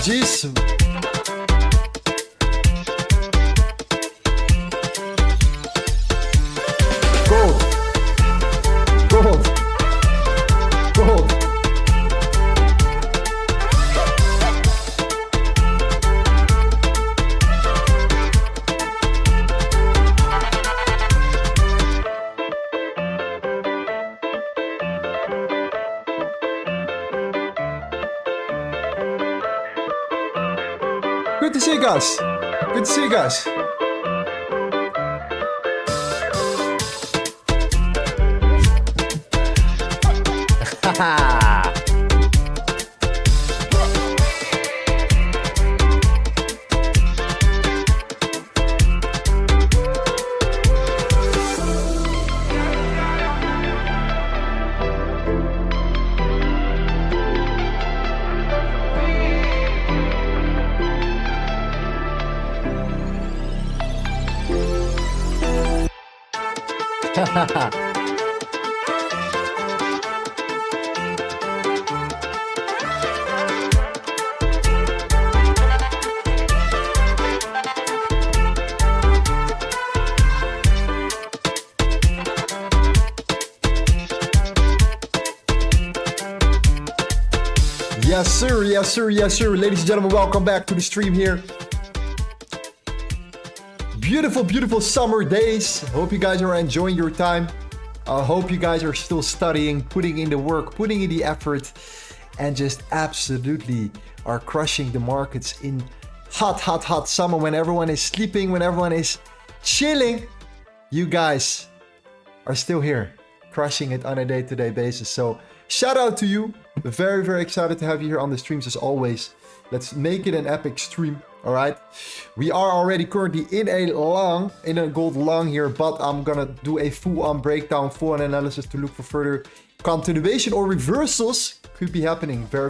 G's. Gold. Gold. Gold. Good to see you guys. Good to see you guys. Yes, sir. Yes, sir. Yes, sir. Ladies and gentlemen, welcome back to the stream here. Beautiful, beautiful summer days. Hope you guys are enjoying your time. I hope you guys are still studying, putting in the work, putting in the effort, and just absolutely are crushing the markets in hot, hot, hot summer when everyone is sleeping, when everyone is chilling. You guys are still here, crushing it on a day-to-day basis. So shout out to you. Very, very excited to have you here on the streams as always. Let's make it an epic stream. All right, we are already currently in a gold long here, but I'm gonna do a full-on breakdown, full-on analysis to look for further continuation or reversals. Could be happening very,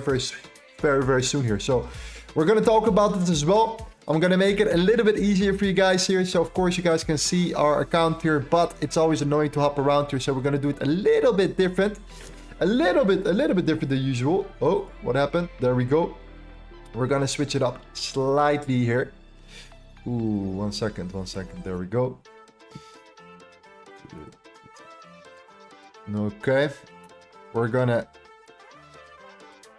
very soon here. So we're gonna talk about this as well. I'm gonna make it a little bit easier for you guys here. So of course you guys can see our account here, but it's always annoying to hop around here. So we're gonna do it a little bit different, a little bit different than usual. Oh, what happened? There we go. We're gonna switch it up slightly here. Ooh, one second. There we go. Okay. We're gonna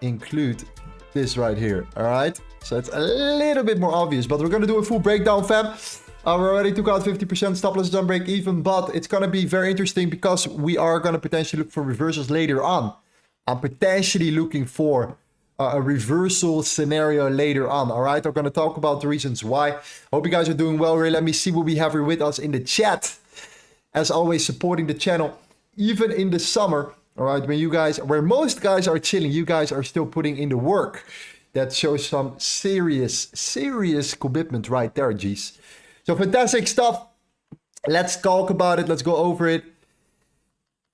include this right here. All right. So it's a little bit more obvious, but we're gonna do a full breakdown, fam. We already took out 50% stop loss on break even, but it's gonna be very interesting because we are gonna potentially look for reversals later on. I'm potentially looking for a reversal scenario later on. All right, I'm going to talk about the reasons why. Hope you guys are doing well here. Let me see what we have here with us in the chat. As always, supporting the channel even in the summer. All right, where most guys are chilling, you guys are still putting in the work. That shows some serious commitment right there, G's. So fantastic stuff. Let's talk about it. Let's go over it.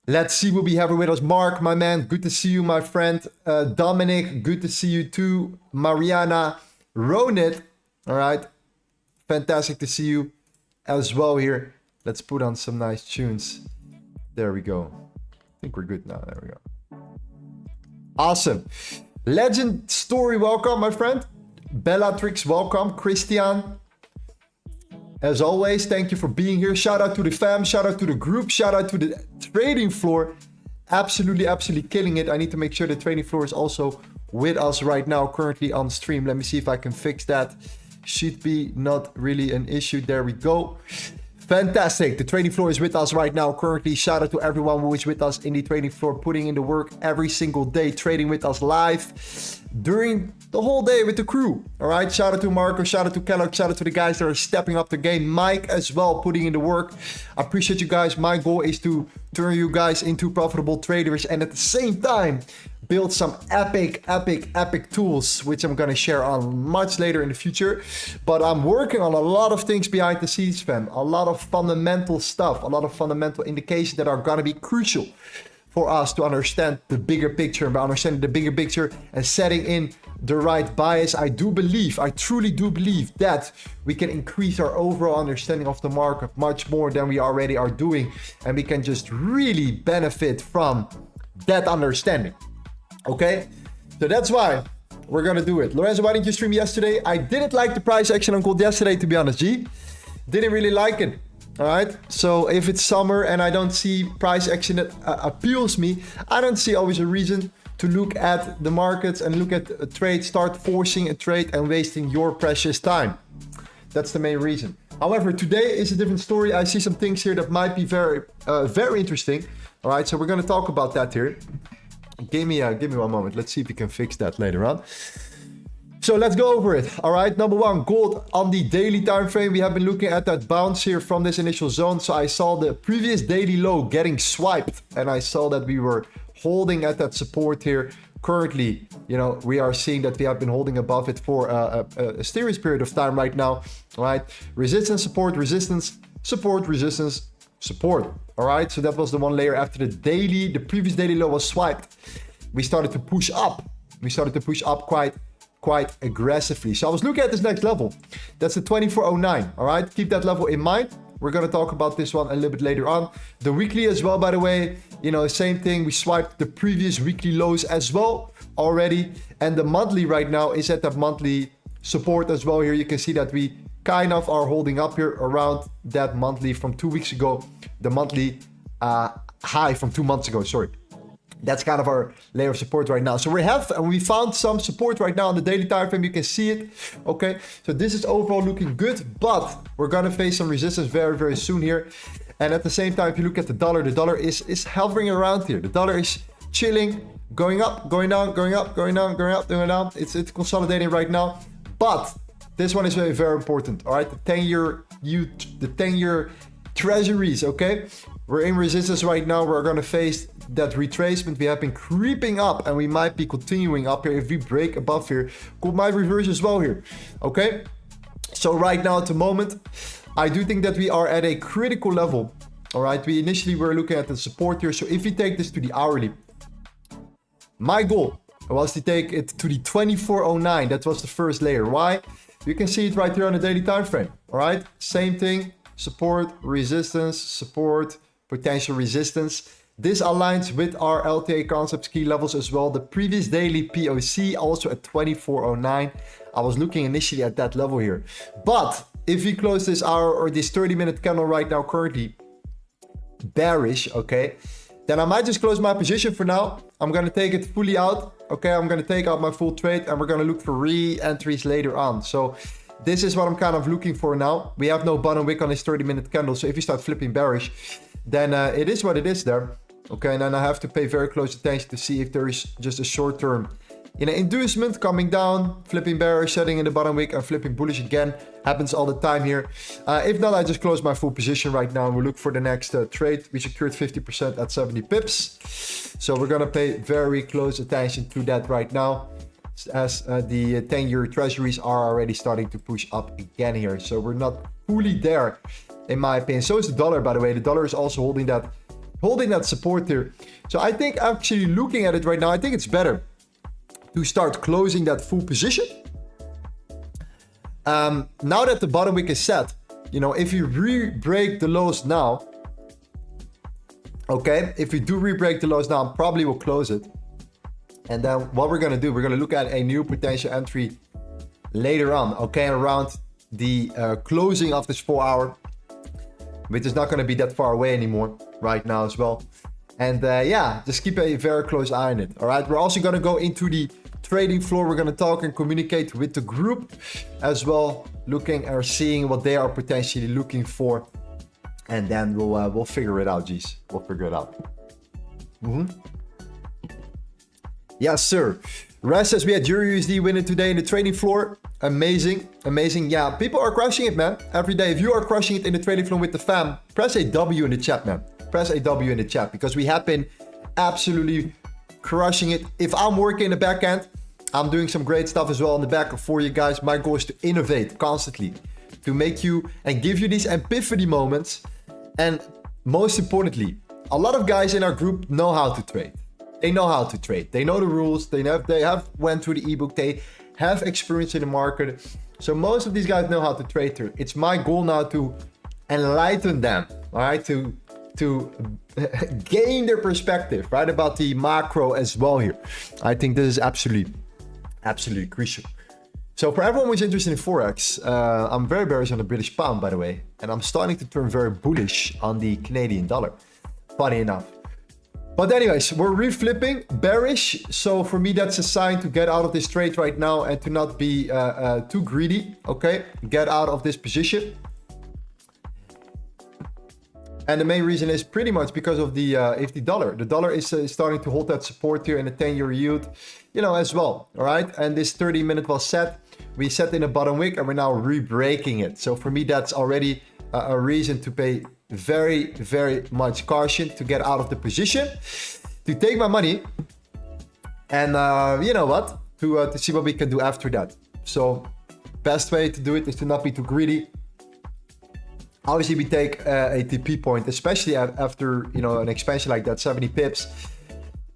Let's see what we have with us. Mark, my man, good to see you, my friend. Dominic, good to see you too. Mariana, Ronit, all right. Fantastic to see you as well here. Let's put on some nice tunes. There we go. I think we're good now. There we go. Awesome. Legend Story, welcome, my friend. Bellatrix, welcome. Christian. As always, thank you for being here. Shout out to the fam, shout out to the group, shout out to the trading floor. Absolutely killing it. I need to make sure the trading floor is also with us right now, currently on stream. Let me see if I can fix that. Should be not really an issue. There we go. Fantastic. The trading floor is with us right now currently. Shout out to everyone who is with us in the trading floor, putting in the work every single day, trading with us live during the whole day with the crew. All right. Shout out to Marco. Shout out to Kellogg. Shout out to the guys that are stepping up the game. Mike as well, putting in the work. I appreciate you guys. My goal is to turn you guys into profitable traders and at the same time build some epic tools, which I'm gonna share on much later in the future. But I'm working on a lot of things behind the scenes, fam. A lot of fundamental stuff, a lot of fundamental indications that are gonna be crucial for us to understand the bigger picture. And by understanding the bigger picture and setting in the right bias, I truly do believe that we can increase our overall understanding of the market much more than we already are doing. And we can just really benefit from that understanding. Okay, so that's why we're gonna do it. Lorenzo, why didn't you stream yesterday? I didn't like the price action on gold yesterday, to be honest, G. Didn't really like it. All right, so if it's summer and I don't see price action that appeals me, I don't see always a reason to look at the markets and look at a trade, start forcing a trade and wasting your precious time. That's the main reason. However, today is a different story. I see some things here that might be very interesting. All right, so we're gonna talk about that here. Give me 1 moment. Let's see if we can fix that later on. So let's go over it. All right, number one, gold on the daily time frame. We have been looking at that bounce here from this initial zone. So I saw the previous daily low getting swiped, and I saw that we were holding at that support here. Currently, you know, we are seeing that we have been holding above it for a serious period of time right now. All right, resistance, support, resistance, support, resistance, support. All right, so that was the one layer after the previous daily low was swiped. We started to push up. We started to push up quite aggressively. So I was looking at this next level. That's the 2409. All right, keep that level in mind. We're going to talk about this one a little bit later on. The weekly as well, by the way, you know, same thing. We swiped the previous weekly lows as well already. And the monthly right now is at that monthly support as well. Here you can see that we kind of are holding up here around that monthly from 2 weeks ago. The monthly high from 2 months ago, sorry. That's kind of our layer of support right now. So we found some support right now on the daily time frame. You can see it. Okay, so this is overall looking good, but we're gonna face some resistance very, very soon here. And at the same time, if you look at the dollar is hovering around here. The dollar is chilling, going up, going down, going up, going down, going up, going down. It's consolidating right now. But this one is very, very important. All right, the 10-year treasuries. Okay, we're in resistance right now. We're gonna face that retracement. We have been creeping up and we might be continuing up here. If we break above here, gold might reverse as well here. Okay, so right now at the moment, I do think that we are at a critical level. All right, we initially were looking at the support here. So if we take this to the hourly, my goal was to take it to the 2409. That was the first layer. Why? You can see it right here on the daily time frame. All right, same thing, support, resistance, support, potential resistance. This aligns with our LTA concepts key levels as well. The previous daily POC also at 2409. I was looking initially at that level here. But if we close this hour or this 30-minute candle right now currently bearish, okay, then I might just close my position for now. I'm going to take it fully out. Okay, I'm going to take out my full trade and we're going to look for re-entries later on. So this is what I'm kind of looking for now. We have no bottom wick on this 30-minute candle. So if you start flipping bearish, then it is what it is there. Okay, and then I have to pay very close attention to see if there is just a short-term, you know, inducement coming down, flipping bearish, setting in the bottom wick and flipping bullish again. Happens all the time here. If not, I just close my full position right now and we'll look for the next trade. We secured 50% at 70 pips. So we're going to pay very close attention to that right now, as the 10-year treasuries are already starting to push up again here. So we're not fully there, in my opinion. So is the dollar, by the way. The dollar is also holding that support here. So I think actually looking at it right now, I think it's better to start closing that full position. Now that the bottom wick is set, you know, if you re-break the lows now, okay, if we do re-break the lows now, I probably will close it. And then what we're going to do, we're going to look at a new potential entry later on, okay, around the closing of this 4 hour, which is not going to be that far away anymore right now as well. And yeah, just keep a very close eye on it. All right, we're also going to go into the trading floor. We're going to talk and communicate with the group as well, looking or seeing what they are potentially looking for. And then we'll figure it out, geez. We'll figure it out. Yes, sir. Raz says we had EURUSD winning today in the trading floor. Amazing, amazing. Yeah, people are crushing it, man. Every day. If you are crushing it in the trading floor with the fam, press a W in the chat, man. Press a W in the chat because we have been absolutely crushing it. If I'm working in the back end, I'm doing some great stuff as well in the back for you guys. My goal is to innovate constantly, to make you and give you these epiphany moments. And most importantly, a lot of guys in our group know how to trade. They know how to trade. They know the rules. They have went through the ebook. They have experience in the market. So most of these guys know how to trade here. It's my goal now to enlighten them, all right, to gain their perspective, right, about the macro as well here. I think this is absolutely Absolutely crucial. So for everyone who's interested in Forex, I'm very bearish on the British pound, by the way. And I'm starting to turn very bullish on the Canadian dollar. Funny enough. But anyways, we're reflipping bearish. So for me, that's a sign to get out of this trade right now and to not be too greedy. Okay, get out of this position. And the main reason is pretty much because of the dollar. The dollar is starting to hold that support here in the 10-year yield, you know, as well. All right, and this 30-minute was set. We set in a bottom wick and we're now re-breaking it. So for me, that's already a reason to pay very, very much caution to get out of the position, to take my money, and you know what, to see what we can do after that. So best way to do it is to not be too greedy. Obviously, we take a TP point, especially after, you know, an expansion like that, 70 pips.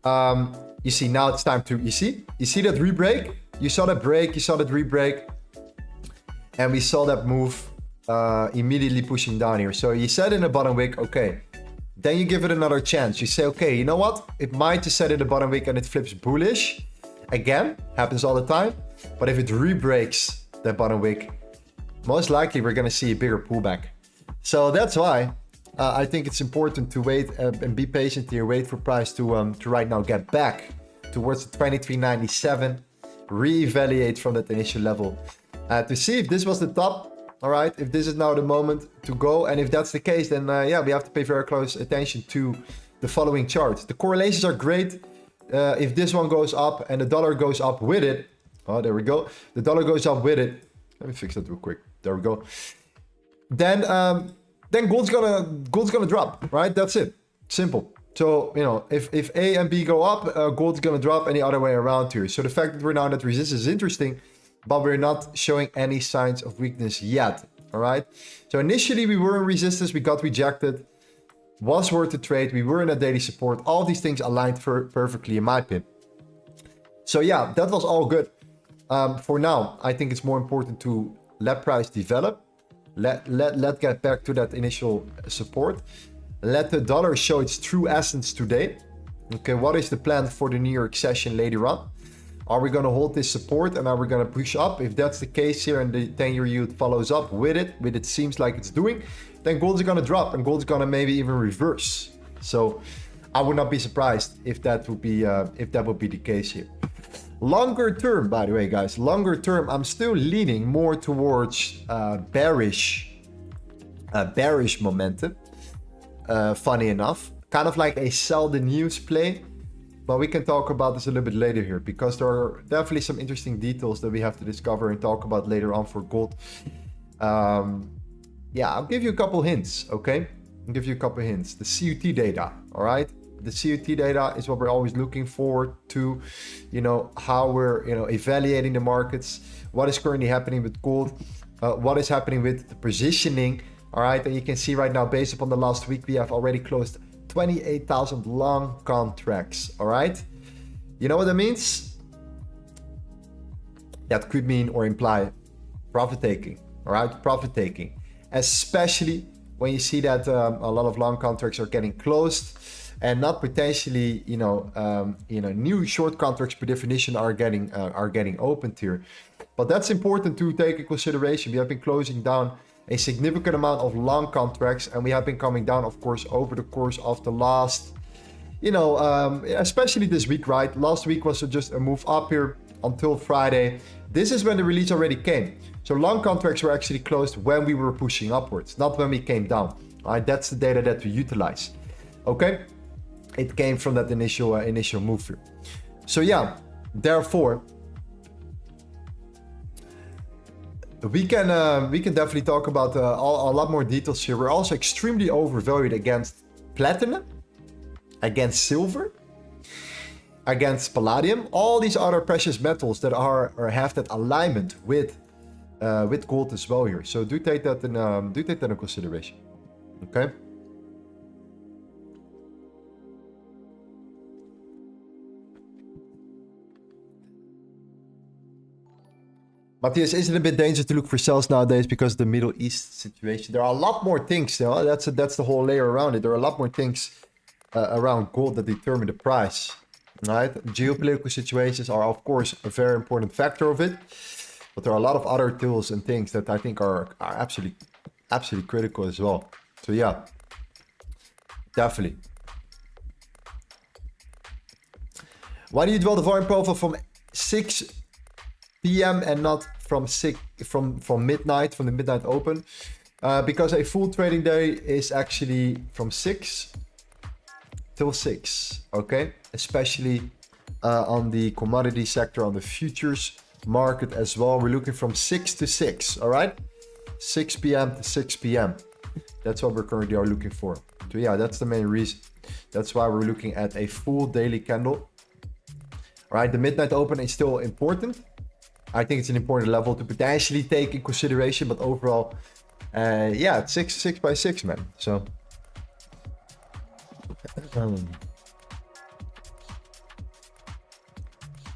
You see, now it's time to, you see that re-break? You saw that break, you saw that re-break, and we saw that move immediately pushing down here. So you set in a bottom wick, okay. Then you give it another chance. You say, okay, you know what? It might just set in the bottom wick and it flips bullish. Again, happens all the time. But if it re-breaks that bottom wick, most likely we're going to see a bigger pullback. So that's why I think it's important to wait and be patient here. Wait for price to right now get back towards the 23.97. Re-evaluate from that initial level to see if this was the top. All right, if this is now the moment to go, and if that's the case, then yeah, we have to pay very close attention to the following charts. The correlations are great. If this one goes up and the dollar goes up with it, oh, there we go. The dollar goes up with it. Let me fix that real quick. There we go. Then gold's gonna drop, right? That's it. Simple. So, you know, if A and B go up, gold's gonna drop, any other way around here. So the fact that we're now at resistance is interesting, but we're not showing any signs of weakness yet. All right. So initially we were in resistance, we got rejected, was worth the trade, we were in a daily support. All these things aligned perfectly in my opinion. So yeah, that was all good. For now, I think it's more important to let price develop. Let get back to that initial support. Let the dollar show its true essence today. Okay, what is the plan for the New York session later on? Are we going to hold this support and are we going to push up? If that's the case here and the 10-year yield follows up with it seems like it's doing, then gold is going to drop and gold is going to maybe even reverse. So I would not be surprised if that would be the case here. Longer term, by the way, guys, longer term, I'm still leaning more towards bearish momentum. Funny enough, kind of like a sell the news play. But we can talk about this a little bit later here, because there are definitely some interesting details that we have to discover and talk about later on for gold. Yeah, I'll give you a couple hints, okay? I'll give you a couple hints. The CUT data, all right? The CUT data is what we're always looking forward to, you know, how we're, you know, evaluating the markets, what is currently happening with gold, what is happening with the positioning, all right? And you can see right now, based upon the last week, we have already closed 28,000 long contracts. All right, you know what that means? That could mean or imply profit taking. All right, profit taking, especially when you see that a lot of long contracts are getting closed and not potentially, new short contracts per definition are getting opened here. But that's important to take in consideration. We have been closing down a significant amount of long contracts, and we have been coming down, of course, over the course of the last, especially this week, right? Last week was just a move up here until Friday. This is when the release already came. So long contracts were actually closed when we were pushing upwards, not when we came down. All right, that's the data that we utilize. Okay, it came from that initial move here. So yeah, therefore, we can definitely talk about a lot more details here. We're also extremely overvalued against platinum, against silver, against palladium, all these other precious metals that are or have that alignment with gold as well here. So do take that in consideration. Okay. Matthias, is it a bit dangerous to look for sales nowadays because of the Middle East situation? There are a lot more things, you know, that's the whole layer around it. There are a lot more things around gold that determine the price. right? Geopolitical situations are, of course, a very important factor of it. But there are a lot of other tools and things that I think are absolutely critical as well. So yeah, definitely. Why do you draw the volume profile from 6 p.m. and not from midnight, from the midnight open? Because a full trading day is actually from 6 till 6, okay? Especially on the commodity sector, on the futures market as well. We're looking from 6 to 6, all right? 6 p.m. to 6 p.m. That's what we're currently are looking for. So yeah, that's the main reason. That's why we're looking at a full daily candle. All right, the midnight open is still important. I think it's an important level to potentially take in consideration, but overall, yeah, it's 6 by 6, man. So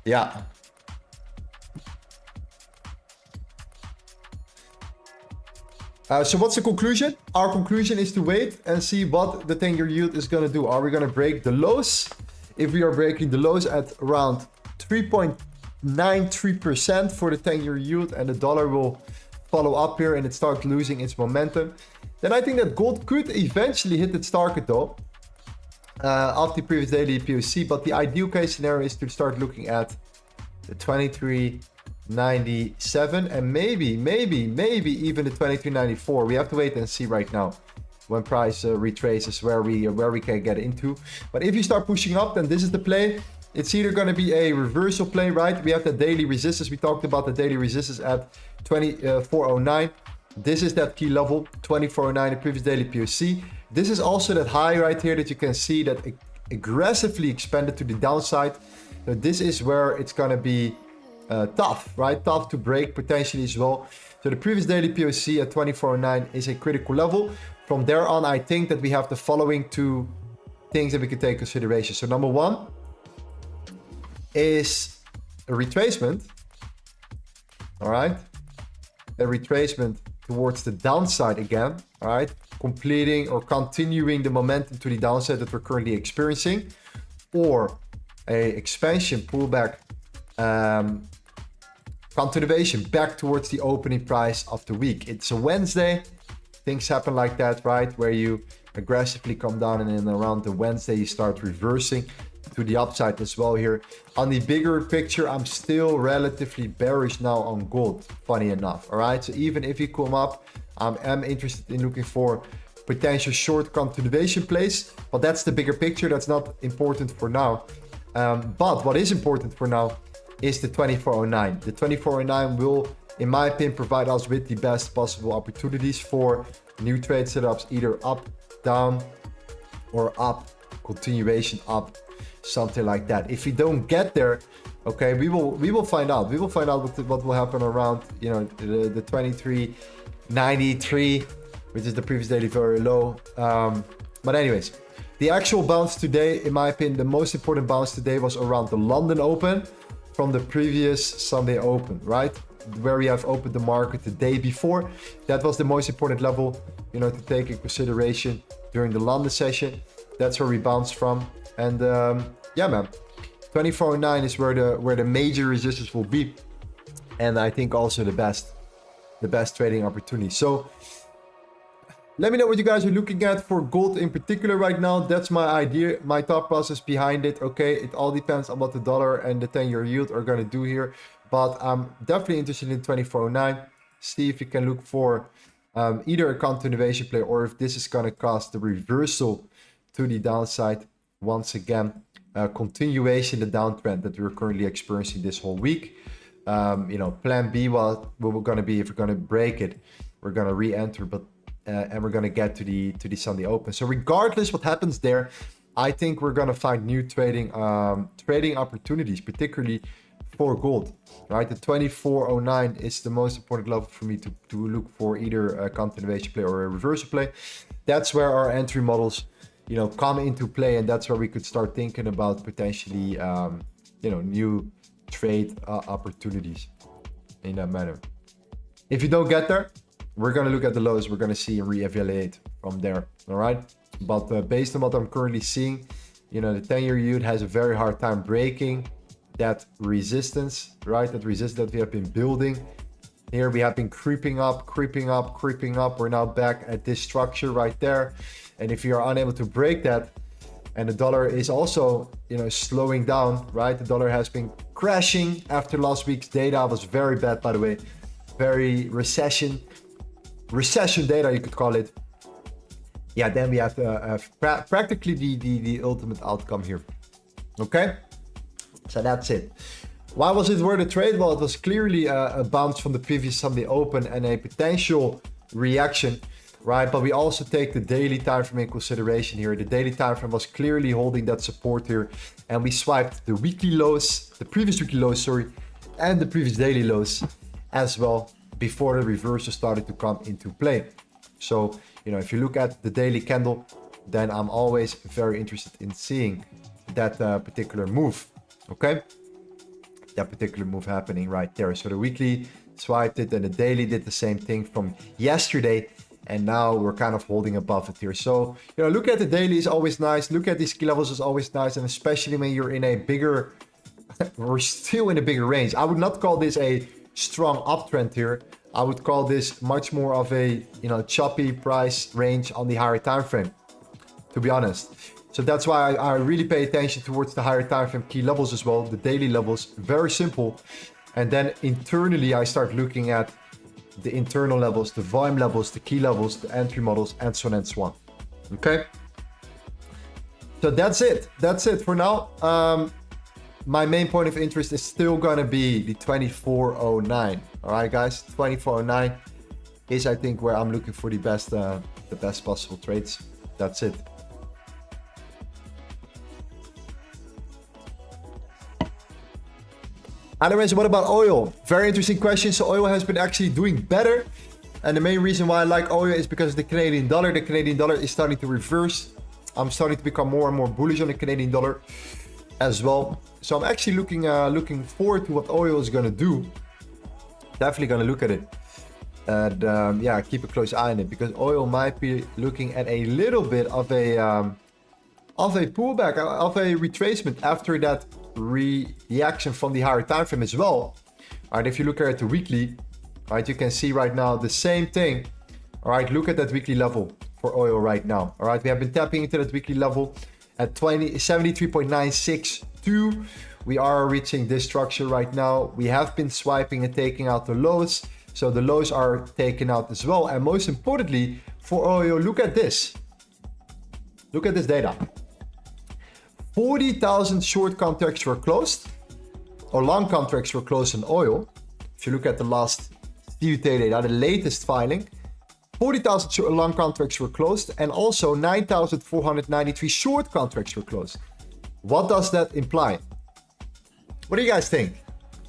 yeah. So what's the conclusion? Our conclusion is to wait and see what the 10-year yield is going to do. Are we going to break the lows? If we are breaking the lows at around 3.93% for the 10-year yield and the dollar will follow up here and it starts losing its momentum, then I think that gold could eventually hit its target though, after the previous daily POC. But the ideal case scenario is to start looking at the 23.97 and maybe even the 23.94. We have to wait and see right now when price retraces where we can get into. But if you start pushing up, then this is the play. It's either going to be a reversal play, right? We have the daily resistance. We talked about the daily resistance at 2409. This is that key level, 2409, the previous daily POC. This is also that high right here that you can see that aggressively expanded to the downside. So this is where it's going to be tough, right? Tough to break potentially as well. So the previous daily POC at 2409 is a critical level. From there on, I think that we have the following two things that we can take consideration. So number one is a retracement. All right. A retracement towards the downside again. All right. Completing or continuing the momentum to the downside that we're currently experiencing, or a expansion pullback, continuation back towards the opening price of the week. It's a Wednesday. Things happen like that, right? Where you aggressively come down and then around the Wednesday you start reversing to the upside as well here. On the bigger picture, I'm still relatively bearish now on gold, funny enough. All right, so even if you come up, I'm interested in looking for potential short continuation plays, but that's the bigger picture. That's not important for now. But what is important for now is the 2409. The 2409 will, in my opinion, provide us with the best possible opportunities for new trade setups, either up, down, or up, continuation up, something like that. If we don't get there, okay, we will find out. We will find out what will happen around, you know, the 23.93, which is the previous daily very low. But anyways, the actual bounce today, in my opinion, the most important bounce today was around the London Open from the previous Sunday Open, right? Where we have opened the market the day before. That was the most important level, you know, to take in consideration during the London session. That's where we bounced from. And yeah, man, 2409 is where the major resistance will be, and I think also the best trading opportunity. So let me know what you guys are looking at for gold in particular right now. That's my idea, my thought process behind it. Okay, it all depends on what the dollar and the 10-year yield are going to do here, but I'm definitely interested in 2409. See if you can look for either a continuation play, or if this is going to cause the reversal to the downside once again. Continuation, the downtrend that we're currently experiencing this whole week. You know, plan B, what we're going to be, if we're going to break it, we're going to re-enter, but and we're going to get to the Sunday Open. So regardless what happens there, I think we're going to find new trading opportunities, particularly for gold, right? The 2409 is the most important level for me to look for either a continuation play or a reversal play. That's where our entry models, you know, come into play, and that's where we could start thinking about potentially, you know, new trade opportunities in that manner. If you don't get there, we're going to look at the lows. We're going to see and reevaluate from there. All right. But based on what I'm currently seeing, you know, the 10-year yield has a very hard time breaking that resistance, right? That resistance that we have been building. Here we have been creeping up. We're now back at this structure right there. And if you are unable to break that, and the dollar is also, you know, slowing down, right? The dollar has been crashing after last week's data. Was very bad, by the way. Very recession data, you could call it. Yeah, then we have practically the ultimate outcome here. Okay, so that's it. Why was it worth a trade? Well, it was clearly a bounce from the previous Sunday open and a potential reaction, right? But we also take the daily time frame in consideration here. The daily time frame was clearly holding that support here, and we swiped the weekly lows, the previous weekly lows, sorry, and the previous daily lows as well before the reversal started to come into play. So, you know, if you look at the daily candle, then I'm always very interested in seeing that particular move. Okay, that particular move happening right there. So the weekly swiped it and the daily did the same thing from yesterday, and now we're kind of holding above it here. So, you know, look at the daily is always nice. Look at these key levels is always nice, and especially when you're in a bigger we're still in a bigger range. I would not call this a strong uptrend here. I would call this much more of a, you know, choppy price range on the higher time frame, to be honest. So that's why I really pay attention towards the higher time frame key levels as well, the daily levels. Very simple. And then internally I start looking at the internal levels, the volume levels, the key levels, the entry models, and so on and so on. Okay, so that's it for now. My main point of interest is still gonna be the 2409. All right, guys, 2409 is, I think, where I'm looking for the best possible trades. That's it. Anyways, what about oil? Very interesting question. So oil has been actually doing better, and the main reason why I like oil is because of the Canadian dollar. The Canadian dollar is starting to reverse. I'm starting to become more and more bullish on the Canadian dollar as well. So I'm actually looking forward to what oil is gonna do. Definitely gonna look at it, and yeah, keep a close eye on it, because oil might be looking at a little bit of a pullback, of a retracement after that reaction from the higher time frame as well. All right, if you look at the weekly, right, you can see right now the same thing. All right, look at that weekly level for oil right now. All right, we have been tapping into that weekly level at 73.962. We are reaching this structure right now. We have been swiping and taking out the lows, so the lows are taken out as well. And most importantly for oil, look at this. Look at this data. 40,000 short contracts were closed, or long contracts were closed in oil. If you look at the last CUT data, the latest filing, 40,000 long contracts were closed, and also 9,493 short contracts were closed. What does that imply? What do you guys think?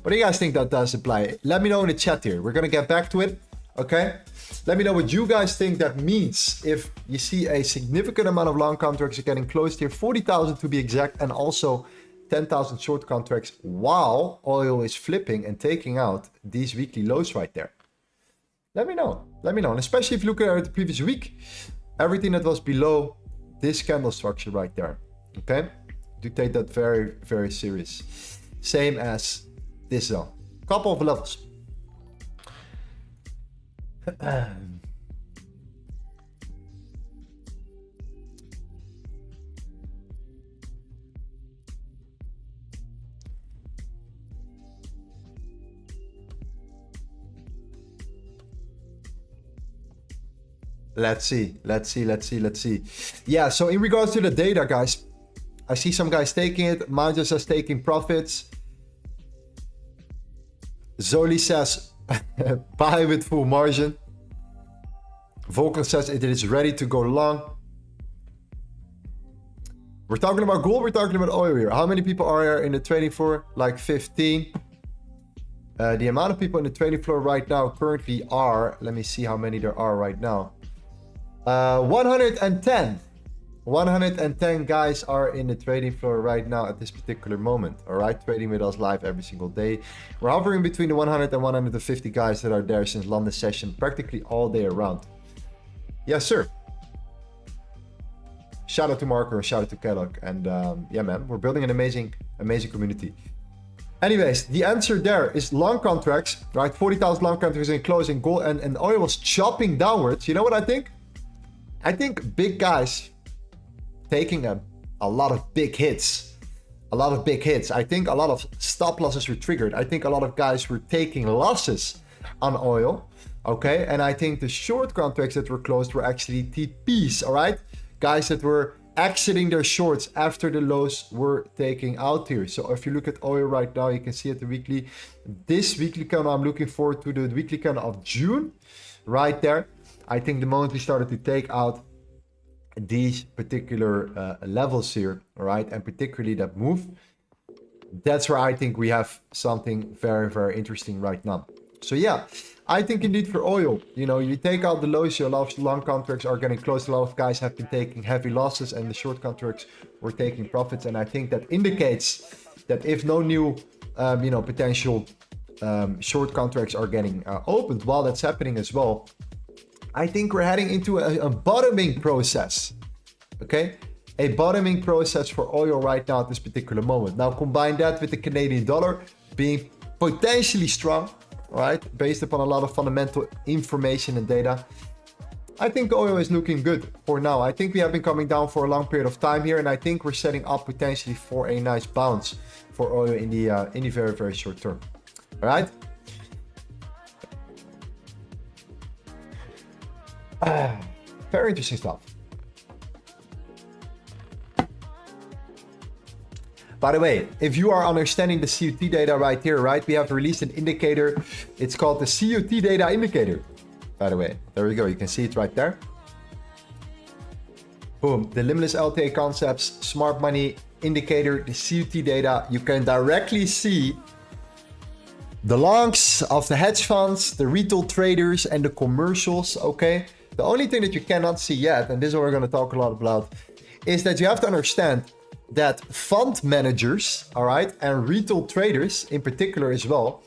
What do you guys think that does imply? Let me know in the chat here. We're gonna get back to it, okay? Let me know what you guys think that means if you see a significant amount of long contracts getting closed here, 40,000 to be exact, and also 10,000 short contracts, while oil is flipping and taking out these weekly lows right there. Let me know. Let me know. And especially if you look at the previous week, everything that was below this candle structure right there. Okay? Do take that very, very serious. Same as this zone. Couple of levels. Let's see. Yeah, so in regards to the data, guys, I see some guys taking it. Manja says taking profits. Zoli says buy with full margin. Volkan says it is ready to go long. We're talking about gold, we're talking about oil here. How many people are there in the trading floor? Like 15. The amount of people in the trading floor right now currently are, let me see how many there are right now. 110. 110 guys are in the trading floor right now at this particular moment. All right, trading with us live every single day. We're hovering between the 100 and 150 guys that are there since London session, practically all day around. Yes, sir. Shout out to Marco and shout out to Kellogg. And yeah, man, we're building an amazing community. Anyways, the answer there is long contracts, right? 40,000 long contracts in closing gold, and oil was chopping downwards. You know what I think? I think big guys taking a lot of big hits. I think a lot of stop losses were triggered. I think a lot of guys were taking losses on oil. Okay, and I think the short contracts that were closed were actually TPs, all right? Guys that were exiting their shorts after the lows were taking out here. So if you look at oil right now, you can see at the weekly, this weekly candle, I'm looking forward to the weekly candle of June, right there. I think the moment we started to take out these particular levels here, all right, and particularly that move, that's where I think we have something very, very interesting right now. So yeah, I think indeed for oil, you know, you take out the lows, a lot of long contracts are getting close. A lot of guys have been taking heavy losses and the short contracts were taking profits. And I think that indicates that if no new, you know, potential short contracts are getting opened while that's happening as well, I think we're heading into a bottoming process, okay? A bottoming process for oil right now at this particular moment. Now combine that with the Canadian dollar being potentially strong, right, based upon a lot of fundamental information and data. I think oil is looking good for now. I think we have been coming down for a long period of time here, and I think we're setting up potentially for a nice bounce for oil in the very, very short term. All right. Very interesting stuff. By the way, if you are understanding the COT data right here, right, we have released an indicator. It's called the COT data indicator. By the way, there we go. You can see it right there. Boom. The limitless LTA concepts, smart money indicator, the COT data. You can directly see the longs of the hedge funds, the retail traders, and the commercials. Okay. The only thing that you cannot see yet, and this is what we're going to talk a lot about, is that you have to understand that fund managers, all right, and retail traders in particular as well,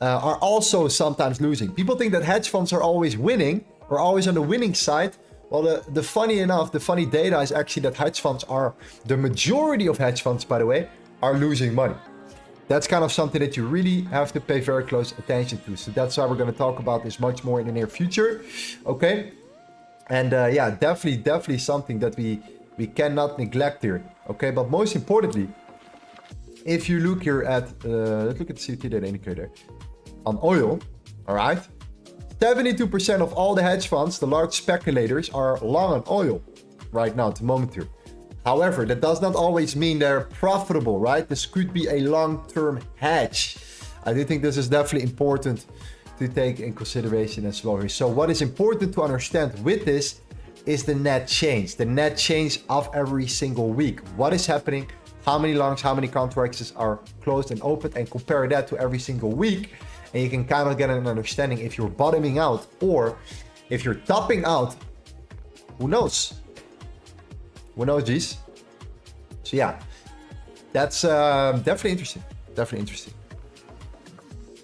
are also sometimes losing. People think that hedge funds are always winning or always on the winning side. Well, the funny data is actually that hedge funds are, the majority of hedge funds, by the way, are losing money. That's kind of something that you really have to pay very close attention to. So that's why we're going to talk about this much more in the near future. Okay. And yeah, definitely something that we cannot neglect here. Okay. But most importantly, if you look here at, let's look at the COT data indicator on oil. All right. 72% of all the hedge funds, the large speculators, are long on oil right now at the moment here. However, that does not always mean they're profitable, right? This could be a long-term hedge. I do think this is definitely important to take in consideration as well here. So what is important to understand with this is the net change of every single week. What is happening? How many longs, how many contracts are closed and opened, and compare that to every single week. And you can kind of get an understanding if you're bottoming out or if you're topping out. Who knows? Who knows, G's? So yeah, that's definitely interesting.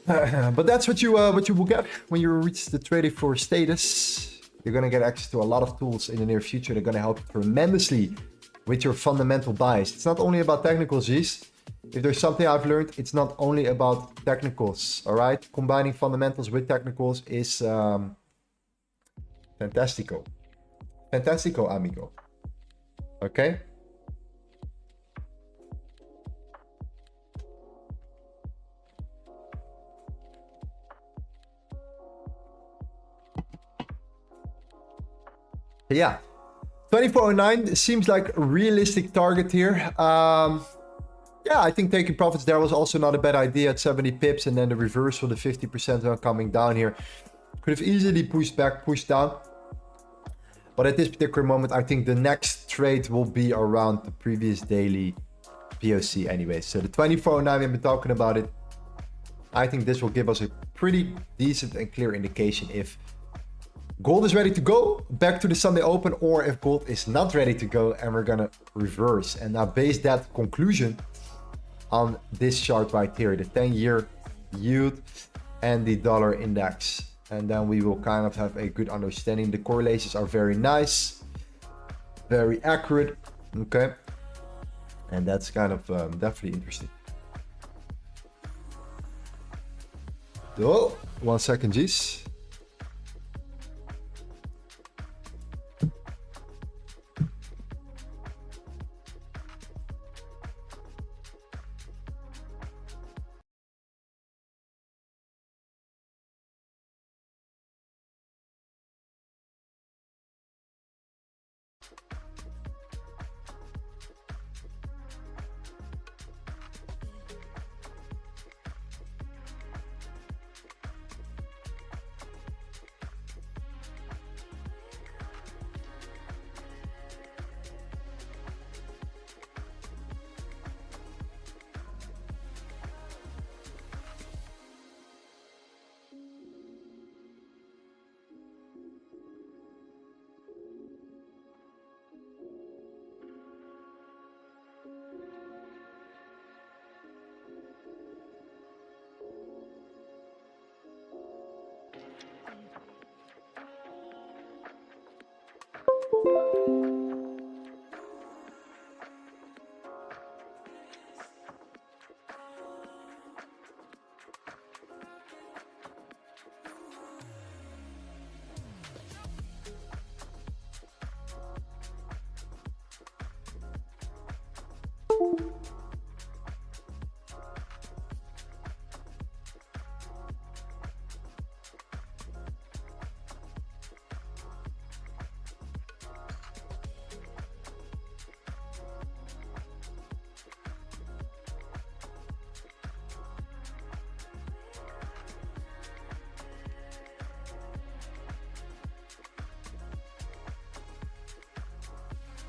But that's what you will get when you reach the trading floor status. You're gonna get access to a lot of tools in the near future. They're gonna help you tremendously with your fundamental buys. It's not only about technicals, G's. If there's something I've learned, it's not only about technicals. All right, combining fundamentals with technicals is fantastico, amigo. Okay. Yeah, 2409 seems like a realistic target here. Yeah, I think taking profits there was also not a bad idea at 70 pips, and then the reversal, the 50% coming down here, could have easily pushed back, pushed down. But at this particular moment, I think the next trade will be around the previous daily POC anyway. So the 2409, we've been talking about it. I think this will give us a pretty decent and clear indication if gold is ready to go back to the Sunday open, or if gold is not ready to go and we're gonna reverse. And now base that conclusion on this chart right here, the 10-year yield and the dollar index. And then we will kind of have a good understanding. The correlations are very nice. very accurate. Okay, and that's kind of definitely interesting. Oh, 1 second, geez.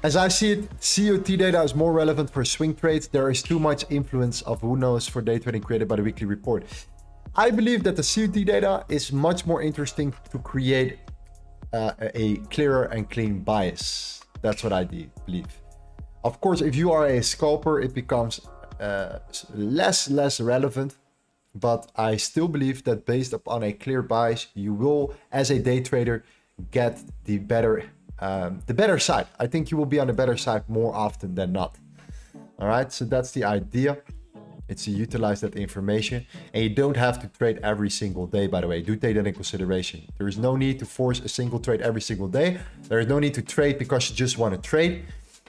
As I see it, COT data is more relevant for swing trades. There is too much influence of who knows for day trading created by the weekly report. I believe that the COT data is much more interesting to create a clearer and clean bias. That's what I believe. Of course, if you are a scalper, it becomes less relevant. But I still believe that based upon a clear bias, you will, as a day trader, get the better side. I think you will be on the better side more often than not. All right, so that's the idea. It's to utilize that information, and you don't have to trade every single day, by the way. Do take that in consideration. There is no need to force a single trade every single day. There is no need to trade because you just want to trade.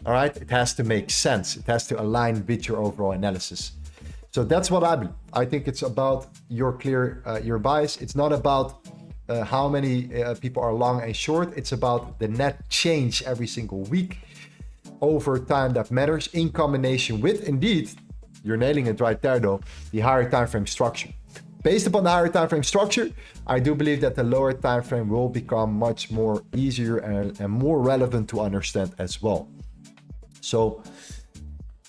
All right, it has to make sense. It has to align with your overall analysis. So that's what I believe. I think it's about your bias. It's not about how many people are long and short. It's about the net change every single week over time that matters, in combination with, indeed, you're nailing it right there though, the higher time frame structure. Based upon the higher time frame structure, I do believe that the lower time frame will become much more easier and more relevant to understand as well. So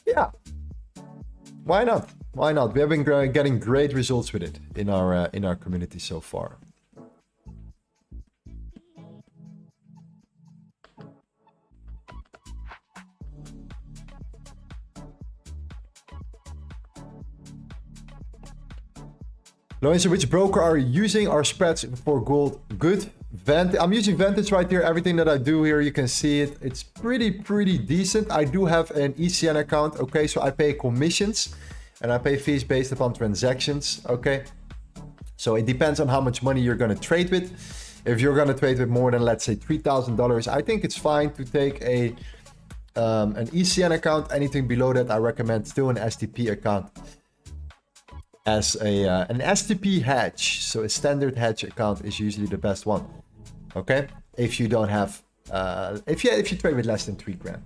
yeah, why not? Why not? We have been getting great results with it in our community so far. Lorenzo, which broker are you using? Our spreads for gold good? I'm using Vantage right here. Everything that I do here, you can see it. It's pretty decent. I do have an ECN account. Okay, so I pay commissions and I pay fees based upon transactions. Okay, so it depends on how much money you're going to trade with. If you're going to trade with more than, let's say, $3,000, I think it's fine to take an ECN account. Anything below that, I recommend still an STP account as an STP hedge. So a standard hedge account is usually the best one. Okay, if you don't have, if you trade with less than 3 grand,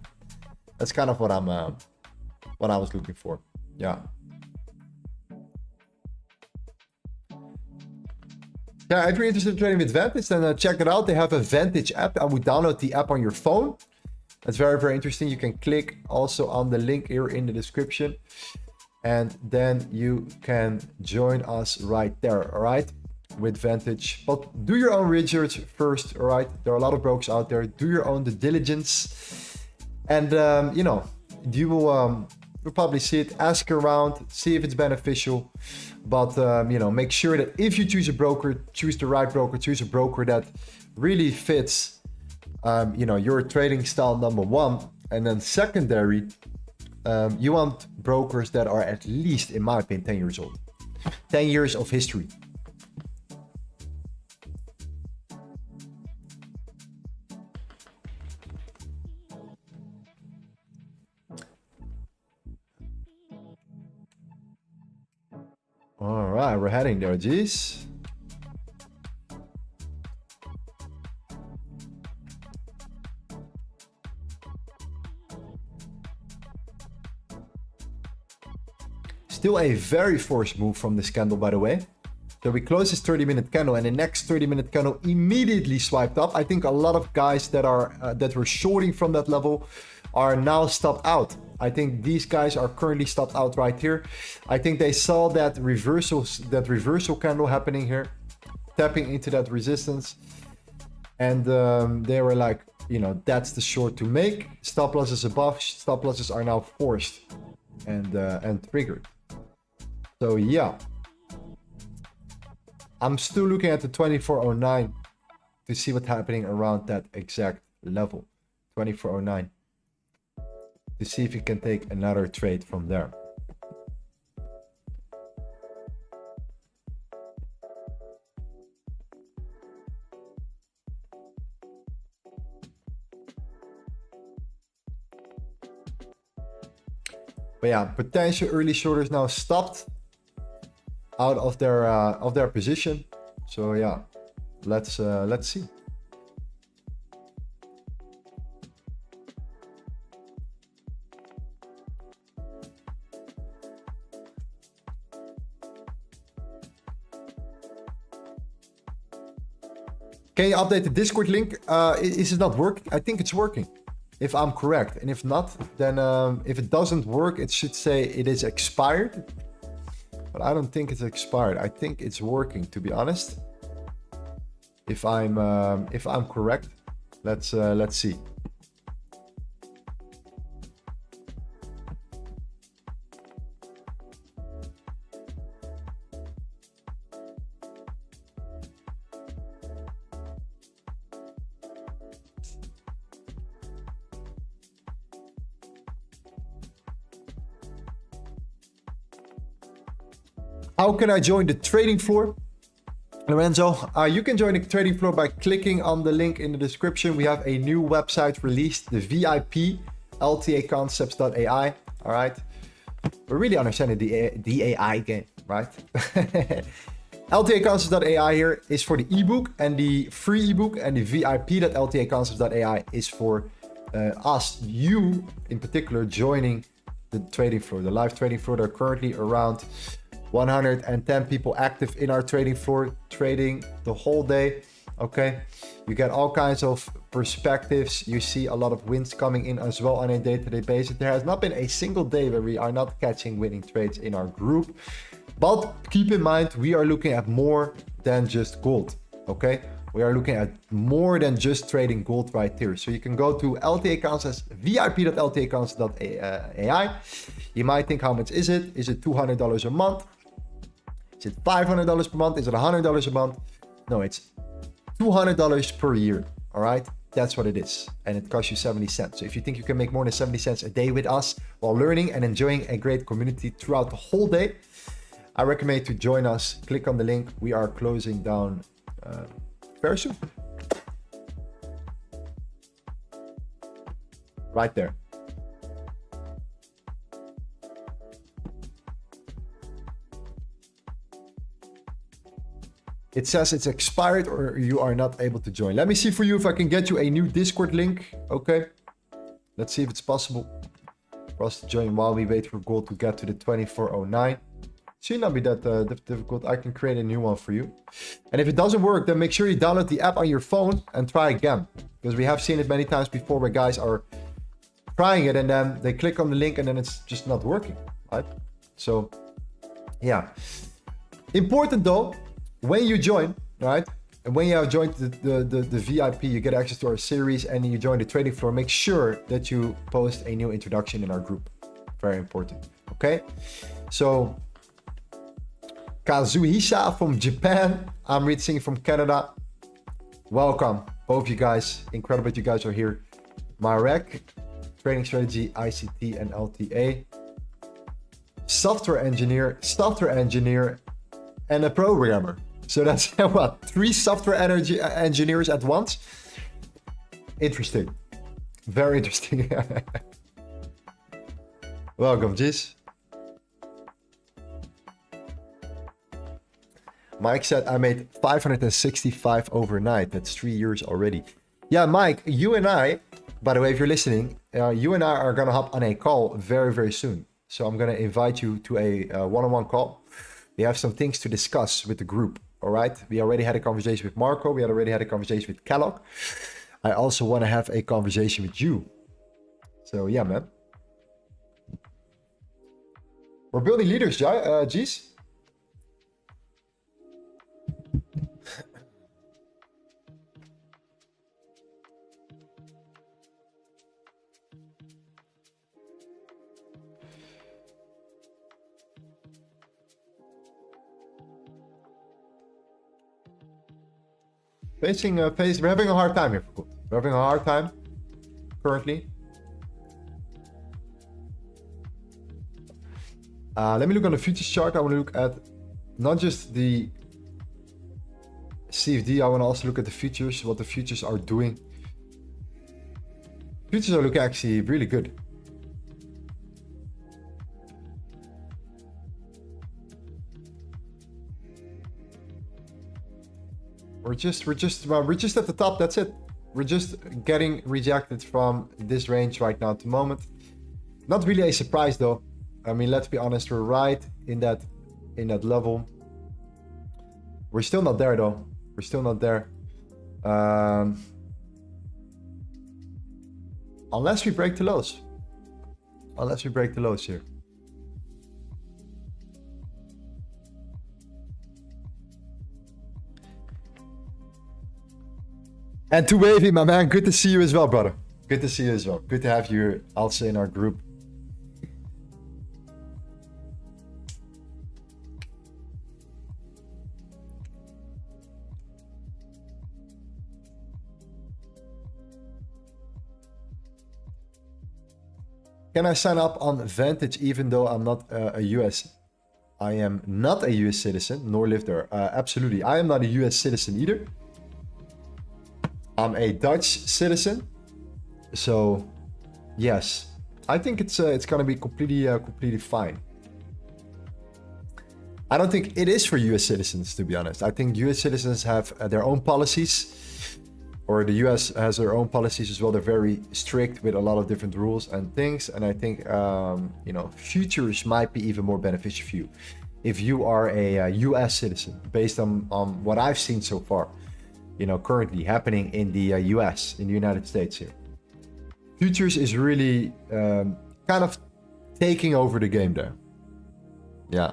that's kind of what I was looking for. Yeah. Yeah, if you're interested in trading with Vantage, then check it out. They have a Vantage app. I would download the app on your phone. That's very interesting. You can click also on the link here in the description, and then you can join us right there. All right, with Vantage. But do your own research first. All right, there are a lot of brokers out there. Do your own due diligence, and you know, you will you'll probably see it. Ask around, see if it's beneficial. But you know, make sure that if you choose a broker, choose the right broker. Choose a broker that really fits you know, your trading style number one. And then secondary, you want brokers that are at least, in my opinion, 10 years old. 10 years of history. All right, we're heading there, geez. Still a very forced move from this candle, by the way. So we closed this 30-minute candle, and the next 30-minute candle immediately swiped up. I think a lot of guys that are that were shorting from that level are now stopped out. I think these guys are currently stopped out right here. I think they saw that reversal candle happening here, tapping into that resistance, and they were like, you know, that's the short to make. Stop losses above. Stop losses are now forced and triggered. So yeah, I'm still looking at the 2409 to see what's happening around that exact level, 2409, to see if you can take another trade from there. But yeah, potential early shorters now stopped out of their position. So yeah, let's see. Can you update the Discord link? Is it not working? I think it's working, if I'm correct. And if not, then if it doesn't work, it should say it is expired. But I don't think it's expired. I think it's working, to be honest. If I'm correct, let's see. How can I join the trading floor? Lorenzo, you can join the trading floor by clicking on the link in the description. We have a new website released, the VIP, LTAconcepts.ai. All right. We're really understanding the AI game, right? LTAconcepts.ai here is for the ebook and the free ebook, and the VIP.LTAconcepts.ai is for us, you in particular, joining the trading floor, the live trading floor. There are currently around 110 people active in our trading floor, trading the whole day. Okay, you get all kinds of perspectives. You see a lot of wins coming in as well on a day-to-day basis. There has not been a single day where we are not catching winning trades in our group. But keep in mind, we are looking at more than just gold. Okay, we are looking at more than just trading gold right here. So you can go to LTA Concepts, VIP.LTAconcepts.ai. You might think, how much is it? Is it $200 a month? Is it $500 per month? Is it $100 a month? No, it's $200 per year. All right, that's what it is, and it costs you 70 cents. So if you think you can make more than 70 cents a day with us while learning and enjoying a great community throughout the whole day, I recommend you to join us. Click on the link. We are closing down very soon. Right there. It says it's expired or you are not able to join. Let me see for you if I can get you a new Discord link. Okay. Let's see if it's possible for us to join while we wait for gold to get to the 2409. Should not be that difficult. I can create a new one for you. And if it doesn't work, then make sure you download the app on your phone and try again. Because we have seen it many times before where guys are trying it and then they click on the link and then it's just not working, right? So, yeah. Important though, when you join, right? And when you have joined the VIP, you get access to our series and you join the trading floor. Make sure that you post a new introduction in our group. Very important, okay? So, Kazuhisa from Japan. I'm reading from Canada. Welcome Both you guys, incredible that you guys are here. Marek, trading strategy, ICT, and LTA. Software engineer, and a programmer. So that's what, 3 software engineers at once. Interesting. Very interesting. Welcome, Gis. Mike said, I made 565 overnight. That's 3 years already. Yeah, Mike, you and I, by the way, if you're listening, you and I are going to hop on a call very, very soon. So I'm going to invite you to a one-on-one call. We have some things to discuss with the group. All right. We already had a conversation with Marco. We already had a conversation with Kellogg. I also want to have a conversation with you. So yeah, man. We're building leaders, G's. We're having a hard time here. We're having a hard time currently. Let me look on the futures chart. I want to look at not just the CFD. I want to also look at the futures, what the futures are doing. Futures are looking actually really good. We're just at the top. That's it. We're just getting rejected from this range right now at the moment. Not really a surprise though. I mean, let's be honest. We're right in that level. We're still not there though. We're still not there. Unless we break the lows. Unless we break the lows here. And to Wavy, my man, good to see you as well, brother. Good to see you as well. Good to have you also in our group. Can I sign up on Vantage even though I'm not a US? I am not a US citizen, nor live there. Absolutely. I am not a US citizen either. I'm a Dutch citizen, so yes, I think it's gonna be completely fine. I don't think it is for US citizens, to be honest. I think US citizens have their own policies, or the US has their own policies as well. They're very strict with a lot of different rules and things, and I think you know, futures might be even more beneficial for you if you are a US citizen, based on what I've seen so far. You know, currently happening in the US, in the United States here. Futures is really kind of taking over the game there. Yeah.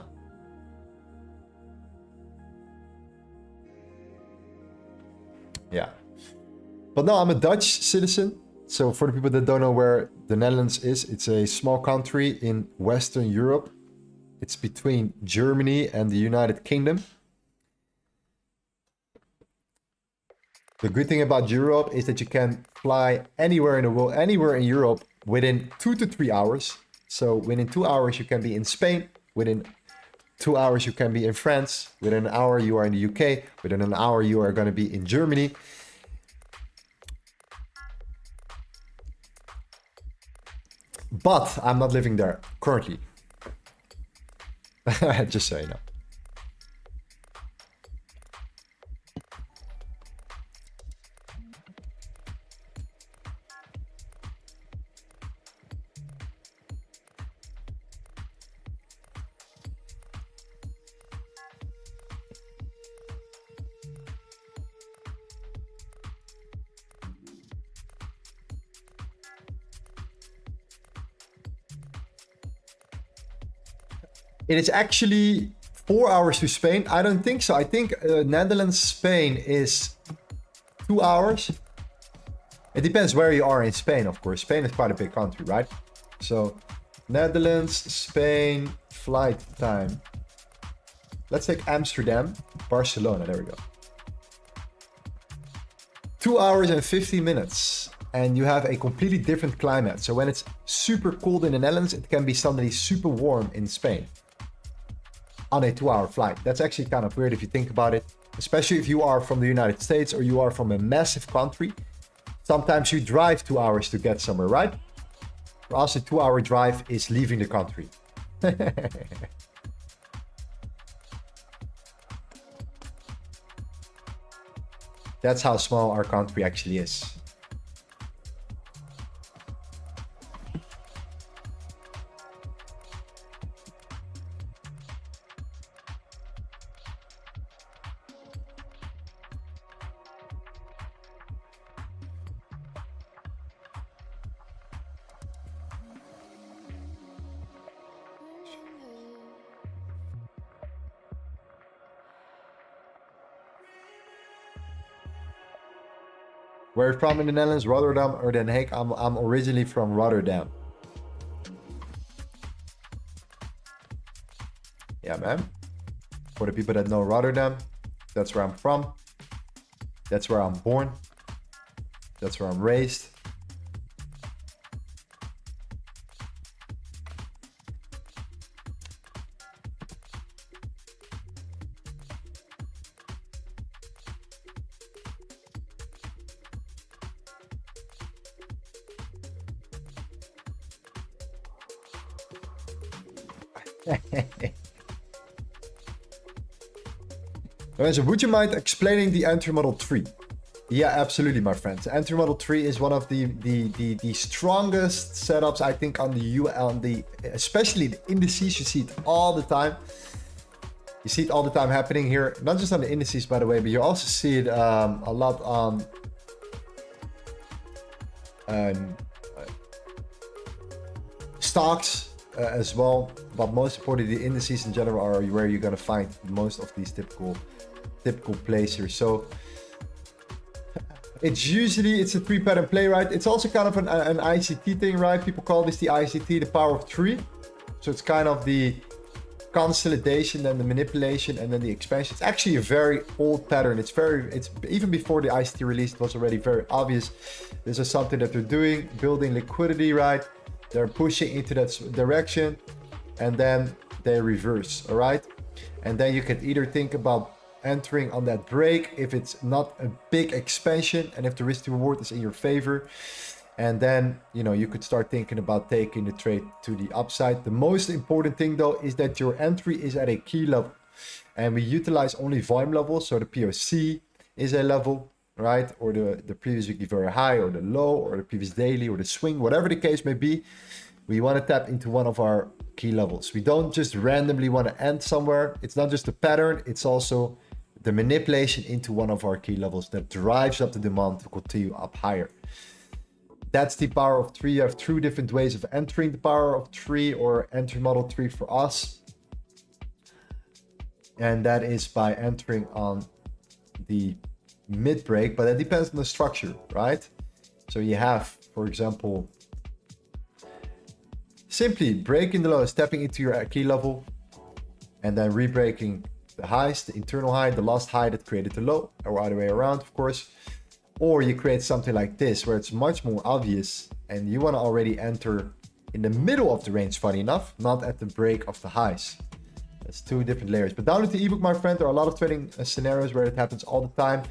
Yeah. But no, I'm a Dutch citizen. So for the people that don't know where the Netherlands is, it's a small country in Western Europe. It's between Germany and the United Kingdom. The good thing about Europe is that you can fly anywhere in the world, anywhere in Europe within 2 to 3 hours. So within 2 hours, you can be in Spain. Within 2 hours, you can be in France. Within an hour, you are in the UK. Within an hour, you are going to be in Germany. But I'm not living there currently. Just so you know. It is actually 4 hours to Spain. I don't think so. I think Netherlands, Spain is 2 hours. It depends where you are in Spain, of course. Spain is quite a big country, right? So Netherlands, Spain, flight time. Let's take Amsterdam, Barcelona. There we go. 2 hours and 50 minutes. And you have a completely different climate. So when it's super cold in the Netherlands, it can be suddenly super warm in Spain on a 2-hour flight. That's actually kind of weird if you think about it, especially if you are from the United States or you are from a massive country. Sometimes you drive 2 hours to get somewhere, right? For us, a 2-hour drive is leaving the country. That's how small our country actually is. Where are you from in the Netherlands? Rotterdam or Den Haag? I'm originally from Rotterdam. Yeah, man. For the people that know Rotterdam, that's where I'm from. That's where I'm born. That's where I'm raised. So would you mind explaining the entry model tree? Yeah, absolutely, my friends. The entry model tree is one of the strongest setups, I think, on the especially the indices. You see it all the time. You see it all the time happening here, not just on the indices, by the way, but you also see it a lot on stocks as well. But most importantly, the indices in general are where you're gonna find most of these typical plays here. So it's a 3-pattern play, right? It's also kind of an ICT thing, right? People call this the ICT, the power of 3. So it's kind of the consolidation and the manipulation and then the expansion. It's actually a very old pattern. It's even before the ICT release, it was already very obvious. This is something that they're doing, building liquidity, right? They're pushing into that direction and then they reverse, all right? And then you can either think about entering on that break if it's not a big expansion and if the risk to reward is in your favor, and then you could start thinking about taking the trade to the upside. The most important thing though is that your entry is at a key level, and we utilize only volume levels. So the POC is a level, right? Or the previous weekly very high, or the low, or the previous daily, or the swing, whatever the case may be. We want to tap into one of our key levels. We don't just randomly want to end somewhere. It's not just a pattern, it's also the manipulation into one of our key levels that drives up the demand to continue up higher. That's the power of 3. You have 2 different ways of entering the power of 3 or entry model 3 for us. And that is by entering on the mid break, but that depends on the structure, right? So you have, for example, simply breaking the low, stepping into your key level, and then re-breaking the highs, the internal high, the last high that created the low, or other way around, of course. Or you create something like this where it's much more obvious and you want to already enter in the middle of the range, funny enough, not at the break of the highs. That's 2 different layers. But download the ebook, my friend. There are a lot of trading scenarios where it happens all the time.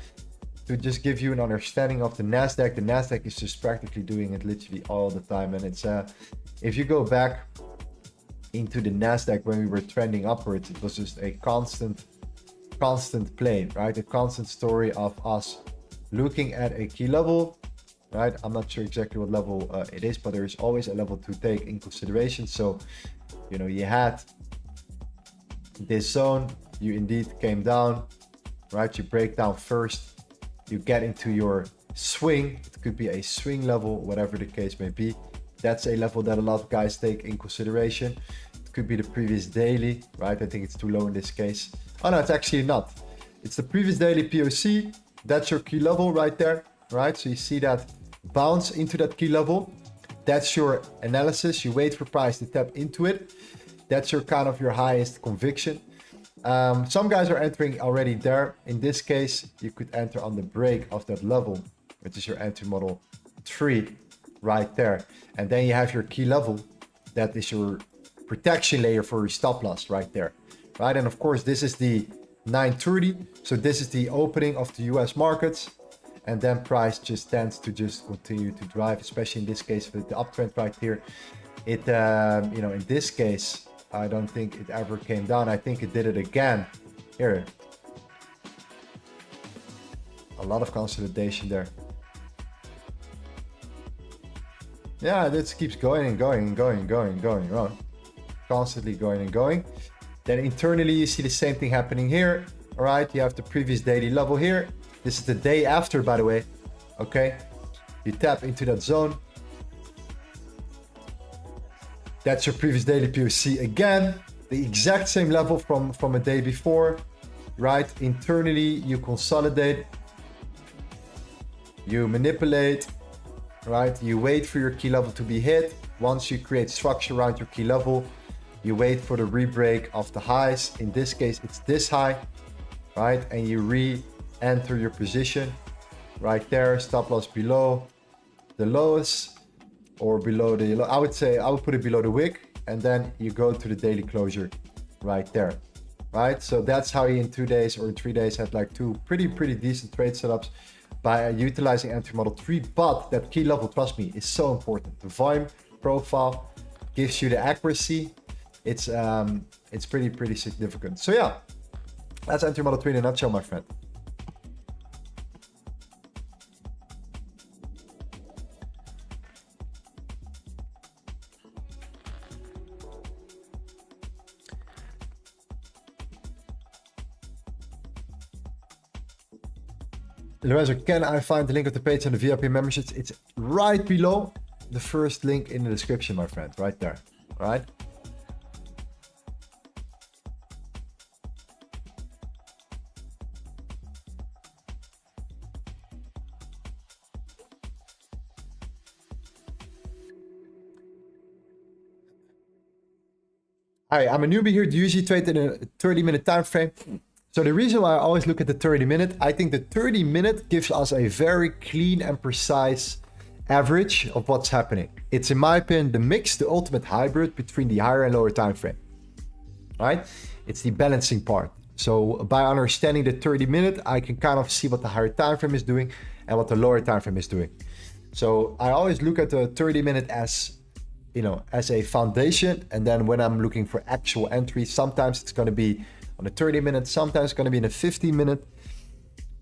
To just give you an understanding of the Nasdaq is just practically doing it literally all the time. And it's if you go back into the Nasdaq when we were trending upwards, it was just a constant play, right? A constant story of us looking at a key level, right? I'm not sure exactly what level it is, but there is always a level to take in consideration. So you had this zone, you indeed came down, right? You break down first, you get into your swing. It could be a swing level, whatever the case may be. That's a level that a lot of guys take in consideration. It could be the previous daily, right? I think it's too low in this case. Oh no, it's actually not. It's the previous daily POC. That's your key level right there, right? So you see that bounce into that key level. That's your analysis. You wait for price to tap into it. That's your kind of your highest conviction. Some guys are entering already there. In this case, you could enter on the break of that level which is your entry model 3 right there. And then you have your key level. That is your protection layer for your stop loss right there, right? And of course, this is the 9:30. So this is the opening of the US markets. And then price just tends to just continue to drive, especially in this case with the uptrend right here. It, you know, in this case, I don't think it ever came down. I think it did it again here. A lot of consolidation there. Yeah, this keeps going and going and going and going and going on. Constantly going and going. Then internally, you see the same thing happening here. All right, you have the previous daily level here. This is the day after, by the way. Okay, you tap into that zone. That's your previous daily POC again. The exact same level from a day before, right? Internally, you consolidate. You manipulate, right? You wait for your key level to be hit. Once you create structure around your key level, you wait for the re-break of the highs. In this case, it's this high, right? And you re-enter your position right there. Stop loss below the lows or below the low. I would say I would put it below the wick, and then you go to the daily closure right there, right? So that's how you in 2 days or in 3 days had like two pretty decent trade setups by utilizing entry model 3. But that key level, trust me, is so important. The volume profile gives you the accuracy. It's pretty significant. So yeah, that's entry model 3 in a nutshell, my friend. Lorenzo, can I find the link of the page and the VIP memberships? It's right below the first link in the description, my friend, right there, all right? Hi, I'm a newbie here. Do you usually trade in a 30-minute time frame? So the reason why I always look at the 30-minute, I think the 30-minute gives us a very clean and precise average of what's happening. It's, in my opinion, the mix, the ultimate hybrid between the higher and lower time frame, right? It's the balancing part. So by understanding the 30-minute, I can kind of see what the higher time frame is doing and what the lower time frame is doing. So I always look at the 30-minute as, you know, as a foundation. And then when I'm looking for actual entries, sometimes it's going to be on a 30-minute, sometimes it's going to be in a 15-minute,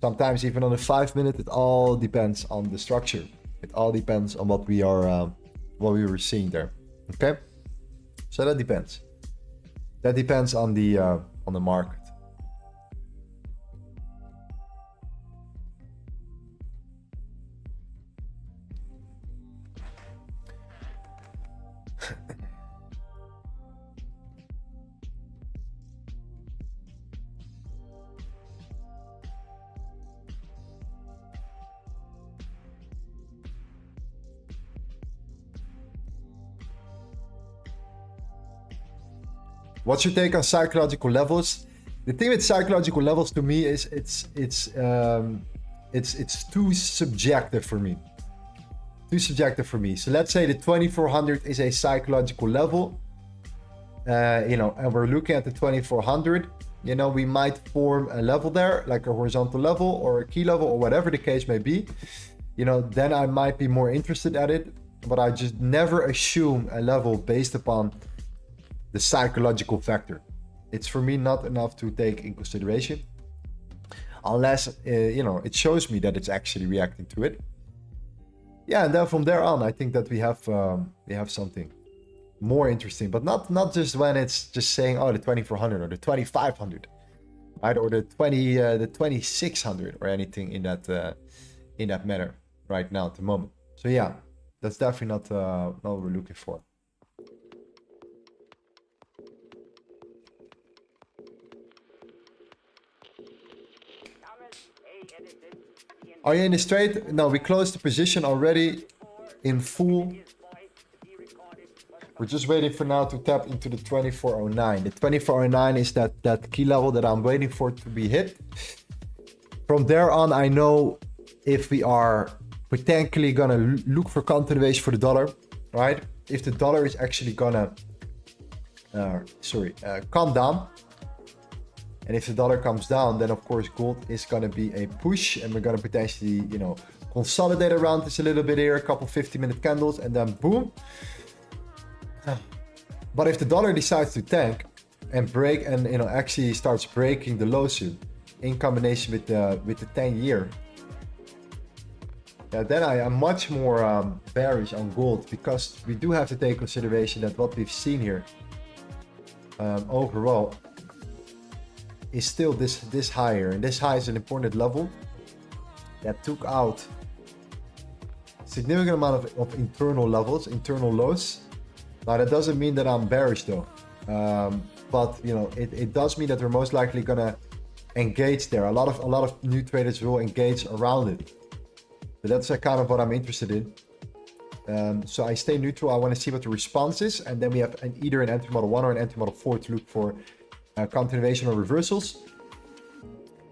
sometimes even on a 5-minute. It all depends on the structure. It all depends on what we were seeing there. Okay, so that depends. That depends on the market. What's your take on psychological levels? The thing with psychological levels to me is it's too subjective for me. Too subjective for me. So let's say the 2400 is a psychological level, you know, and we're looking at the 2400. You know, we might form a level there, like a horizontal level or a key level or whatever the case may be. You know, then I might be more interested at it, but I just never assume a level based upon the psychological factor. It's for me not enough to take in consideration unless you know, it shows me that it's actually reacting to it. Yeah, and then from there on, I think that we have something more interesting, but not just when it's just saying, oh, the 2400 or the 2500, right, or the 2600 or anything in that matter right now at the moment. So yeah, that's definitely not what we're looking for. Are you in this trade? No, we closed the position already in full. We're just waiting for now to tap into the 2409. The 2409 is that key level that I'm waiting for to be hit. From there on, I know if we are we're technically gonna look for continuation for the dollar, right? If the dollar is actually gonna, calm down, and if the dollar comes down, then of course gold is gonna be a push, and we're gonna potentially, you know, consolidate around this a little bit here, a couple 50-minute candles, and then boom. But if the dollar decides to tank and break, and you know, actually starts breaking the low soon, in combination with the 10-year, then I am much more bearish on gold, because we do have to take consideration that what we've seen here overall is still this higher, and this high is an important level that took out significant amount of internal levels, internal lows. Now that doesn't mean that I'm bearish though, but you know, it does mean that we're most likely gonna engage there. A lot of new traders will engage around it. But that's kind of what I'm interested in. So I stay neutral. I want to see what the response is, and then we have either an entry model 1 or an entry model 4 to look for continuation or reversals.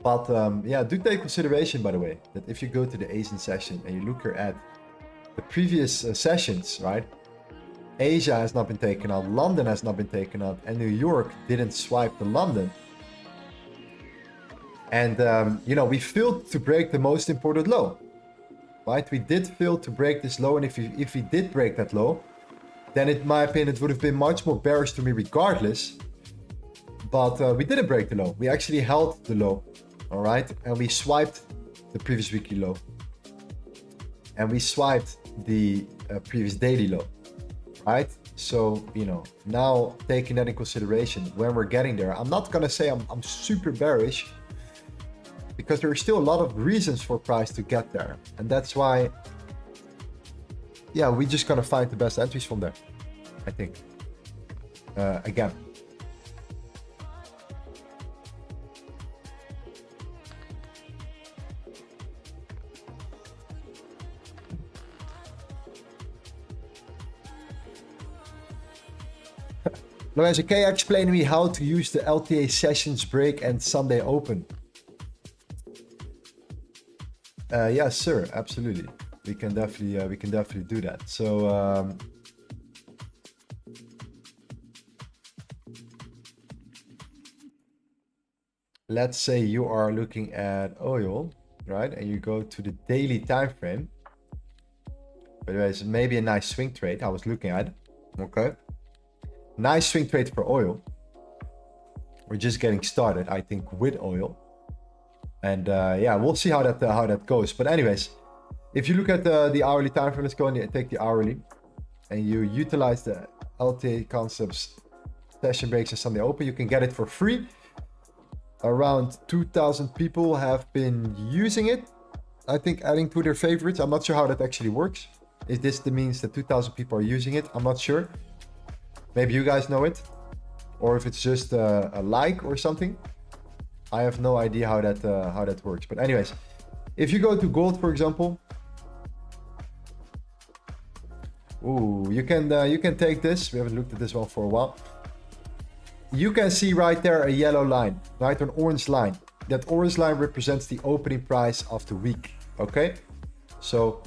But yeah, do take consideration, by the way, that if you go to the Asian session and you look here at the previous sessions, right? Asia has not been taken out, London has not been taken out, and New York didn't swipe to London. And you know, we failed to break the most important low, right? We did fail to break this low, and if we did break that low, then in my opinion it would have been much more bearish to me regardless. But we didn't break the low. We actually held the low, all right? And we swiped the previous weekly low, and we swiped the previous daily low, right? So, you know, now taking that in consideration when we're getting there, I'm not gonna say I'm super bearish, because there are still a lot of reasons for price to get there, and that's why, yeah, we're just gonna find the best entries from there, I think. Again, Lorenzo, can you explain to me how to use the LTA sessions break and Sunday open? Yes, sir. Absolutely. We can definitely do that. So let's say you are looking at oil, right? And you go to the daily time frame. By the way, it's maybe a nice swing trade I was looking at. Okay. Nice swing trade for oil. We're just getting started, I think, with oil. And yeah, we'll see how that goes. But anyways, if you look at the hourly time frame, let's go and take the hourly, and you utilize the LTA concepts session breaks and Sunday open, you can get it for free. Around 2,000 people have been using it, I think, adding to their favorites. I'm not sure how that actually works. Is this means that 2,000 people are using it? I'm not sure. Maybe you guys know it, or if it's just a like or something. I have no idea how that works. But anyways, if you go to gold, for example, ooh, you can take this. We haven't looked at this one for a while. You can see right there a yellow line, right, an orange line. That orange line represents the opening price of the week. Okay, so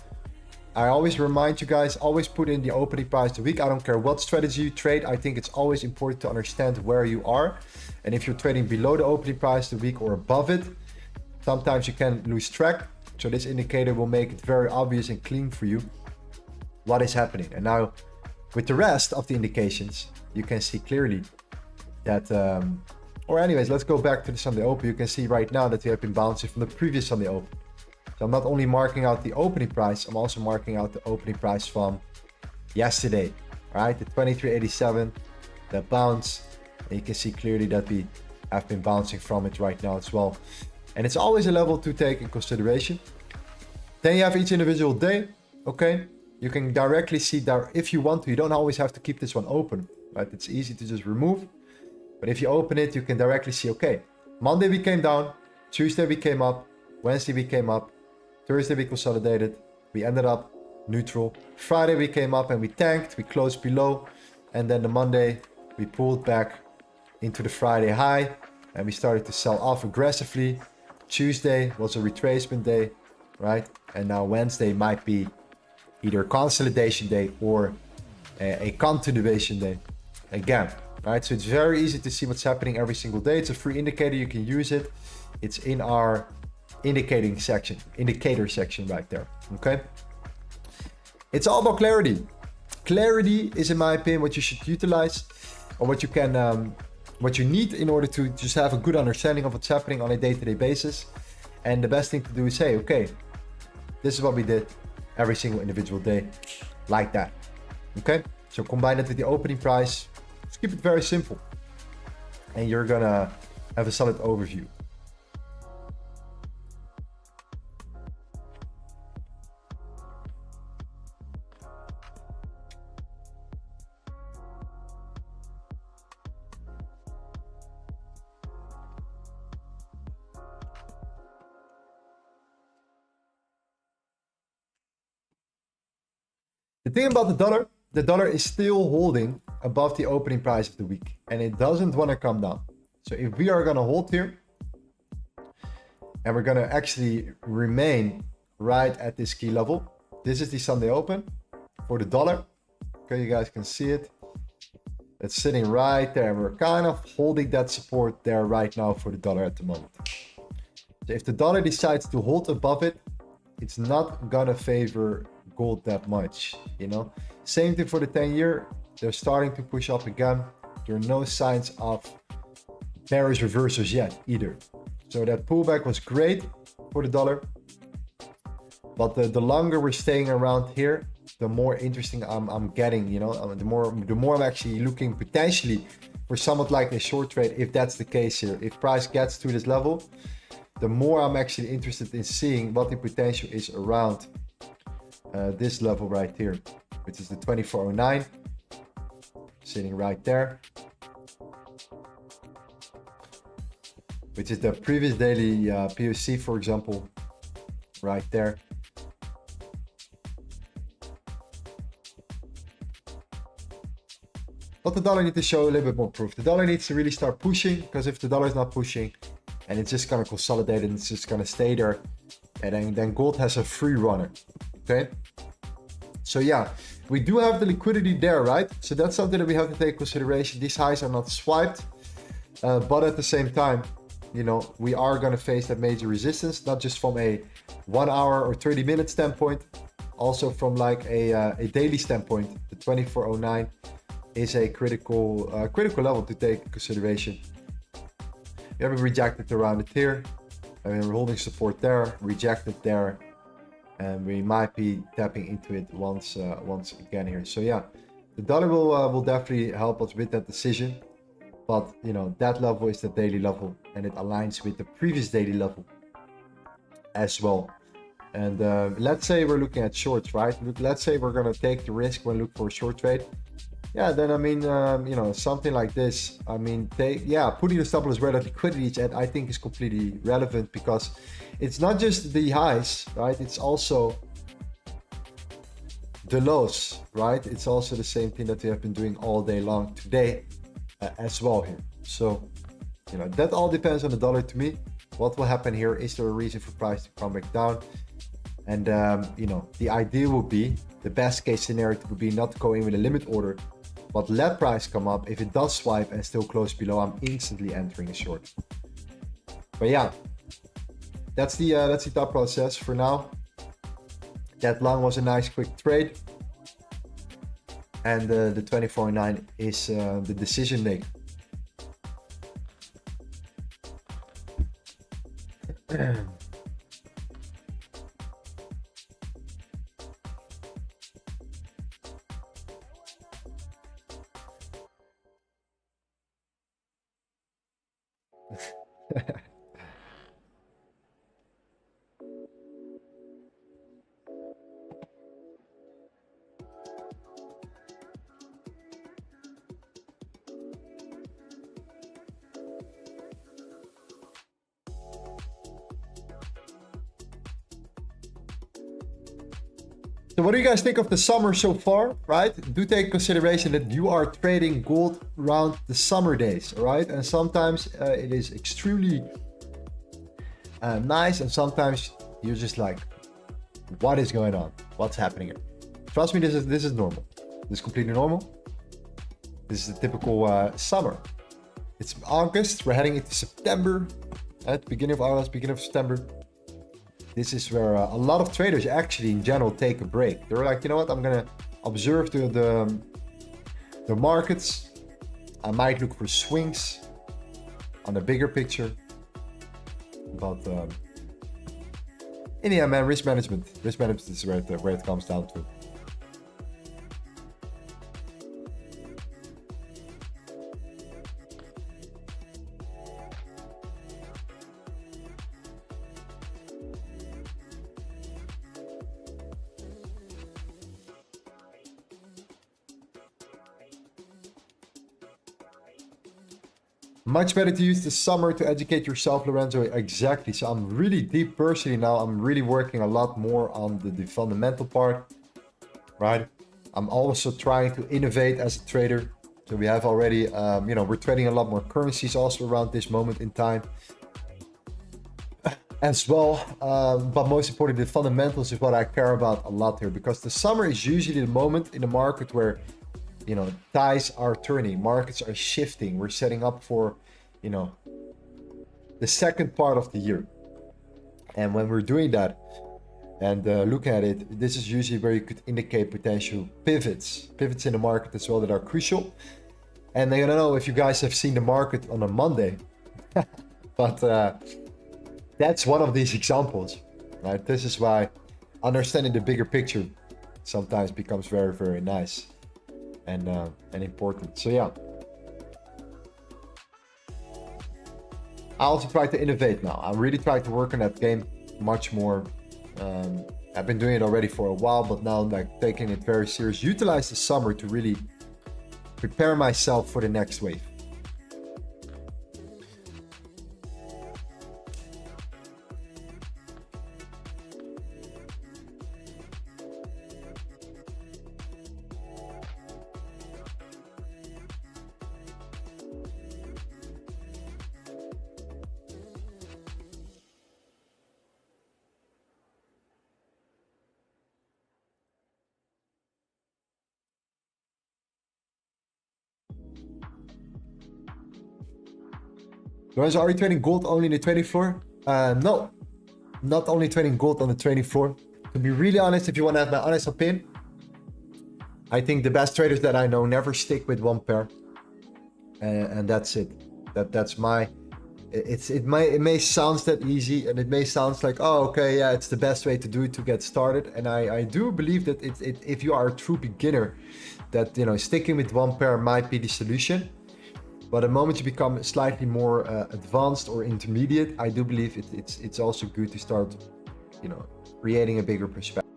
I always remind you guys, always put in the opening price of the week. I don't care what strategy you trade. I think it's always important to understand where you are. And if you're trading below the opening price of the week or above it, sometimes you can lose track. So this indicator will make it very obvious and clean for you what is happening. And now with the rest of the indications, you can see clearly that, or anyways, let's go back to the Sunday open. You can see right now that we have been bouncing from the previous Sunday open. So I'm not only marking out the opening price, I'm also marking out the opening price from yesterday, right? The 23.87, that bounce. And you can see clearly that we have been bouncing from it right now as well. And it's always a level to take in consideration. Then you have each individual day, okay? You can directly see there if you want to. You don't always have to keep this one open, right? It's easy to just remove. But if you open it, you can directly see, okay, Monday we came down, Tuesday we came up, Wednesday we came up, Thursday we consolidated, we ended up neutral. Friday we came up and we tanked, we closed below, and then the Monday we pulled back into the Friday high and we started to sell off aggressively. Tuesday was a retracement day, right? And now Wednesday might be either consolidation day or a continuation day again, right? So it's very easy to see what's happening every single day. It's a free indicator. You can use it. It's in our indicator section right there. Okay. It's all about clarity. Clarity is, in my opinion, what you should utilize, or what you can, what you need in order to just have a good understanding of what's happening on a day-to-day basis. And the best thing to do is say, okay, this is what we did every single individual day, like that. Okay, so combine it with the opening price. Just keep it very simple, and you're gonna have a solid overview. The thing about the dollar is still holding above the opening price of the week, and it doesn't want to come down. So if we are going to hold here, and we're going to actually remain right at this key level, this is the Sunday open for the dollar. Okay, you guys can see it. It's sitting right there. We're kind of holding that support there right now for the dollar at the moment. So if the dollar decides to hold above it, it's not going to favor gold that much, you know. Same thing for the 10-year. They're starting to push up again. There are no signs of bearish reversals yet either. So that pullback was great for the dollar, but the longer we're staying around here, the more interesting I'm getting, you know. The more I'm actually looking potentially for somewhat like a short trade, if that's the case here. If price gets to this level, the more I'm actually interested in seeing what the potential is around this level right here, which is the 2409, sitting right there, which is the previous daily POC, for example, right there. But the dollar needs to show a little bit more proof. The dollar needs to really start pushing, because if the dollar is not pushing and it's just going to consolidate and it's just going to stay there, and then gold has a free runner. Okay, so yeah, we do have the liquidity there, right? So that's something that we have to take consideration. These highs are not swiped, but at the same time, you know, we are going to face that major resistance, not just from a 1 hour or 30-minute standpoint, also from like a daily standpoint. The 2409 is a critical level to take into consideration. We have rejected around it here, and we're holding support there, rejected there, and we might be tapping into it once again here. So yeah, the dollar will definitely help us with that decision, but you know, that level is the daily level, and it aligns with the previous daily level as well. And let's say we're looking at shorts, right? Let's say we're gonna take the risk when look for a short trade. Yeah, then I mean, you know, something like this, I mean, putting the stop loss where that liquidity is at, I think is completely relevant, because it's not just the highs, right? It's also the lows, right? It's also the same thing that we have been doing all day long today as well here. So, you know, that all depends on the dollar to me. What will happen here? Is there a reason for price to come back down? And, you know, the idea would be, the best case scenario would be not to go in with a limit order, but let price come up. If it does swipe and still close below, I'm instantly entering a short. But yeah, that's the thought process for now. That long was a nice quick trade, and the 2409 is the decision maker. So what do you guys think of the summer so far, right? Do take consideration that you are trading gold around the summer days, all right? And sometimes it is extremely nice, and sometimes you're just like, What is going on? What's happening here? Trust me, this is normal. This is completely normal. This is a typical summer. It's August. We're heading into September. At the beginning of August, beginning of September. This is where a lot of traders actually in general take a break. They're like, you know what? I'm gonna observe the markets. I might look for swings on the bigger picture. But in the end, man, risk management. Risk management is where it comes down to. Much better to use the summer to educate yourself, Lorenzo. Exactly. So I'm really deep personally now. I'm really working a lot more on the fundamental part, right? I'm also trying to innovate as a trader. So we have already, you know, we're trading a lot more currencies also around this moment in time as well. But most importantly, the fundamentals is what I care about a lot here, because the summer is usually the moment in the market where, you know, tides are turning, markets are shifting. We're setting up for, you know, the second part of the year. And when we're doing that and look at it, this is usually where you could indicate potential pivots in the market as well that are crucial. And I don't know if you guys have seen the market on a Monday, but that's one of these examples, right? This is why understanding the bigger picture sometimes becomes very, very nice. And important. So yeah, I also try to innovate now. I really try to work on that game much more. I've been doing it already for a while, but now I'm like taking it very serious. Utilize the summer to really prepare myself for the next wave. Lorenzo, are you trading gold only in the trading floor? No, not only trading gold on the trading floor. To be really honest, if you want to have my honest opinion, I think the best traders that I know never stick with one pair, and that's it. That's my. It may sound that easy, and it may sound like, oh, okay, yeah, it's the best way to do it to get started. And I do believe that if you are a true beginner, that, you know, sticking with one pair might be the solution. But the moment you become slightly more advanced or intermediate, I do believe it's also good to start, you know, creating a bigger perspective.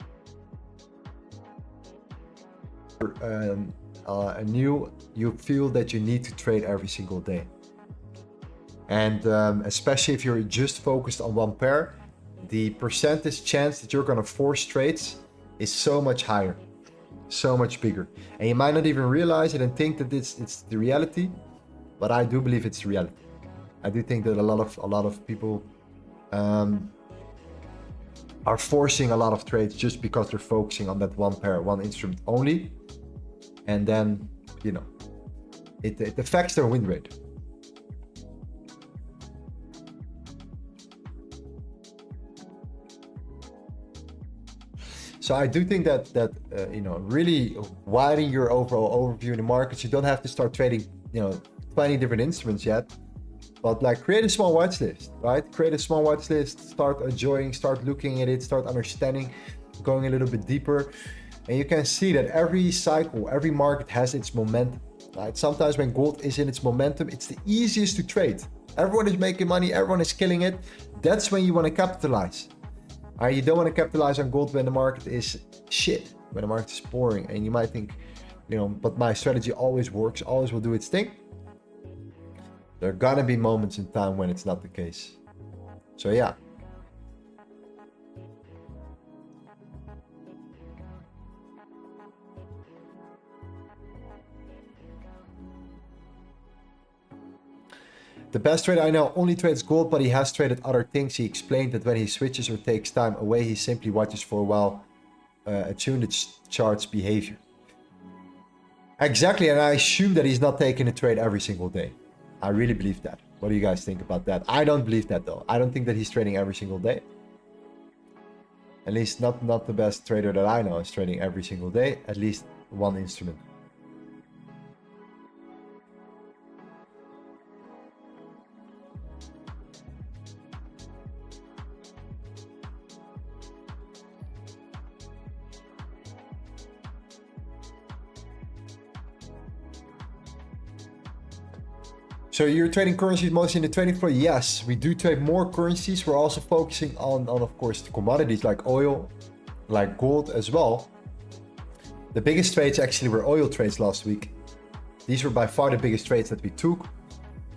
You feel that you need to trade every single day. And especially if you're just focused on one pair, the percentage chance that you're going to force trades is so much higher, so much bigger. And you might not even realize it and think that it's the reality. But I do believe it's reality. I do think that a lot of people are forcing a lot of trades just because they're focusing on that one pair, one instrument only, and then, you know, it affects their win rate. So I do think that you know, really widen your overall overview in the markets. You don't have to start trading, you know, 20 different instruments yet, but like create a small watch list, right? Create a small watch list, start enjoying, start looking at it, start understanding, going a little bit deeper. And you can see that every cycle, every market has its momentum, right? Sometimes when gold is in its momentum, it's the easiest to trade. Everyone is making money, everyone is killing it. That's when you want to capitalize. You don't want to capitalize on gold when the market is shit, when the market is boring. And you might think, you know, but my strategy always works, always will do its thing. There are gonna be moments in time when it's not the case. So yeah. The best trader I know only trades gold, but he has traded other things. He explained that when he switches or takes time away, he simply watches for a while, attune the chart's behavior. Exactly, and I assume that he's not taking a trade every single day. I really believe that. What do you guys think about that? I don't believe that though. I don't think that he's trading every single day. At least not the best trader that I know is trading every single day, at least one instrument. So you're trading currencies mostly in the trading floor? Yes, we do trade more currencies. We're also focusing on of course, the commodities like oil, like gold as well. The biggest trades actually were oil trades last week. These were by far the biggest trades that we took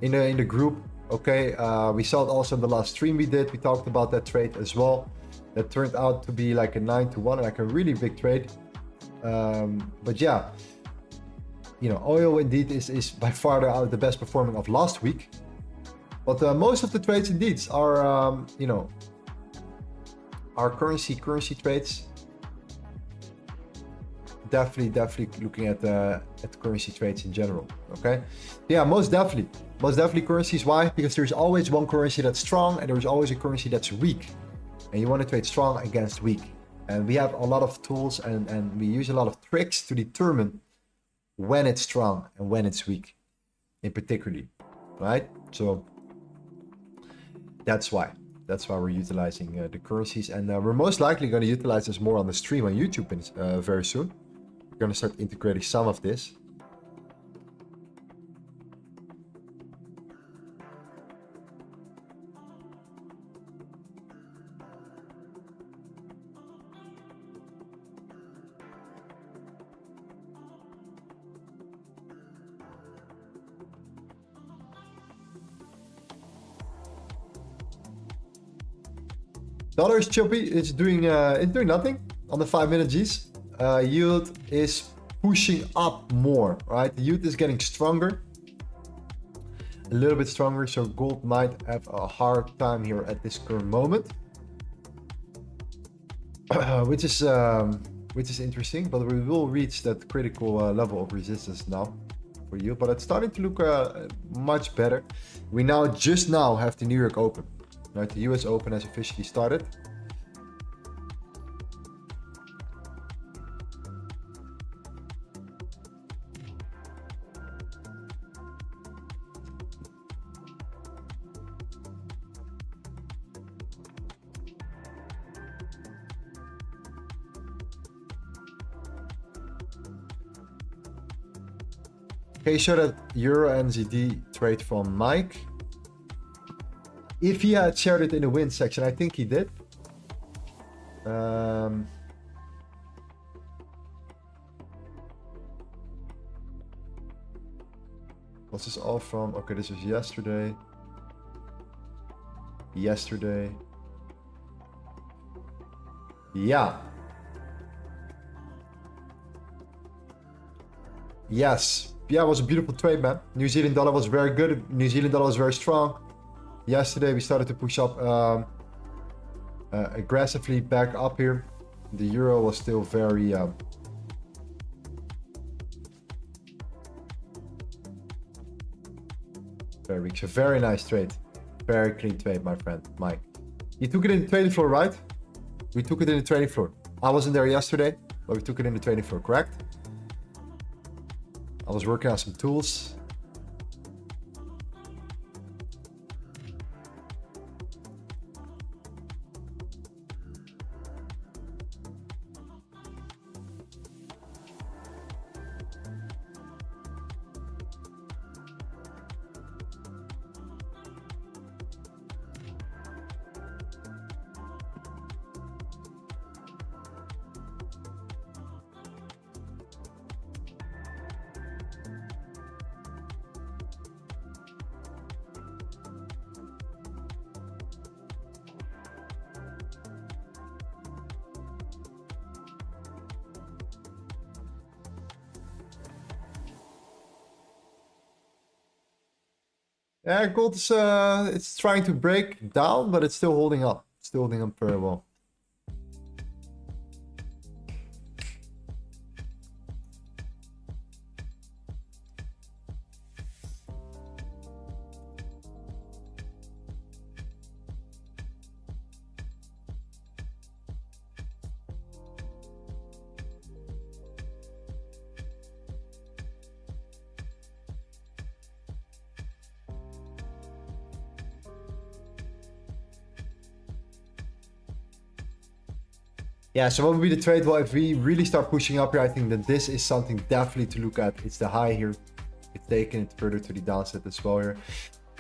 in the group. Okay, we saw it also in the last stream we did. We talked about that trade as well. That turned out to be like a 9-to-1, like a really big trade. But yeah. You know, oil indeed is by far the best performing of last week. But most of the trades indeed are, you know, are currency trades. Definitely looking at currency trades in general. Okay, yeah, most definitely currencies. Why? Because there's always one currency that's strong and there's always a currency that's weak, and you want to trade strong against weak. And we have a lot of tools and we use a lot of tricks to determine when it's strong and when it's weak, in particularly, right? So that's why we're utilizing the currencies, and we're most likely going to utilize this more on the stream on YouTube very soon. We're going to start integrating some of this. Dollar is choppy. It's doing nothing on the 5-minute Gs. Yield is pushing up more, right? The yield is getting stronger, a little bit stronger. So gold might have a hard time here at this current moment, which is interesting. But we will reach that critical level of resistance now for you. But it's starting to look much better. We just now have the New York Open. Right, the US Open has officially started. Okay, show that Euro NZD trade from Mike. If he had shared it in the win section, I think he did. What's this all from? Okay, this was yesterday. Yeah. Yes. Yeah, it was a beautiful trade, man. New Zealand dollar was very good. New Zealand dollar was very strong. Yesterday we started to push up aggressively back up here. The euro was still very weak. So very nice trade, very clean trade, my friend Mike. You took it in the trading floor, right? We took it in the trading floor. I wasn't there yesterday, but we took it in the trading floor, correct? I was working on some tools. Yeah, gold is it's trying to break down, but it's still holding up. Still holding up very well. Yeah, so what would be the trade? Well, if we really start pushing up here, I think that this is something definitely to look at. It's the high here. It's taking it further to the downside as well here.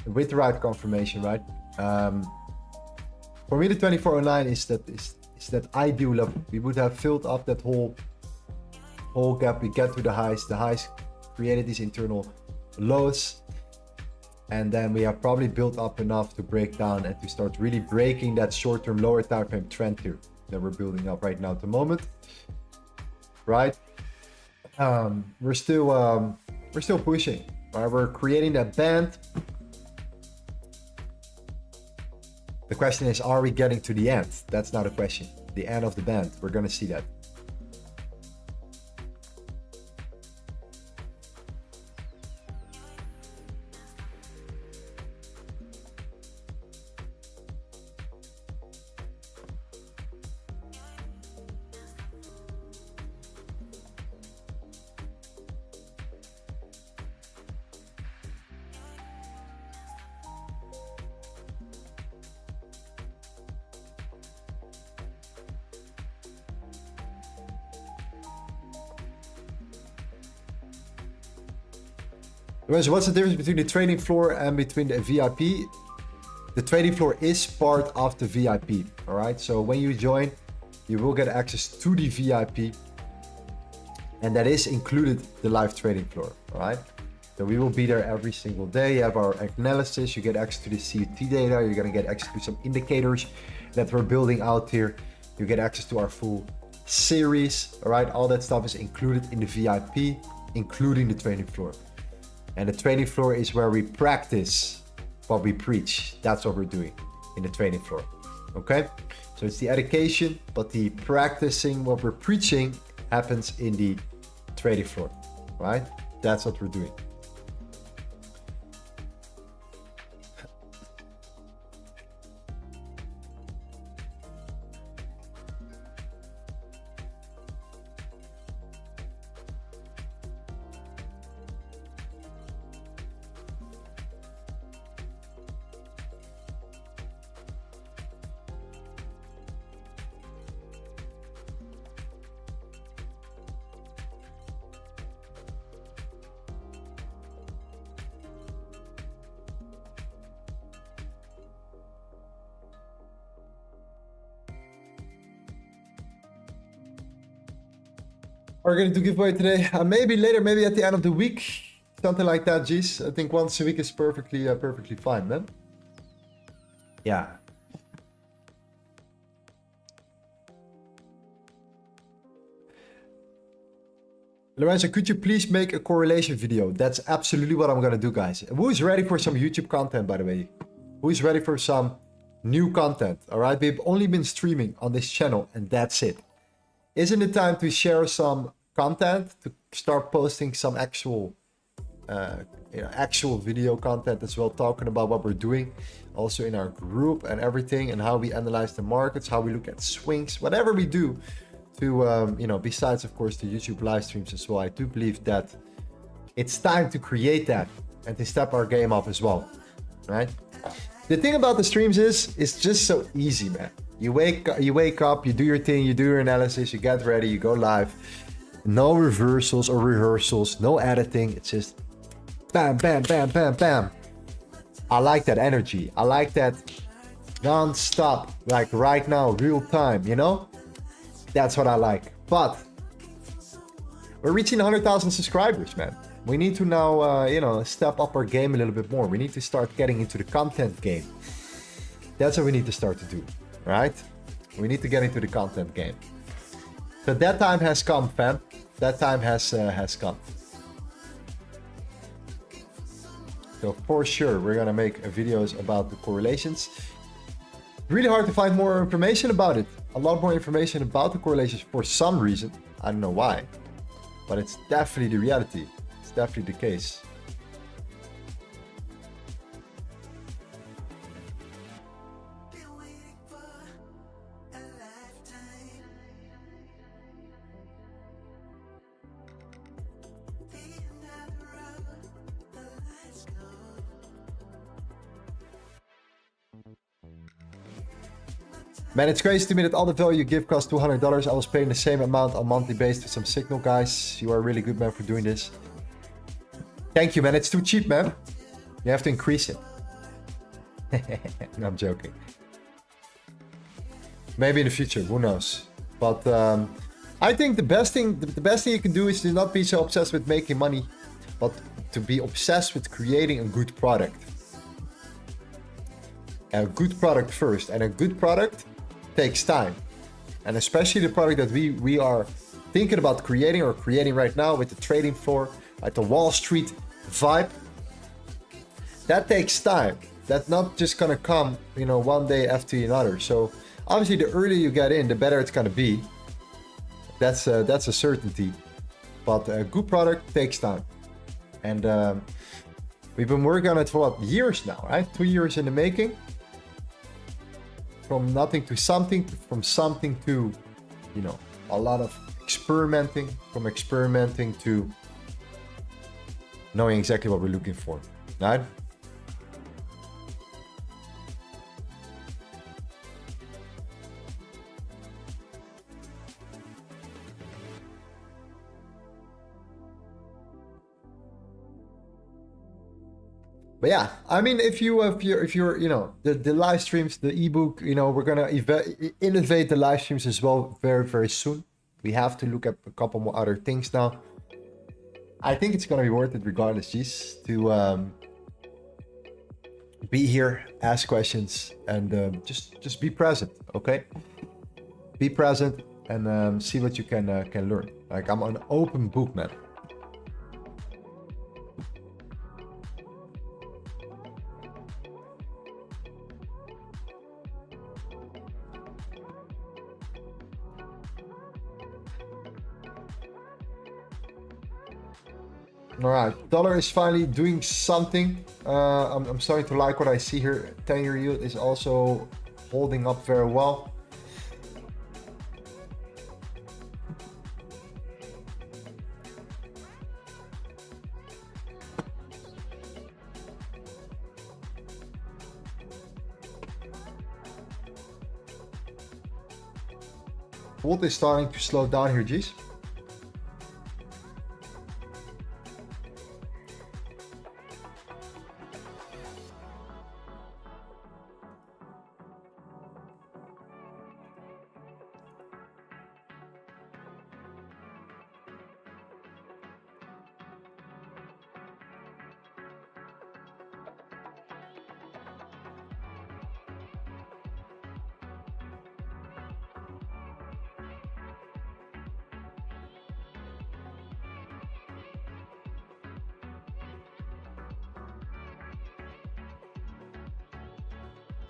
With the right confirmation, right? For me, the 2409 is that ideal level. We would have filled up that whole gap. We get to the highs. The highs created these internal lows. And then we have probably built up enough to break down and to start really breaking that short-term lower time frame trend here that we're building up right now at the moment, right? We're still pushing, right? We're creating that band. The question is, are we getting to the end? That's not a question. The end of the band, we're gonna see that. So what's the difference between the trading floor and between the VIP? The trading floor is part of the VIP, all right? So when you join, you will get access to the VIP, and that is included the live trading floor, all right? So we will be there every single day. You have our analysis, you get access to the CUT data, you're gonna get access to some indicators that we're building out here. You get access to our full series, all right? All that stuff is included in the VIP, including the trading floor. And the trading floor is where we practice what we preach. That's what we're doing in the trading floor, okay? So it's the education, but the practicing what we're preaching happens in the trading floor, right? That's what we're doing. We're going to do giveaway today. Maybe later, maybe at the end of the week, something like that. Geez, I think once a week is perfectly fine, man. Yeah. Lorenzo, could you please make a correlation video? That's absolutely what I'm going to do, guys. Who is ready for some YouTube content, by the way? Who is ready for some new content? All right, we've only been streaming on this channel, and that's it. Isn't it time to share some content, to start posting some actual video content as well, talking about what we're doing also in our group and everything, and how we analyze the markets, how we look at swings, whatever we do to besides of course the YouTube live streams as well. I do believe that it's time to create that and to step our game up as well, right? The thing about the streams is it's just so easy, man. You wake up, you do your thing, you do your analysis, you get ready, you go live. No reversals or rehearsals, no editing. It's just bam, bam, bam, bam, bam. I like that energy. I like that non-stop, like right now, real time, you know? That's what I like. But we're reaching 100,000 subscribers, man. We need to now, step up our game a little bit more. We need to start getting into the content game. That's what we need to start to do. Right? We need to get into the content game. So that time has come, fam. That time has come. So for sure, we're gonna make videos about the correlations. Really hard to find more information about it. A lot more information about the correlations for some reason. I don't know why, but it's definitely the reality. It's definitely the case. Man, it's crazy to me that all the value you give costs $200. I was paying the same amount on monthly basis with some signal, guys. You are really good, man, for doing this. Thank you, man. It's too cheap, man. You have to increase it. No, I'm joking. Maybe in the future, who knows? But I think the best thing you can do is to not be so obsessed with making money, but to be obsessed with creating a good product. A good product first, and a good product takes time. And especially the product that we are thinking about creating or creating right now with the trading floor, like the Wall Street vibe, that takes time. That's not just gonna come, you know, one day after another. So obviously the earlier you get in, the better it's gonna be. That's a certainty. But a good product takes time. And we've been working on it for what, years now, right? 2 years in the making. From nothing to something, from something to, you know, a lot of experimenting, from experimenting to knowing exactly what we're looking for, right? But yeah, I mean, if you're, you know, the live streams, the ebook, you know, we're gonna innovate the live streams as well very, very soon. We have to look at a couple more other things now. I think it's gonna be worth it regardless, G's, to be here, ask questions, and just be present, okay? Be present and see what you can learn. Like, I'm an open book, man. All right, dollar is finally doing something. I'm starting to like what I see here. 10-year yield is also holding up very well. Gold is starting to slow down here, G's.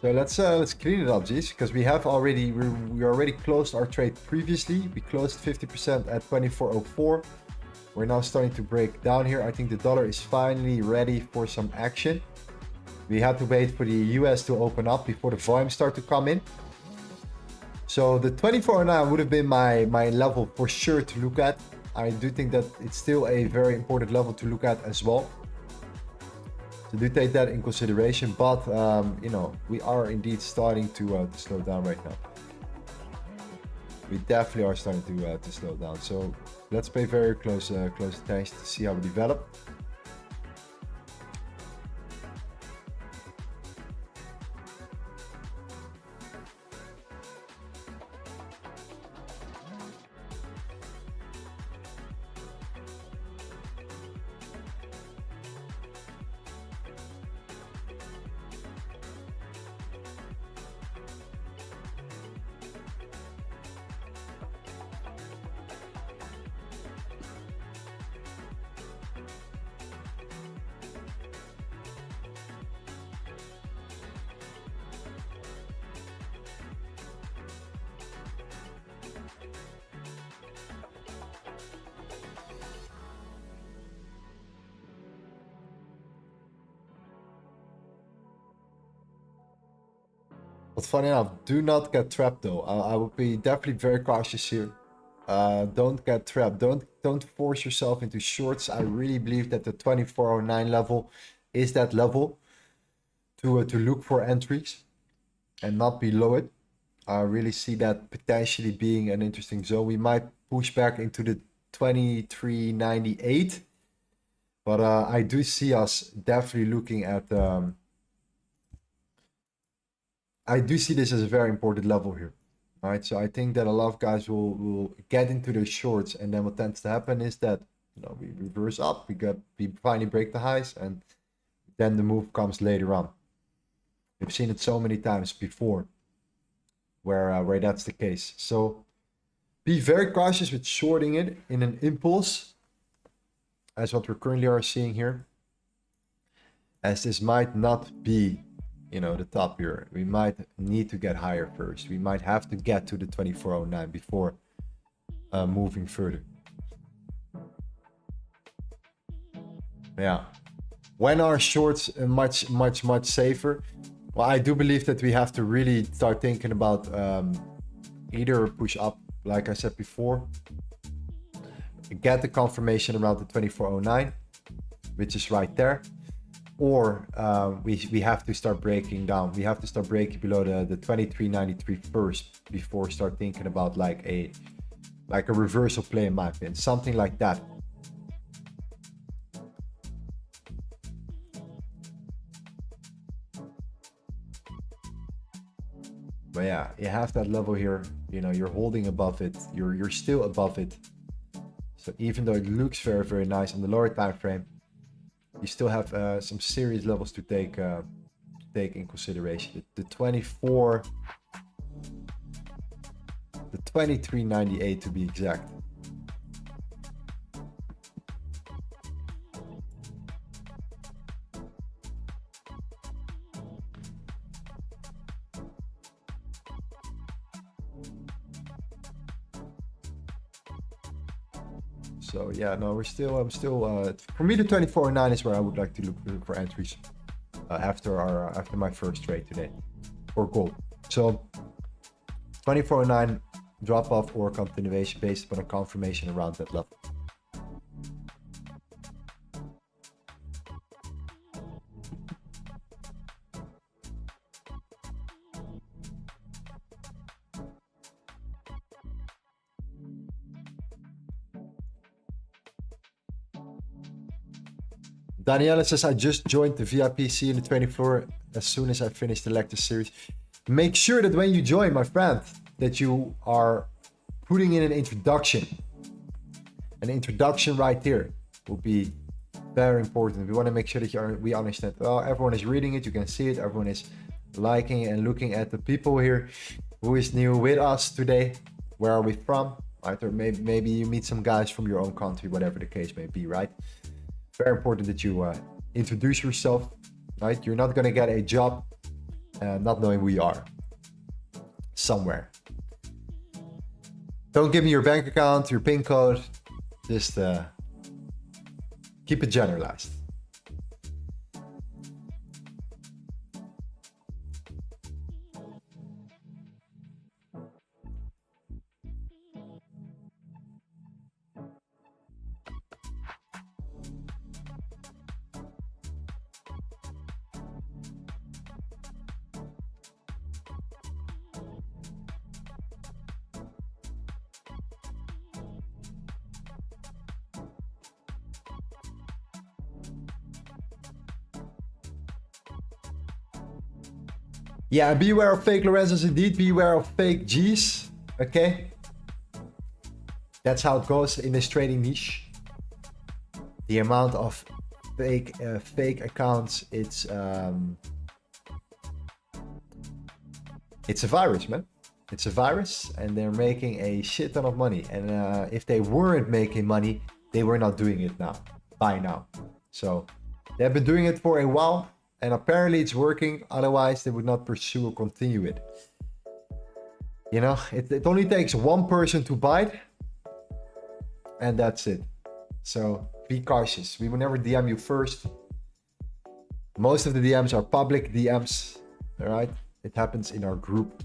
So let's clean it up, G's, because we already closed our trade previously. We closed 50% at 24.04. We're now starting to break down here. I think the dollar is finally ready for some action. We have to wait for the US to open up before the volumes start to come in. So the 24.09 would have been my level for sure to look at. I do think that it's still a very important level to look at as well. So do take that in consideration, but you know, we are indeed starting to slow down right now. We definitely are starting to slow down. So let's pay very close attention to see how we develop. But funny enough, do not get trapped though. I would be definitely very cautious here. Don't get trapped. Don't force yourself into shorts. I really believe that the 2409 level is that level to look for entries and not below it. I really see that potentially being an interesting zone. We might push back into the 2398, but I do see us definitely looking at I do see this as a very important level here. All right, so I think that a lot of guys will get into their shorts, and then what tends to happen is that, you know, we reverse up, we finally break the highs, and then the move comes later on. We've seen it so many times before where that's the case. So be very cautious with shorting it in an impulse, as what we currently are seeing here, as this might not be, you know, the top here. We might need to get higher first. We might have to get to the 2409 before moving further. Yeah. When are shorts much safer? Well, I do believe that we have to really start thinking about either push up, like I said before, get the confirmation around the 2409, which is right there, or we have to start breaking down. We have to start breaking below the 2393 first before start thinking about like a reversal play, in my opinion, something like that. But yeah, you have that level here, you know, you're holding above it, you're still above it. So even though it looks very, very nice on the lower time frame, you still have some serious levels to take in consideration. The 2398 to be exact. So yeah, no, I'm still for me the 2409 is where I would like to look for entries after my first trade today for gold. So 2409 drop off or continuation based upon a confirmation around that level. Daniela says, I just joined the VIPC in the trading floor as soon as I finished the lecture series. Make sure that when you join, my friend, that you are putting in an introduction. An introduction right here will be very important. We want to make sure that we understand, well, everyone is reading it, you can see it, everyone is liking and looking at the people here who is new with us today. Where are we from? Right? Or maybe you meet some guys from your own country, whatever the case may be, right? Very important that you introduce yourself, right? You're not going to get a job not knowing who you are somewhere. Don't give me your bank account, your PIN code. Just keep it generalized. Yeah, beware of fake Lorenzos indeed, beware of fake G's, okay? That's how it goes in this trading niche. The amount of fake accounts, it's a virus, man. It's a virus, and they're making a shit ton of money. And if they weren't making money, they were not doing it by now. So they've been doing it for a while. And apparently it's working, otherwise they would not pursue or continue it. You know, it only takes one person to bite, and that's it. So be cautious. We will never DM you first. Most of the DMs are public DMs, all right? It happens in our group.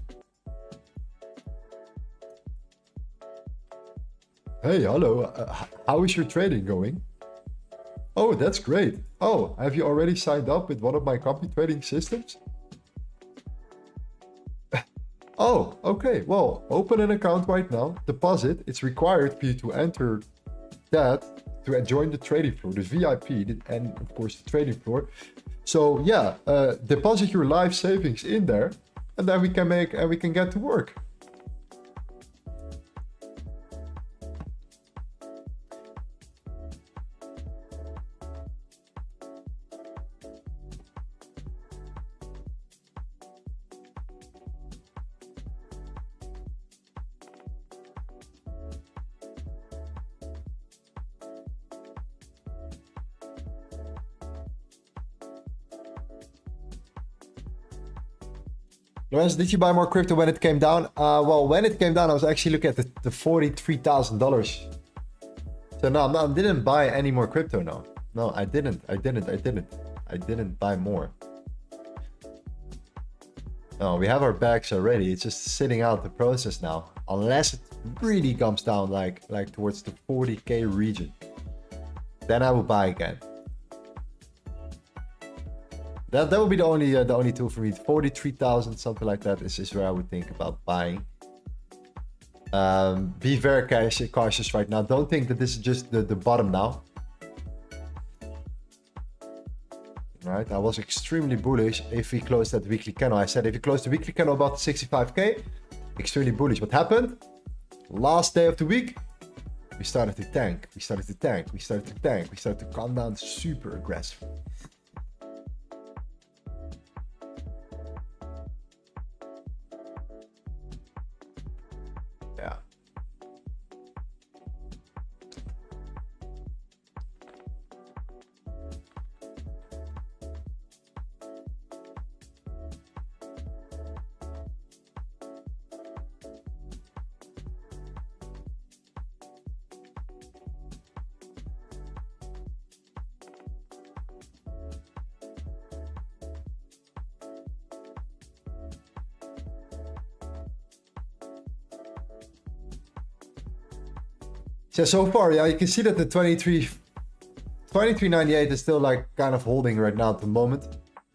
Hey, hello. How is your trading going? Oh, that's great. Oh, have you already signed up with one of my copy trading systems? Oh, okay. Well, open an account right now. Deposit. It's required for you to enter that to join the trading floor, the VIP, and of course the trading floor. So yeah, deposit your life savings in there, and then we can get to work. Lorenz, did you buy more crypto when it came down? Well, when it came down, I was actually looking at the $43,000. So no, I didn't buy any more crypto. No, I didn't buy more. No, we have our bags already. It's just sitting out the process now. Unless it really comes down like towards the 40K region. Then I will buy again. That would be the only tool for me. 43,000, something like that is where I would think about buying. Be very cautious right now. Don't think that this is just the bottom now. Right, I was extremely bullish if we closed that weekly candle. I said if we close the weekly candle about 65K, extremely bullish. What happened? Last day of the week, we started to tank. We started to calm down super aggressive. Yeah. So far, yeah, you can see that the 23.98 is still like kind of holding right now at the moment.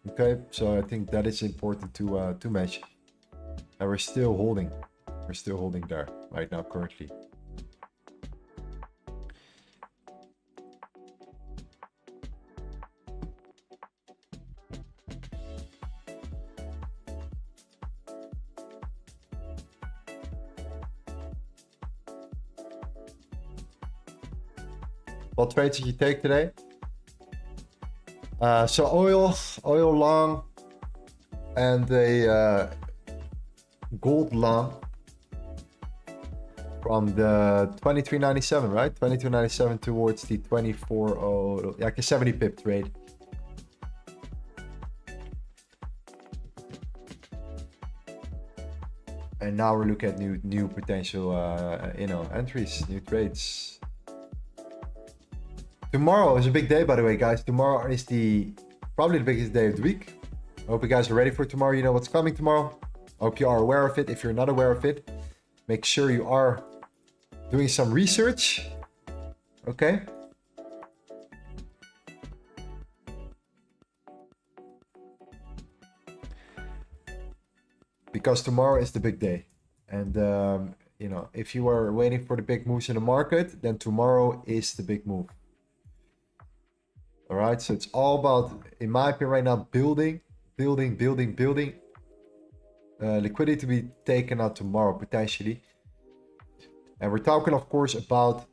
Okay, so I think that is important to match. And we're still holding. We're still holding there right now currently. What trades did you take today? So oil long, and a gold long from the 23.97, right? 22.97 towards the 24.0, like a 70 pip trade. And now we're looking at new potential, entries, new trades. Tomorrow is a big day, by the way, guys. Tomorrow is probably the biggest day of the week. I hope you guys are ready for tomorrow. You know what's coming tomorrow. I hope you are aware of it. If you're not aware of it, make sure you are doing some research. Okay. Because tomorrow is the big day. And, if you are waiting for the big moves in the market, then tomorrow is the big move. All right, so it's all about, in my opinion right now, building. Liquidity to be taken out tomorrow, potentially. And we're talking, of course, about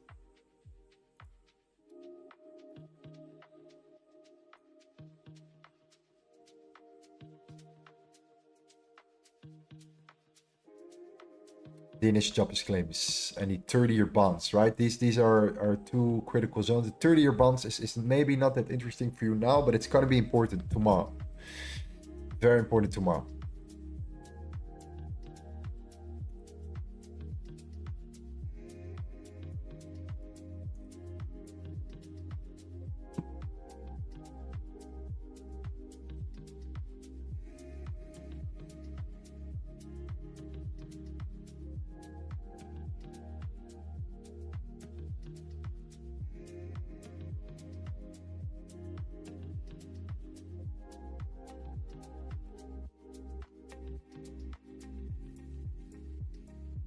the initial job claims and the 30-year bonds, right? These are two critical zones. The 30-year bonds is maybe not that interesting for you now, but it's going to be important tomorrow. Very important tomorrow.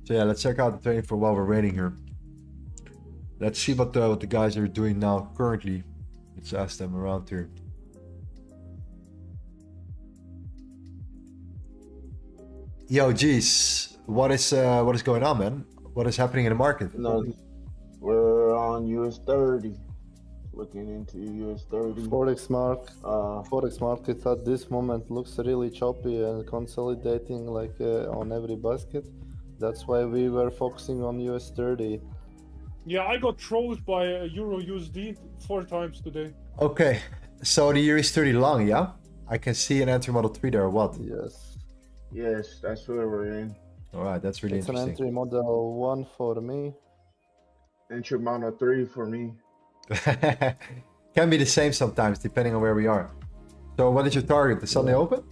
So yeah, let's check out the trading floor while we're waiting here. Let's see what the guys are doing now currently. Let's ask them around here. Yo, geez, what is going on, man? What is happening in the market? No, we're on US 30. Looking into US 30. Forex market at this moment looks really choppy and consolidating like on every basket. That's why we were focusing on US 30. Yeah, I got trolled by Euro USD 4 times today. Okay, so the year is 30 long, yeah? I can see an entry model 3 there, or what? Yes. Yes, that's where we're in. All right, that's really It's an interesting. entry model 1 for me. Entry model 3 for me. Can be the same sometimes, depending on where we are. So what is your target? The Sunday open?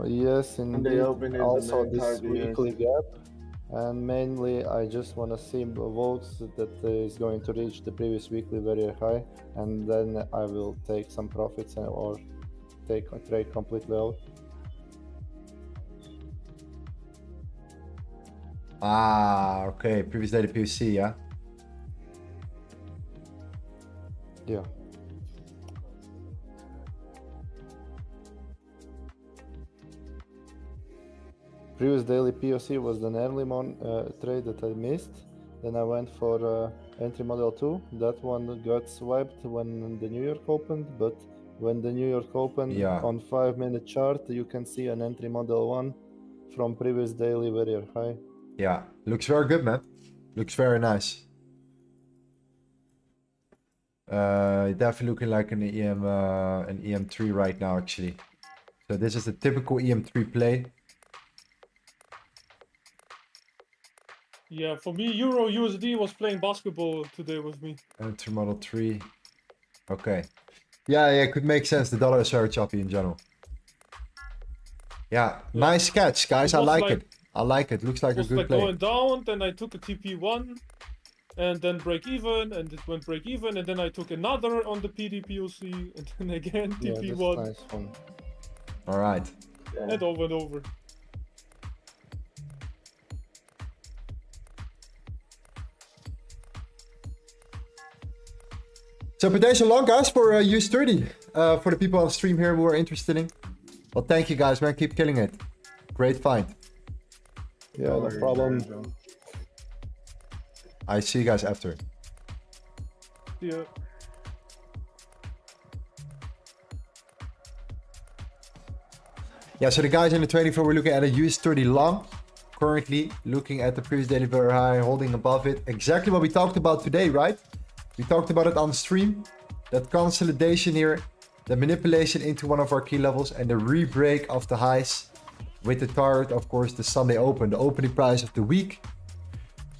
Yes, indeed. open is Also the main this target, yes. weekly gap. And mainly I just want to see votes that is going to reach the previous weekly very high. And then I will take some profits or take a trade completely out. Ah, okay. Previous daily PVC, yeah? Yeah. Previous daily POC was the early trade that I missed. Then I went for entry model 2. That one got swiped when the New York opened, but when the New York opened Yeah. on 5-minute chart, you can see an entry model 1 from previous daily very high. Yeah, looks very good, man. Looks very nice. Definitely looking like an EM3 right now, actually. So this is the typical EM3 play. Yeah, for me, Euro USD was playing basketball today with me. Enter model 3. Okay. Yeah, could make sense. The dollar is very choppy in general. Yeah, nice catch, guys. I like it. I like it. Looks like It a was good like play. going down, then I took a TP1, and then break even, and it went break even, and then I took another on the PDPOC, and then again Yeah, that's TP1, nice one. All right. and over and over. So potential long, guys, for US30. For the people on stream here who are interested in. Well, thank you, guys, man. Keep killing it. Great find. Yeah, no problem. I see you guys after. Yeah. Yeah, so the guys in the trading floor, we're looking at a US30 long. Currently looking at the previous daily very high, holding above it. Exactly what we talked about today, right? We talked about it on stream. That consolidation here, the manipulation into one of our key levels, and the re-break of the highs with the target, of course, the Sunday open, the opening price of the week,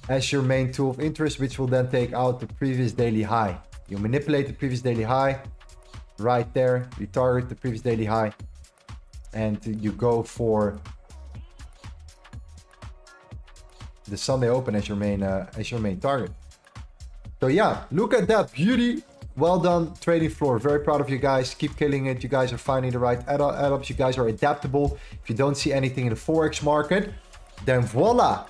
as your main tool of interest, which will then take out the previous daily high. You manipulate the previous daily high right there. You target the previous daily high, and you go for the Sunday open as your main target. So yeah, look at that beauty. Well done, trading floor. Very proud of you guys. Keep killing it. You guys are finding the right add-ups. You guys are adaptable. If you don't see anything in the Forex market, then voila,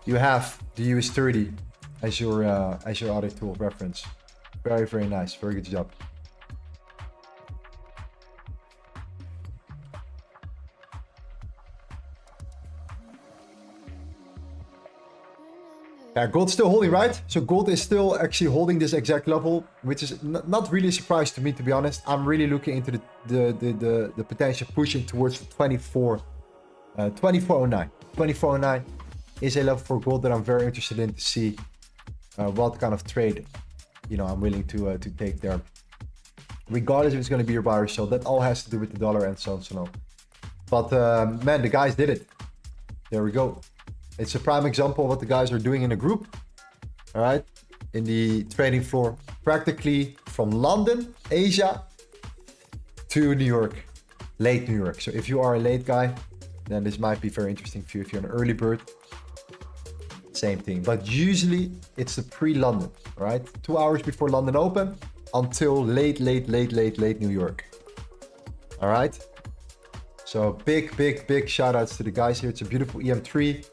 you have the US30 as your other tool of reference. Very, very nice. Very good job. Yeah, gold's still holding, right? So gold is still actually holding this exact level, which is not really a surprise to me, to be honest. I'm really looking into the potential pushing towards the 2409. 2409 is a level for gold that I'm very interested in to see what kind of trade, I'm willing to take there. Regardless if it's going to be a buy or sell, that all has to do with the dollar and so on, so on. But man, the guys did it. There we go. It's a prime example of what the guys are doing in a group. All right, in the trading floor, practically from London, Asia, to New York, late New York. So if you are a late guy, then this might be very interesting for you. If you're an early bird, same thing. But usually it's the pre-London, right? 2 hours before London open until late New York. All right. So big shout outs to the guys here. It's a beautiful EM3.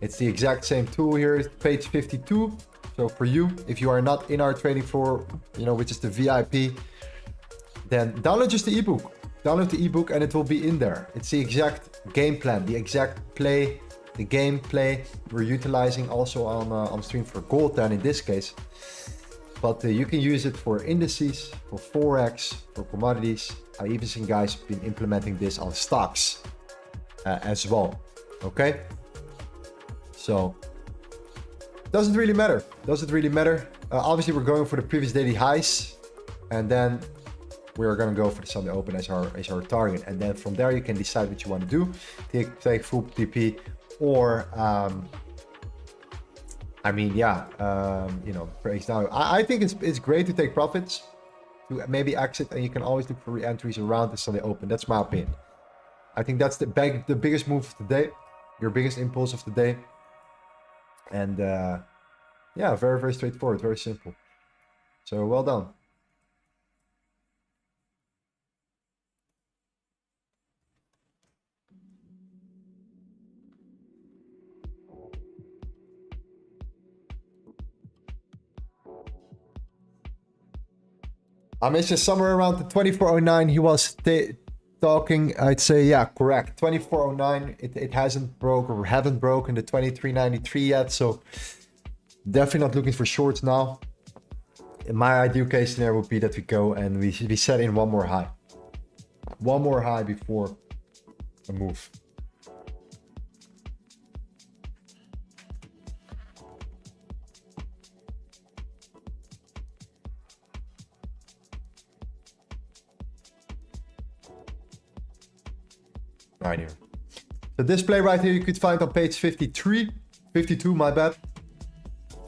It's the exact same tool here, page 52. So for you, if you are not in our trading floor, you know, which is the VIP, then download just the ebook. Download the ebook and it will be in there. It's the exact game plan, the exact play, the gameplay we're utilizing also on stream for gold then in this case. But you can use it for indices, for Forex, for commodities. I even seen guys been implementing this on stocks as well. Okay? So, doesn't really matter. Doesn't really matter. Obviously, we're going for the previous daily highs. And then we're going to go for the Sunday open as our target. And then from there, you can decide what you want to do. Take full TP or... I mean, yeah, you know, breaks down. I think it's great to take profits, to maybe exit, and you can always look for re-entries around the Sunday open. That's my opinion. I think that's the biggest move of the day, your biggest impulse of the day. And yeah, very, very straightforward, very simple. So well done. I missed somewhere around the 2409. He was talking. I'd say, yeah, correct. 2409. It hasn't broke or haven't broken the 2393 yet. So definitely not looking for shorts now. In my ideal case scenario would be that we go and we set in one more high. One more high before a move. Right here. The display right here you could find on page 52, my bad.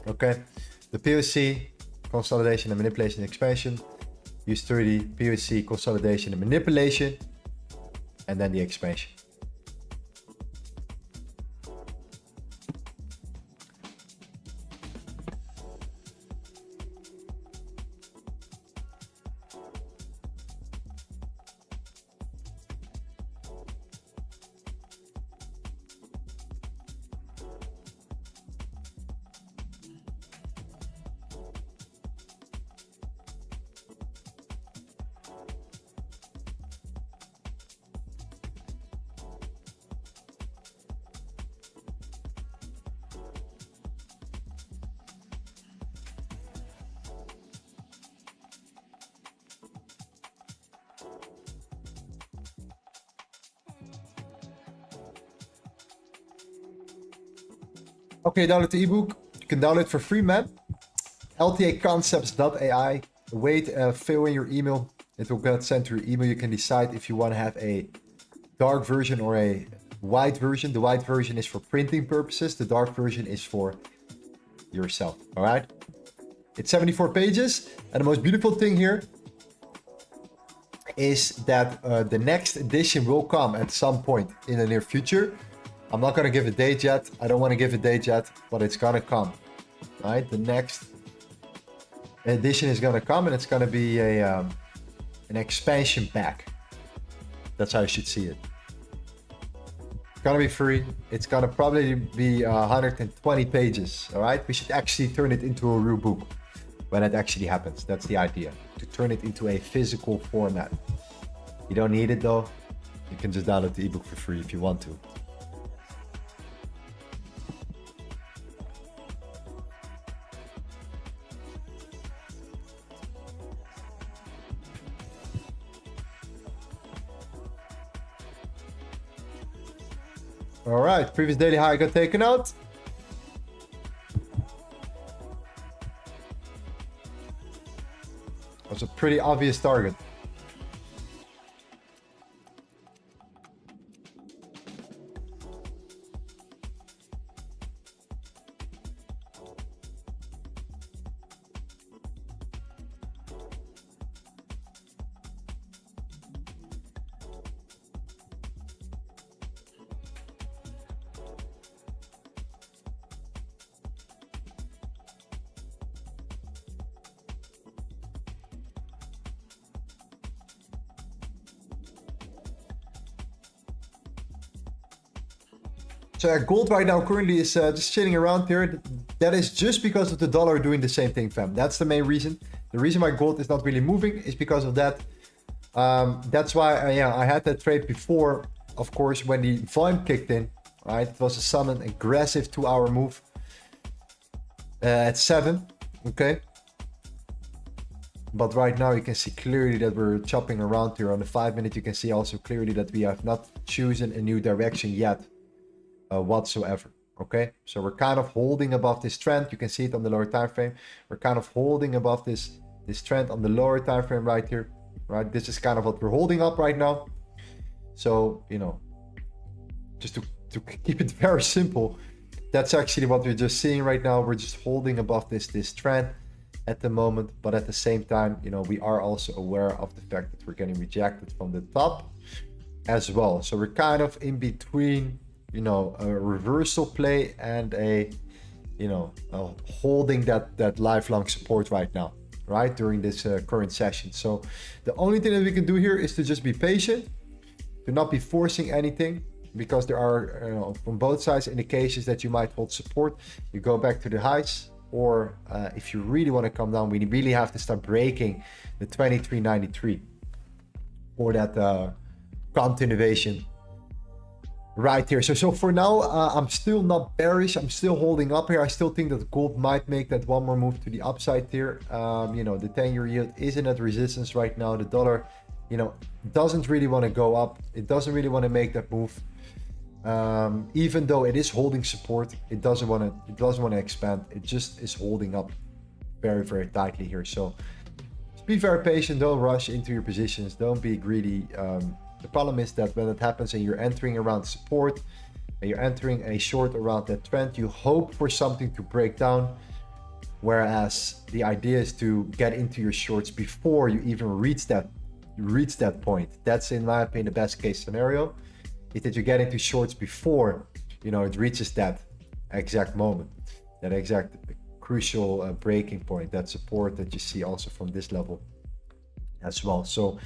Okay. The POC, consolidation and manipulation and expansion. Use 30, POC, consolidation and manipulation. And then the expansion. Okay, download the ebook. You can download it for free, man. LTAconcepts.ai. Wait, fill in your email. It will get sent to your email. You can decide if you want to have a dark version or a white version. The white version is for printing purposes. The dark version is for yourself. All right. It's 74 pages. And the most beautiful thing here is that the next edition will come at some point in the near future. I'm not going to give a date yet. I don't want to give a date yet, but it's going to come. All right. The next edition is going to come and it's going to be an expansion pack. That's how you should see it. It's going to be free. It's going to probably be 120 pages. All right. We should actually turn it into a real book when it actually happens. That's the idea, to turn it into a physical format. You don't need it though. You can just download the ebook for free if you want to. All right, previous daily high got taken out. That's a pretty obvious target. So yeah, gold right now currently is just chilling around here. That is just because of the dollar doing the same thing, fam. That's the main reason. The reason why gold is not really moving is because of that. That's why yeah, I had that trade before, of course, when the volume kicked in, right? It was a sudden aggressive 2-hour move at 7, okay? But right now you can see clearly that we're chopping around here. On the 5-minute, you can see also clearly that we have not chosen a new direction yet. Whatsoever. Okay, so we're kind of holding above this trend. You can see it on the lower time frame. We're kind of holding above this trend on the lower time frame right here. Right, this is kind of what we're holding up right now. So you know, just to keep it very simple, that's actually what we're just seeing right now. We're just holding above this trend at the moment, but at the same time, you know, we are also aware of the fact that we're getting rejected from the top as well. So we're kind of in between, you know, a reversal play and a, you know, holding that lifelong support right now, right, during this current session. So the only thing that we can do here is to just be patient, to not be forcing anything, because there are, you know, from both sides indications that you might hold support. You go back to the highs, or if you really want to come down, we really have to start breaking the 23.93 for that continuation right here. So for now, I'm still not bearish. I'm still holding up here. I still think that gold might make that one more move to the upside here. You know, the 10-year yield isn't at resistance right now. The dollar, you know, doesn't really want to go up. It doesn't really want to make that move. Even though it is holding support, it doesn't want to expand. It just is holding up very, very tightly here. So just be very patient. Don't rush into your positions. Don't be greedy. The problem is that when it happens and you're entering around support and you're entering a short around that trend, you hope for something to break down. Whereas the idea is to get into your shorts before you even reach that point. That's, in my opinion, the best case scenario, is that you get into shorts before, you know, it reaches that exact moment, that exact crucial breaking point, that support that you see also from this level as well. So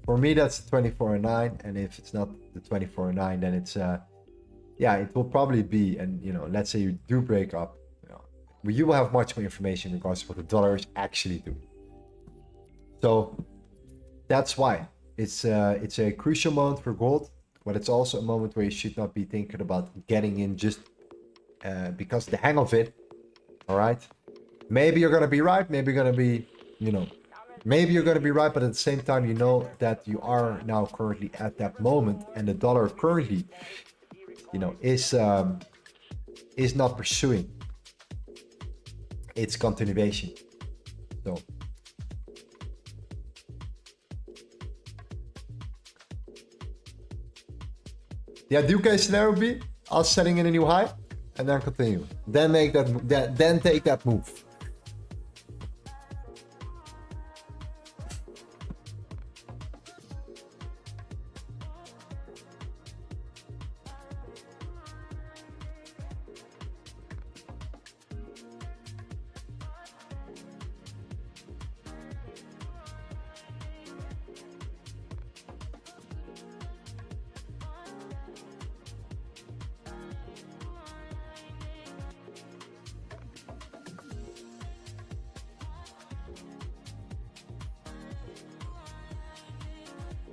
for me, that's the 24.9, and if it's not the 24.9, then it's yeah, it will probably be. And you know, let's say you do break up, you know, you will have much more information in regards to what the dollar is actually doing. So that's why it's a crucial moment for gold, but it's also a moment where you should not be thinking about getting in just because the hang of it. All right, maybe you're gonna be right, maybe you're gonna be, you know, maybe you're going to be right, but at the same time, you know that you are now currently at that moment, and the dollar currently, you know, is not pursuing its continuation. So the ideal case scenario would be us setting in a new high and then continue, then make that, then take that move.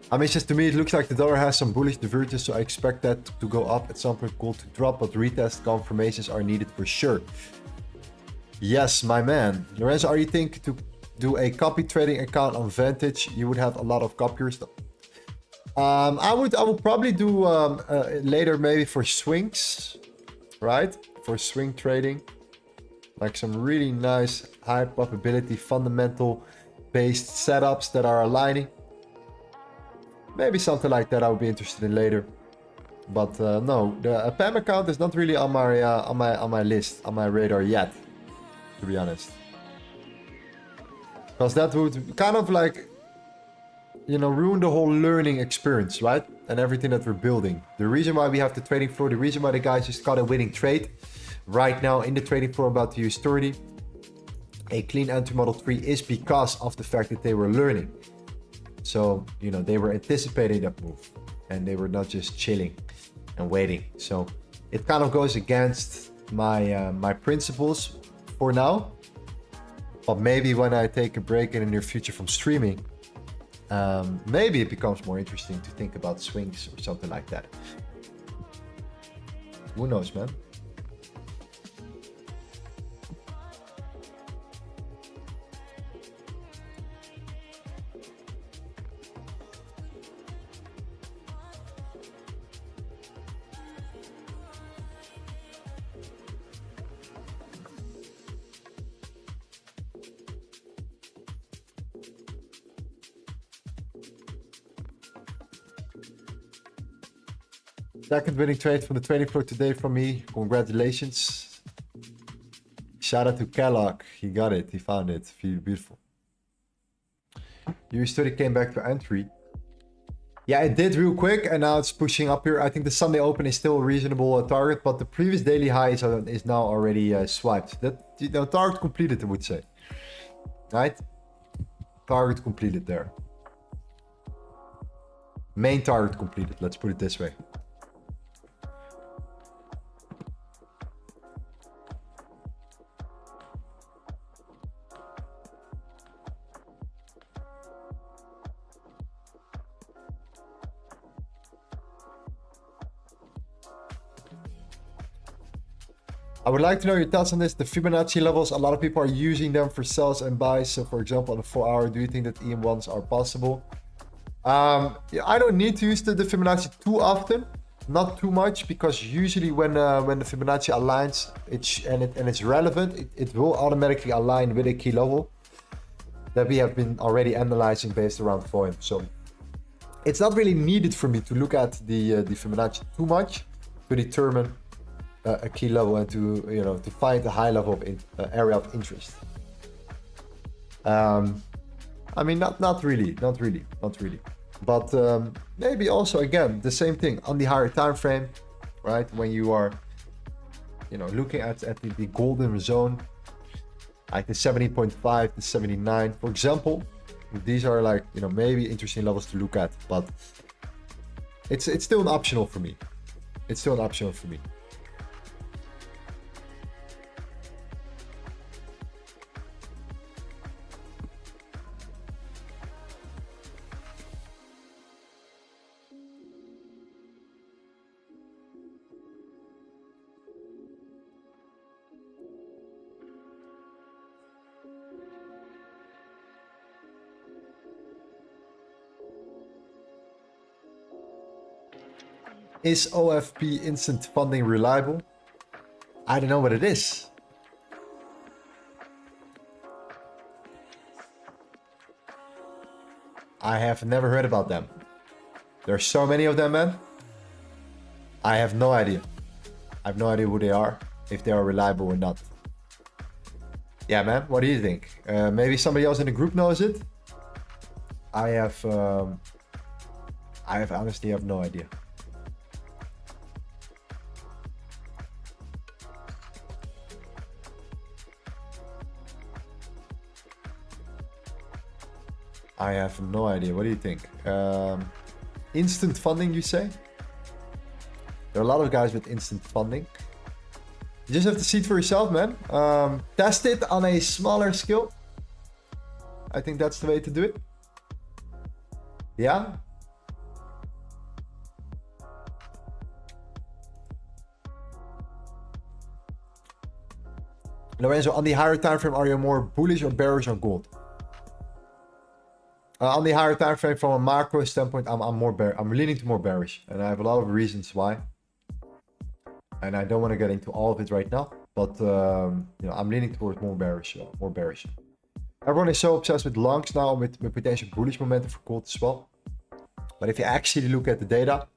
I mean, it's just, to me, it looks like the dollar has some bullish divergence, so I expect that to go up at some point, gold to drop, but retest confirmations are needed for sure. Yes, my man. Lorenzo, are you thinking to do a copy trading account on Vantage? You would have a lot of copiers. I would probably do later, maybe for swings, right? For swing trading, like some really nice high probability fundamental based setups that are aligning. Maybe something like that I would be interested in later. But no, the PAM account is not really on my list, on my radar yet, to be honest. Because that would kind of like, you know, ruin the whole learning experience, right? And everything that we're building. The reason why we have the trading floor, the reason why the guys just got a winning trade right now in the trading floor, about to use 30, a clean entry model 3, is because of the fact that they were learning. So, you know, they were anticipating that move and they were not just chilling and waiting. So it kind of goes against my my principles for now. But maybe when I take a break in the near future from streaming, maybe it becomes more interesting to think about swings or something like that. Who knows, man? Second winning trade from the trading floor today from me. Congratulations. Shout out to Kellogg. He got it. He found it. Beautiful. US 30 came back to entry. Yeah, it did real quick, and now it's pushing up here. I think the Sunday open is still a reasonable target, but the previous daily high is now already swiped. That, you know, target completed, I would say. Right? Target completed there. Main target completed. Let's put it this way. I would like to know your thoughts on this. The Fibonacci levels, a lot of people are using them for sells and buys. So for example, on the 4 hour, do you think that EM1s are possible? Yeah, I don't need to use the Fibonacci too often, not too much, because usually when the Fibonacci aligns and it's relevant, it will automatically align with a key level that we have been already analyzing based around volume. So it's not really needed for me to look at the Fibonacci too much to determine a key level and to find a high level of area of interest. I mean, not really. But maybe also again the same thing on the higher time frame, right? When you are, looking at the golden zone, like the 70.5 to 79, for example. These are like maybe interesting levels to look at, but it's still an optional for me. Is OFP instant funding reliable? I don't know what it is. I have never heard about them. There's so many of them, man. I have no idea. I have no idea who they are, if they are reliable or not. Yeah, man, what do you think? Maybe somebody else in the group knows it? I honestly have no idea. I have no idea. What do you think? Instant funding, you say? There are a lot of guys with instant funding. You just have to see it for yourself, man. Test it on a smaller scale. I think that's the way to do it. Yeah? Lorenzo, on the higher time frame, are you more bullish or bearish on gold? On the higher time frame, from a macro standpoint, I'm leaning to more bearish, and I have a lot of reasons why. And I don't want to get into all of it right now, but I'm leaning towards more bearish. Everyone is so obsessed with longs now, with potential bullish momentum for gold as well. But if you actually look at the data,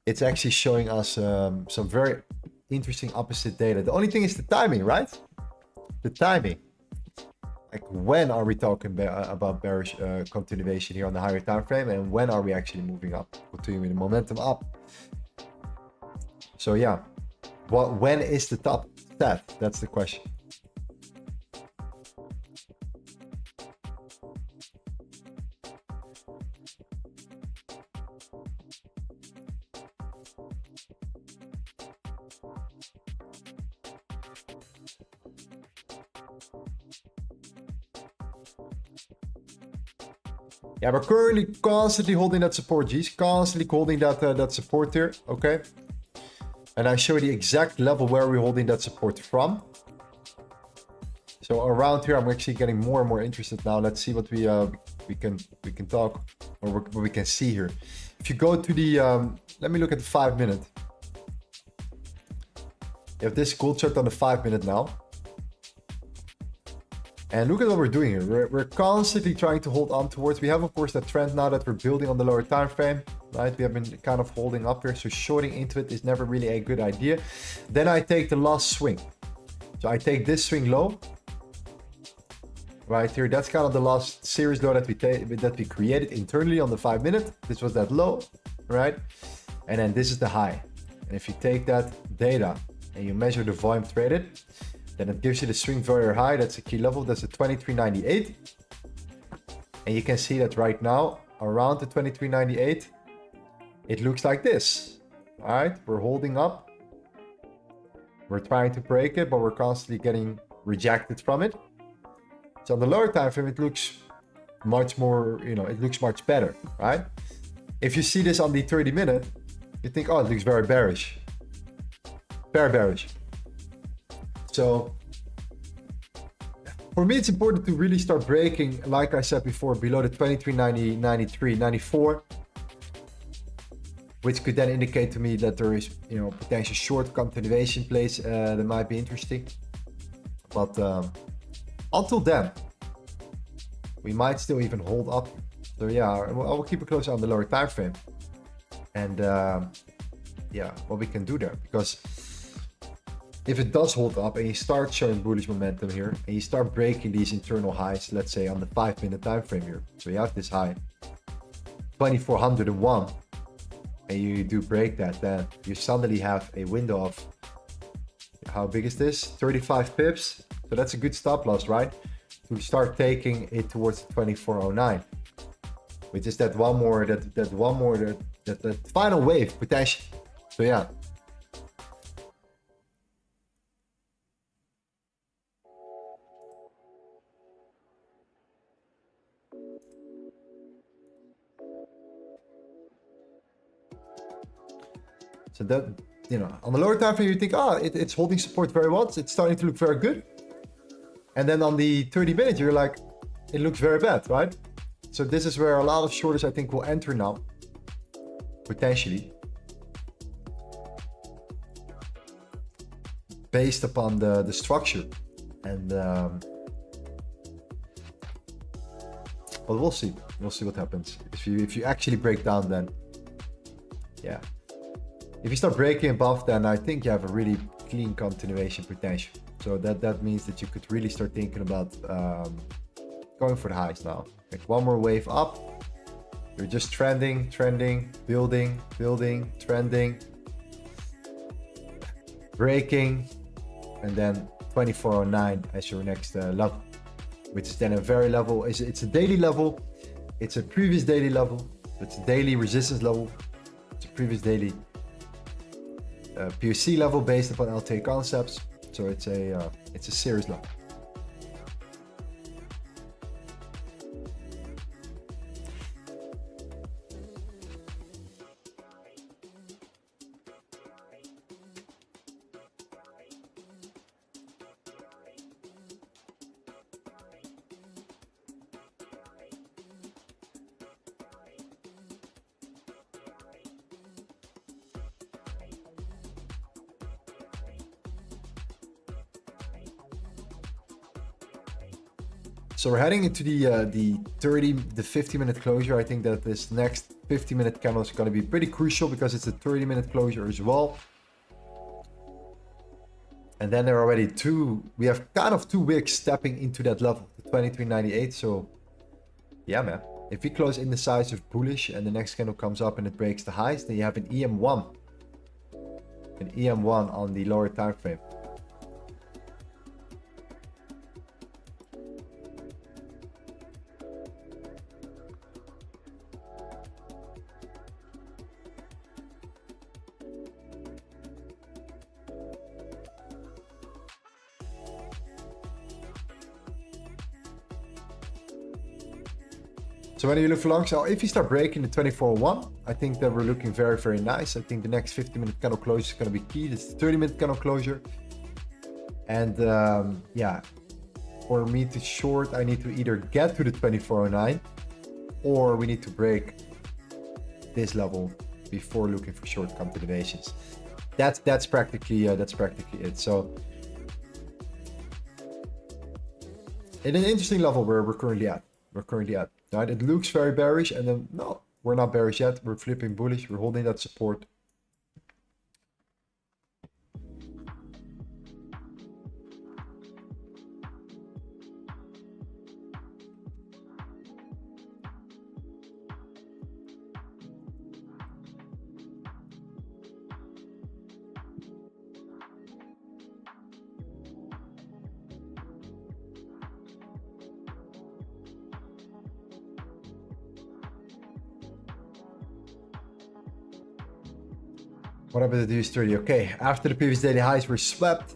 it's actually showing us some very interesting opposite data. The only thing is the timing, right? The timing. Like, when are we talking about bearish continuation here on the higher time frame, and when are we actually moving up, continuing the momentum up? So yeah, when is the top step? That's the question. Yeah, we're currently constantly holding that support, G's. Constantly holding that support here, okay? And I show you the exact level where we're holding that support from. So around here, I'm actually getting more and more interested now. Let's see what we can talk, or what we can see here. If you go to the, let me look at the 5 minute. You have this gold chart on the 5 minute now. And look at what we're doing here. We're constantly trying to hold on towards. We have, of course, that trend now that we're building on the lower time frame, right? We have been kind of holding up here. So shorting into it is never really a good idea. Then I take the last swing. So I take this swing low. Right here, that's kind of the last series low that we created internally on the 5 minute. This was that low, right? And then this is the high. And if you take that data and you measure the volume traded, then it gives you the swing very high. That's a key level. That's a 23.98. And you can see that right now, around the 23.98, it looks like this. All right, we're holding up. We're trying to break it, but we're constantly getting rejected from it. So on the lower time frame, it looks much more, it looks much better, right? If you see this on the 30 minute, you think, oh, it looks very bearish. Very bearish. So for me, it's important to really start breaking, like I said before, below the 23.90, 93, 94, which could then indicate to me that there is, potential short continuation plays that might be interesting. But until then, we might still even hold up. So yeah, I will keep a close eye on the lower time frame. And yeah, what we can do there. Because if it does hold up and you start showing bullish momentum here, and you start breaking these internal highs, let's say on the 5 minute time frame here. So you have this high, 2401, and you do break that, then you suddenly have a window of, how big is this? 35 pips. So that's a good stop loss, right? To start taking it towards 2409, which is that final wave potential. So yeah. So that, on the lower time frame, you think, it's holding support very well. It's starting to look very good. And then on the 30 minutes, you're like, it looks very bad, right? So this is where a lot of shorters, I think, will enter now, potentially, based upon the structure. And but we'll see. We'll see what happens. If you actually break down, then yeah. If you start breaking above, then I think you have a really clean continuation potential. So that means that you could really start thinking about going for the highs now. Like one more wave up. You're just trending, building, trending, breaking, and then 2409 as your next level, which is then a very level. It's a daily level. It's a previous daily level. It's a daily resistance level. It's a previous daily POC level based upon LTA concepts. So it's a serious level. So we're heading into the 50 minute closure. I think that this next 50 minute candle is going to be pretty crucial because it's a 30 minute closure as well. And then there are already we have kind of two wicks stepping into that level, the 23.98. So yeah, man, if we close indecisive bullish and the next candle comes up and it breaks the highs, then you have an EM1 on the lower time frame. So when you look for long, so if you start breaking the 2401, I think that we're looking very, very nice. I think the next 50-minute candle closure is going to be key. This is 30-minute candle closure. And yeah, for me to short, I need to either get to the 2409 or we need to break this level before looking for short continuations. That's practically it. So in an interesting level where we're currently at. Right? It looks very bearish, and then no, we're not bearish yet. We're flipping bullish. We're holding that support. What happened to the US30? Okay, after the previous daily highs were swept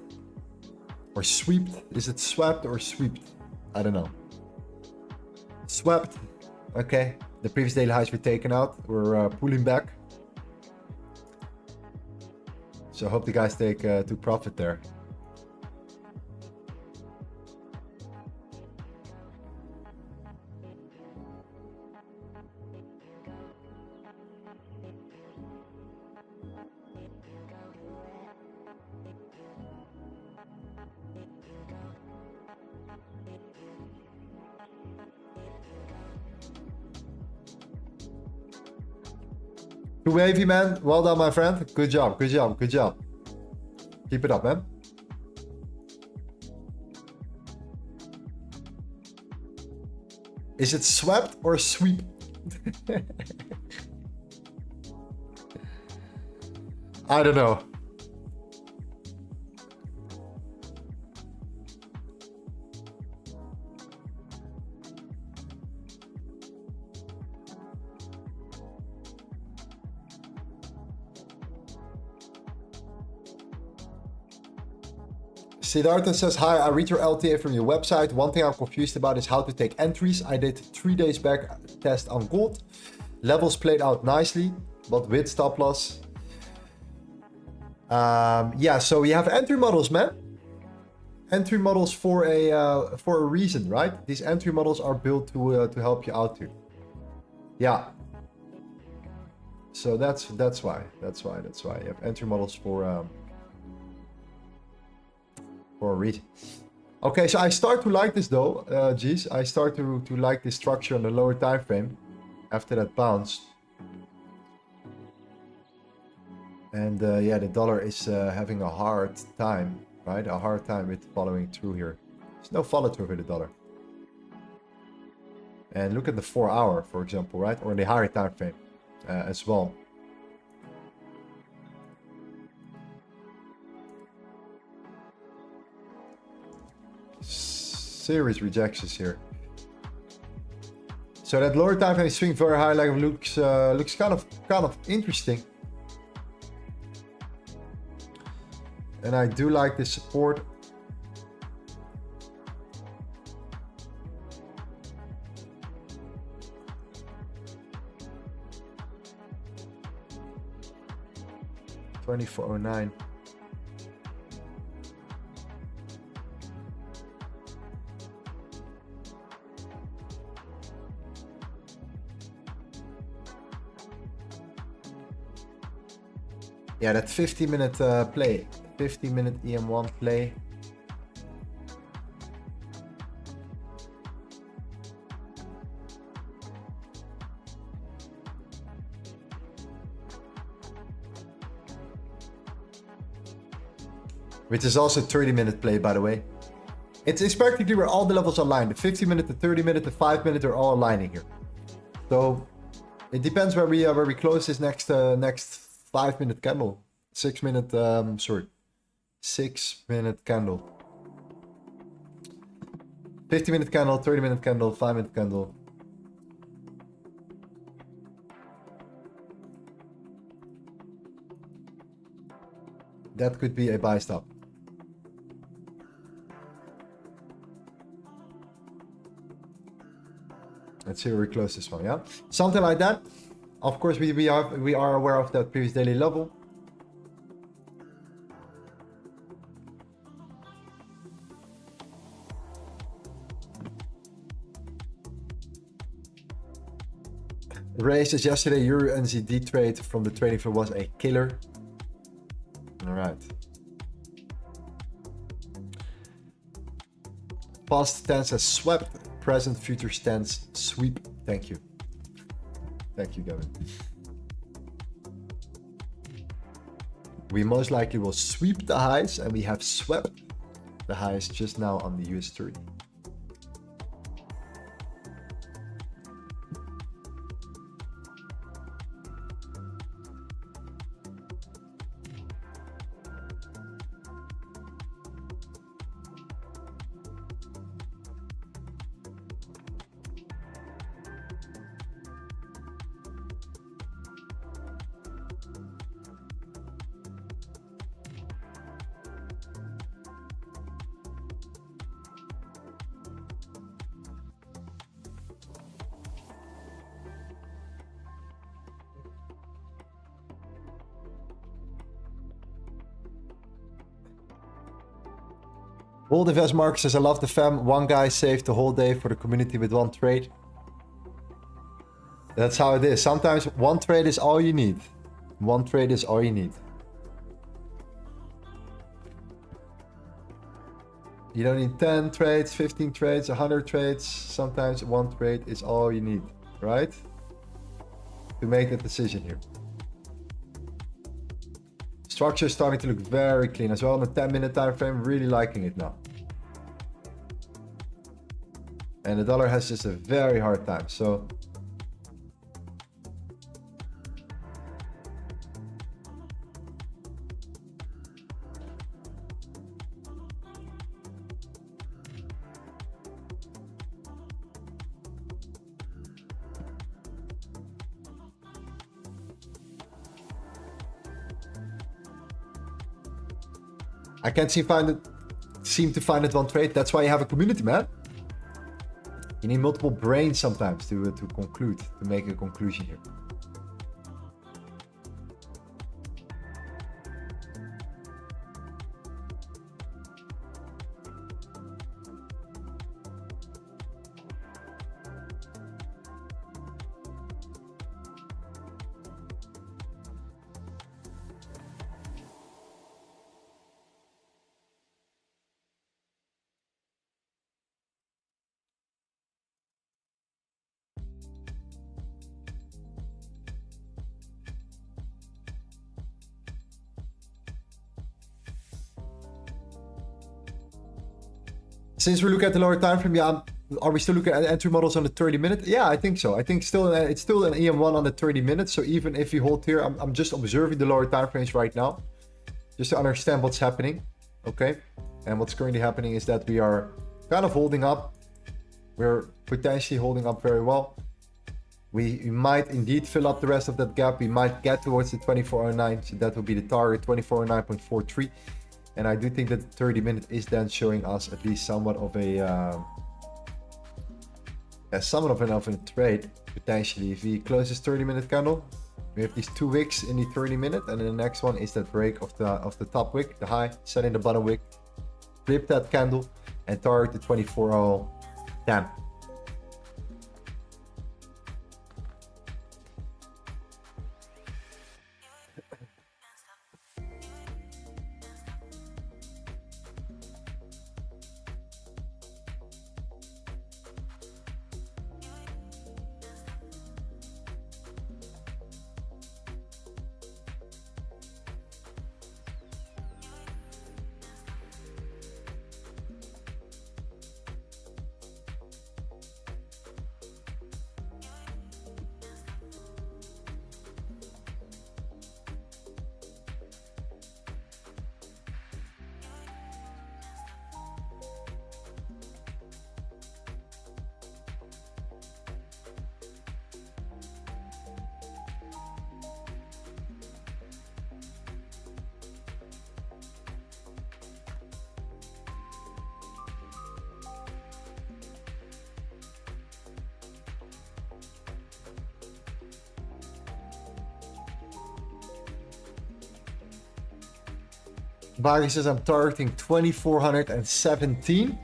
or swept. Is it swept or swept? I don't know. Swept. Okay, the previous daily highs were taken out. We're pulling back. So I hope the guys took profit there. Too wavy, man. Well done, my friend. Good job. Keep it up, man. Is it swept or sweep? I don't know. Siddhartha says, hi, I read your LTA from your website. One thing I'm confused about is how to take entries. I did 3 days back test on gold. Levels played out nicely, but with stop loss. Yeah, so we have entry models, man. Entry models for a reason, right? These entry models are built to help you out too. Yeah. So that's why. You have entry models for a reason. Okay, so I start to like this though, geez. I start to like this structure on the lower time frame after that bounce. And yeah, the dollar is having a hard time, right? A hard time with following through here. There's no follow through with the dollar. And look at the 4 hour, for example, right? Or the higher time frame as well. Serious rejections here. So that lower time frame swing very high, like looks kind of interesting. And I do like this support. $24.09. Yeah, that 50-minute play, 50-minute EM1 play. Which is also 30-minute play, by the way. It's practically where all the levels are aligned. The 50-minute, the 30-minute, the 5-minute are all aligning here. So it depends where we close this next 5-minute candle. 6-minute, 6-minute candle. 50-minute candle, 30-minute candle, 5-minute candle. That could be a buy stop. Let's see where we close this one, yeah? Something like that. Of course, we are aware of that previous daily level. Ray says yesterday Euro NZD trade from the trading floor was a killer. All right. Past tense has swept, present future tense sweep. Thank you. Thank you, Gavin. We most likely will sweep the highs, and we have swept the highs just now on the US 30. Hold invest Mark says, I love the fam. One guy saved the whole day for the community with one trade. That's how it is. Sometimes one trade is all you need. One trade is all you need. You don't need 10 trades, 15 trades, 100 trades. Sometimes one trade is all you need, right? To make a decision here. Structure is starting to look very clean as well on the 10-minute time frame. Really liking it now. And the dollar has just a very hard time. So I can't seem to find it one trade. That's why you have a community, man. You need multiple brains sometimes to conclude, to make a conclusion here. Since we look at the lower time frame, yeah, are we still looking at entry models on the 30 minute? Yeah, I think so. I think still it's still an EM1 on the 30 minutes. So even if you hold here, I'm just observing the lower time frames right now, just to understand what's happening. Okay, and what's currently happening is that we are kind of holding up. We're potentially holding up very well. We might indeed fill up the rest of that gap. We might get towards the 2409, so that will be the target, 2409.43. And I do think that the 30 minute is then showing us at least somewhat of a trade potentially. If we close this 30 minute candle, we have these two wicks in the 30 minute, and then the next one is that break of the top wick, the high, setting the bottom wick, flip that candle, and target the 24.10. Barry says I'm targeting 2417.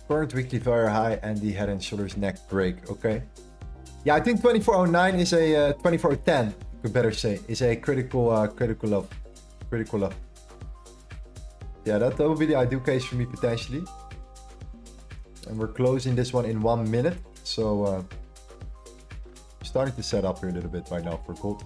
Current weekly very high and the head and shoulders neck break. Okay. Yeah, I think 2409 is a 2410. Could better say is a critical level. Critical level. Yeah, that would be the ideal case for me potentially. And we're closing this one in 1 minute. So starting to set up here a little bit right now for gold.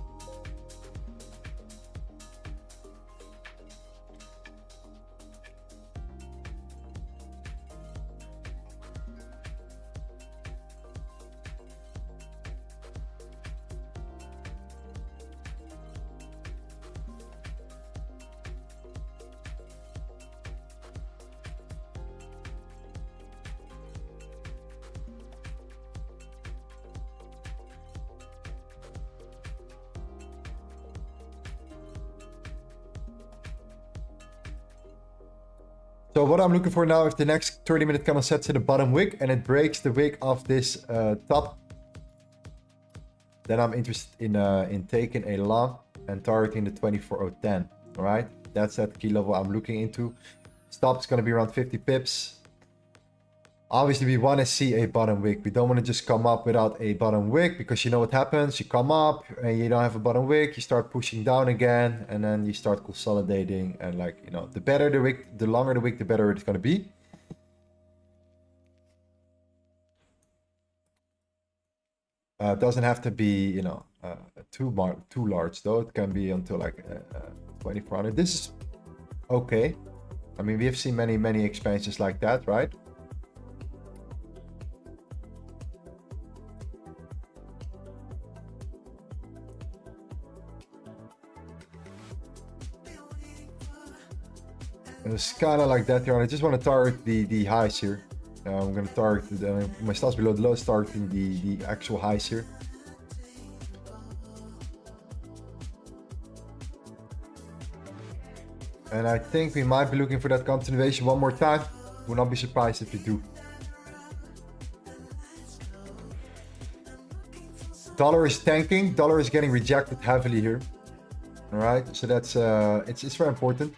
So what I'm looking for now, if the next 30-minute candle sets in the bottom wick and it breaks the wick of this top, then I'm interested in taking a long and targeting the 2410. All right, that's that key level I'm looking into. Stop is going to be around 50 pips. Obviously, we want to see a bottom wick. We don't want to just come up without a bottom wick, because you know what happens. You come up and you don't have a bottom wick. You start pushing down again, and then you start consolidating. And like, you know, the better the wick, the longer the wick, the better it's going to be. It doesn't have to be, you know, too large though. It can be until like 2400. This is okay. I mean, we have seen many expansions like that, right? And it's kind of like that here. I just want to target the highs here. I'm going to target my stops below the lows, targeting the actual highs here. And I think we might be looking for that continuation one more time. Would not be surprised if we do. Dollar is tanking. Dollar is getting rejected heavily here. All right, so that's it's very important.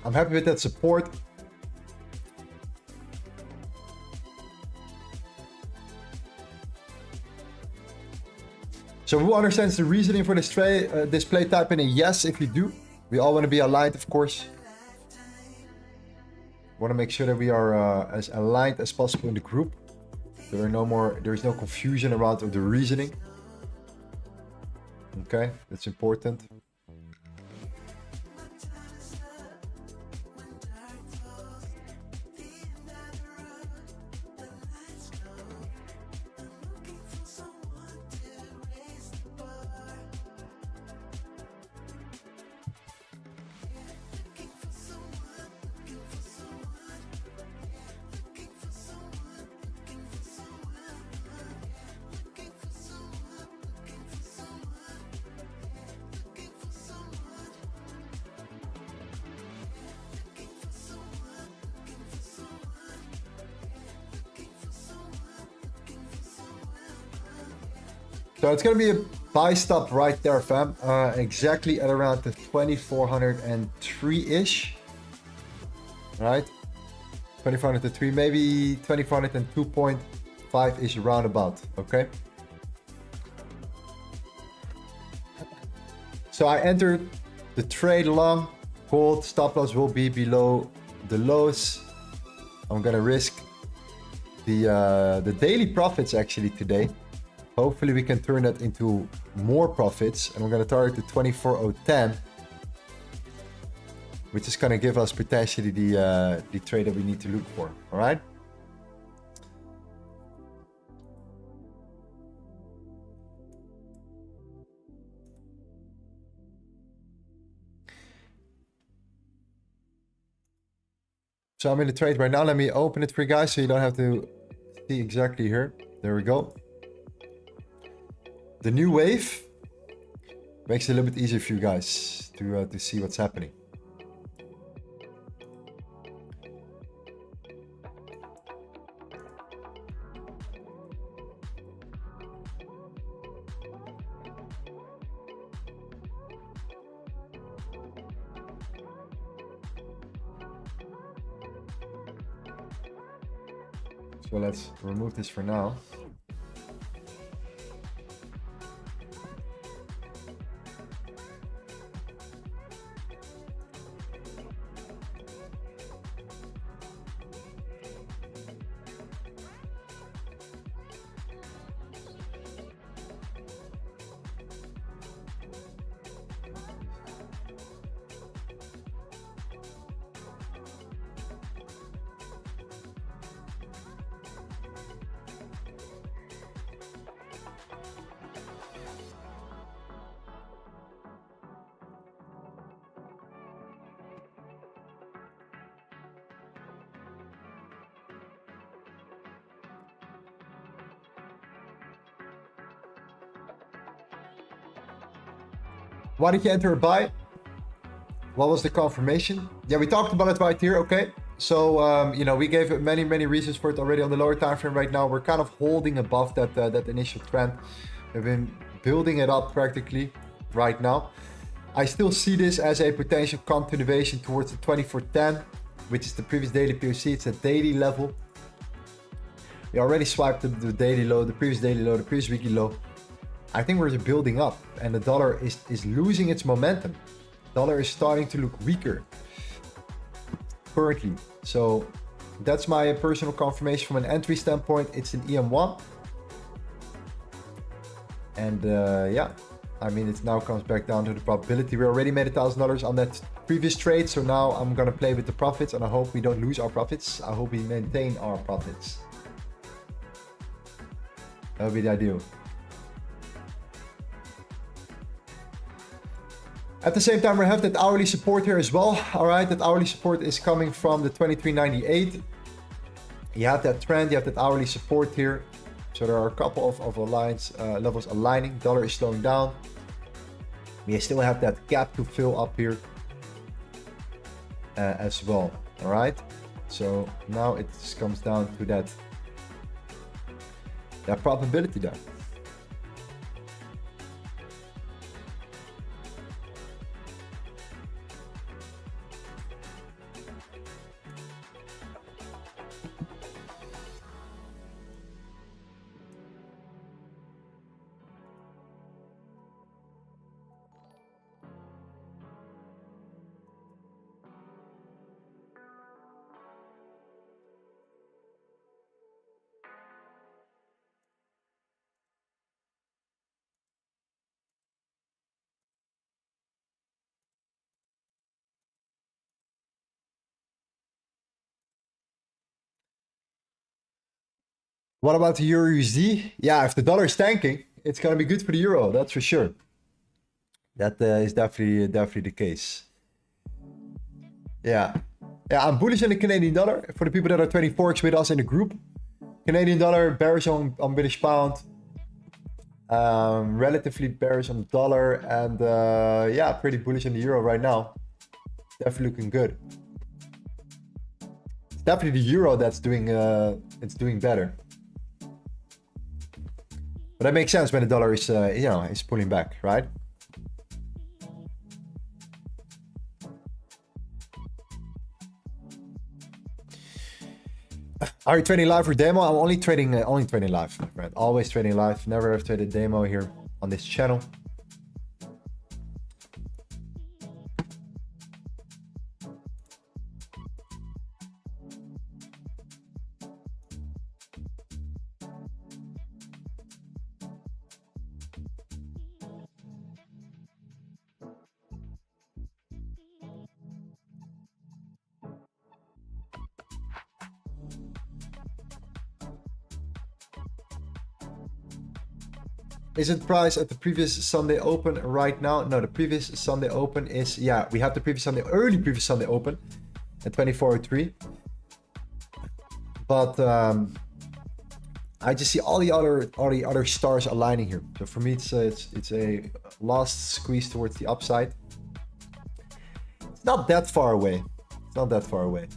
I'm happy with that support. So who understands the reasoning for this display? Type in a yes if you do. We all want to be aligned, of course. Want to make sure that we are as aligned as possible in the group. There is no confusion around the reasoning. Okay, that's important. So it's going to be a buy stop right there, fam. Exactly at around the 2403-ish. Right? 2403, maybe 2402.5-ish roundabout. Okay? So I entered the trade long. Gold stop loss will be below the lows. I'm going to risk the daily profits actually today. Hopefully we can turn that into more profits, and we're going to target the 24.010, which is going to give us potentially the trade that we need to look for. All right. So I'm in the trade right now. Let me open it for you guys so you don't have to see exactly here. There we go. the new wave makes it a little bit easier for you guys to see what's happening. So let's remove this for now. Why did you enter a buy? What was the confirmation? Yeah, we talked about it right here. Okay, so you know, we gave many reasons for it already on the lower time frame. Right now we're kind of holding above that that initial trend. We've been building it up practically right now. I still see this as a potential continuation towards the 2410, which is the previous daily POC. It's a daily level. We already swiped the daily low, the previous daily low, the previous weekly low. I think we're building up, and the dollar is losing its momentum. Dollar is starting to look weaker currently. So that's my personal confirmation from an entry standpoint. It's an EM1. And yeah, I mean, it now comes back down to the probability. We already made $1,000 on that previous trade. So now I'm gonna play with the profits, and I hope we don't lose our profits. I hope we maintain our profits. That would be the ideal. At the same time, we have that hourly support here as well. All right, that hourly support is coming from the 23.98. You have that trend, you have that hourly support here. So there are a couple of levels aligning. Dollar is slowing down. We still have that gap to fill up here as well. All right, so now it just comes down to that probability there. What about the Euro USD? Yeah, if the dollar is tanking, it's gonna be good for the euro. That's for sure. That is definitely the case. Yeah, I'm bullish on the Canadian dollar. For the people that are trading Forex with us in the group, Canadian dollar bearish on British pound, relatively bearish on the dollar, and yeah, pretty bullish on the euro right now. Definitely looking good. It's definitely the euro that's doing it's doing better. But that makes sense when the dollar is, you know, is pulling back, right? Are you trading live or demo? I'm only trading live, my friend. Always trading live. Never have traded demo here on this channel. Is it priced at the previous Sunday open right now? No, the previous Sunday open is, yeah, we have the early previous Sunday open at 2403. But I just see all the other stars aligning here. So for me, it's a last squeeze towards the upside. It's not that far away. It's not that far away.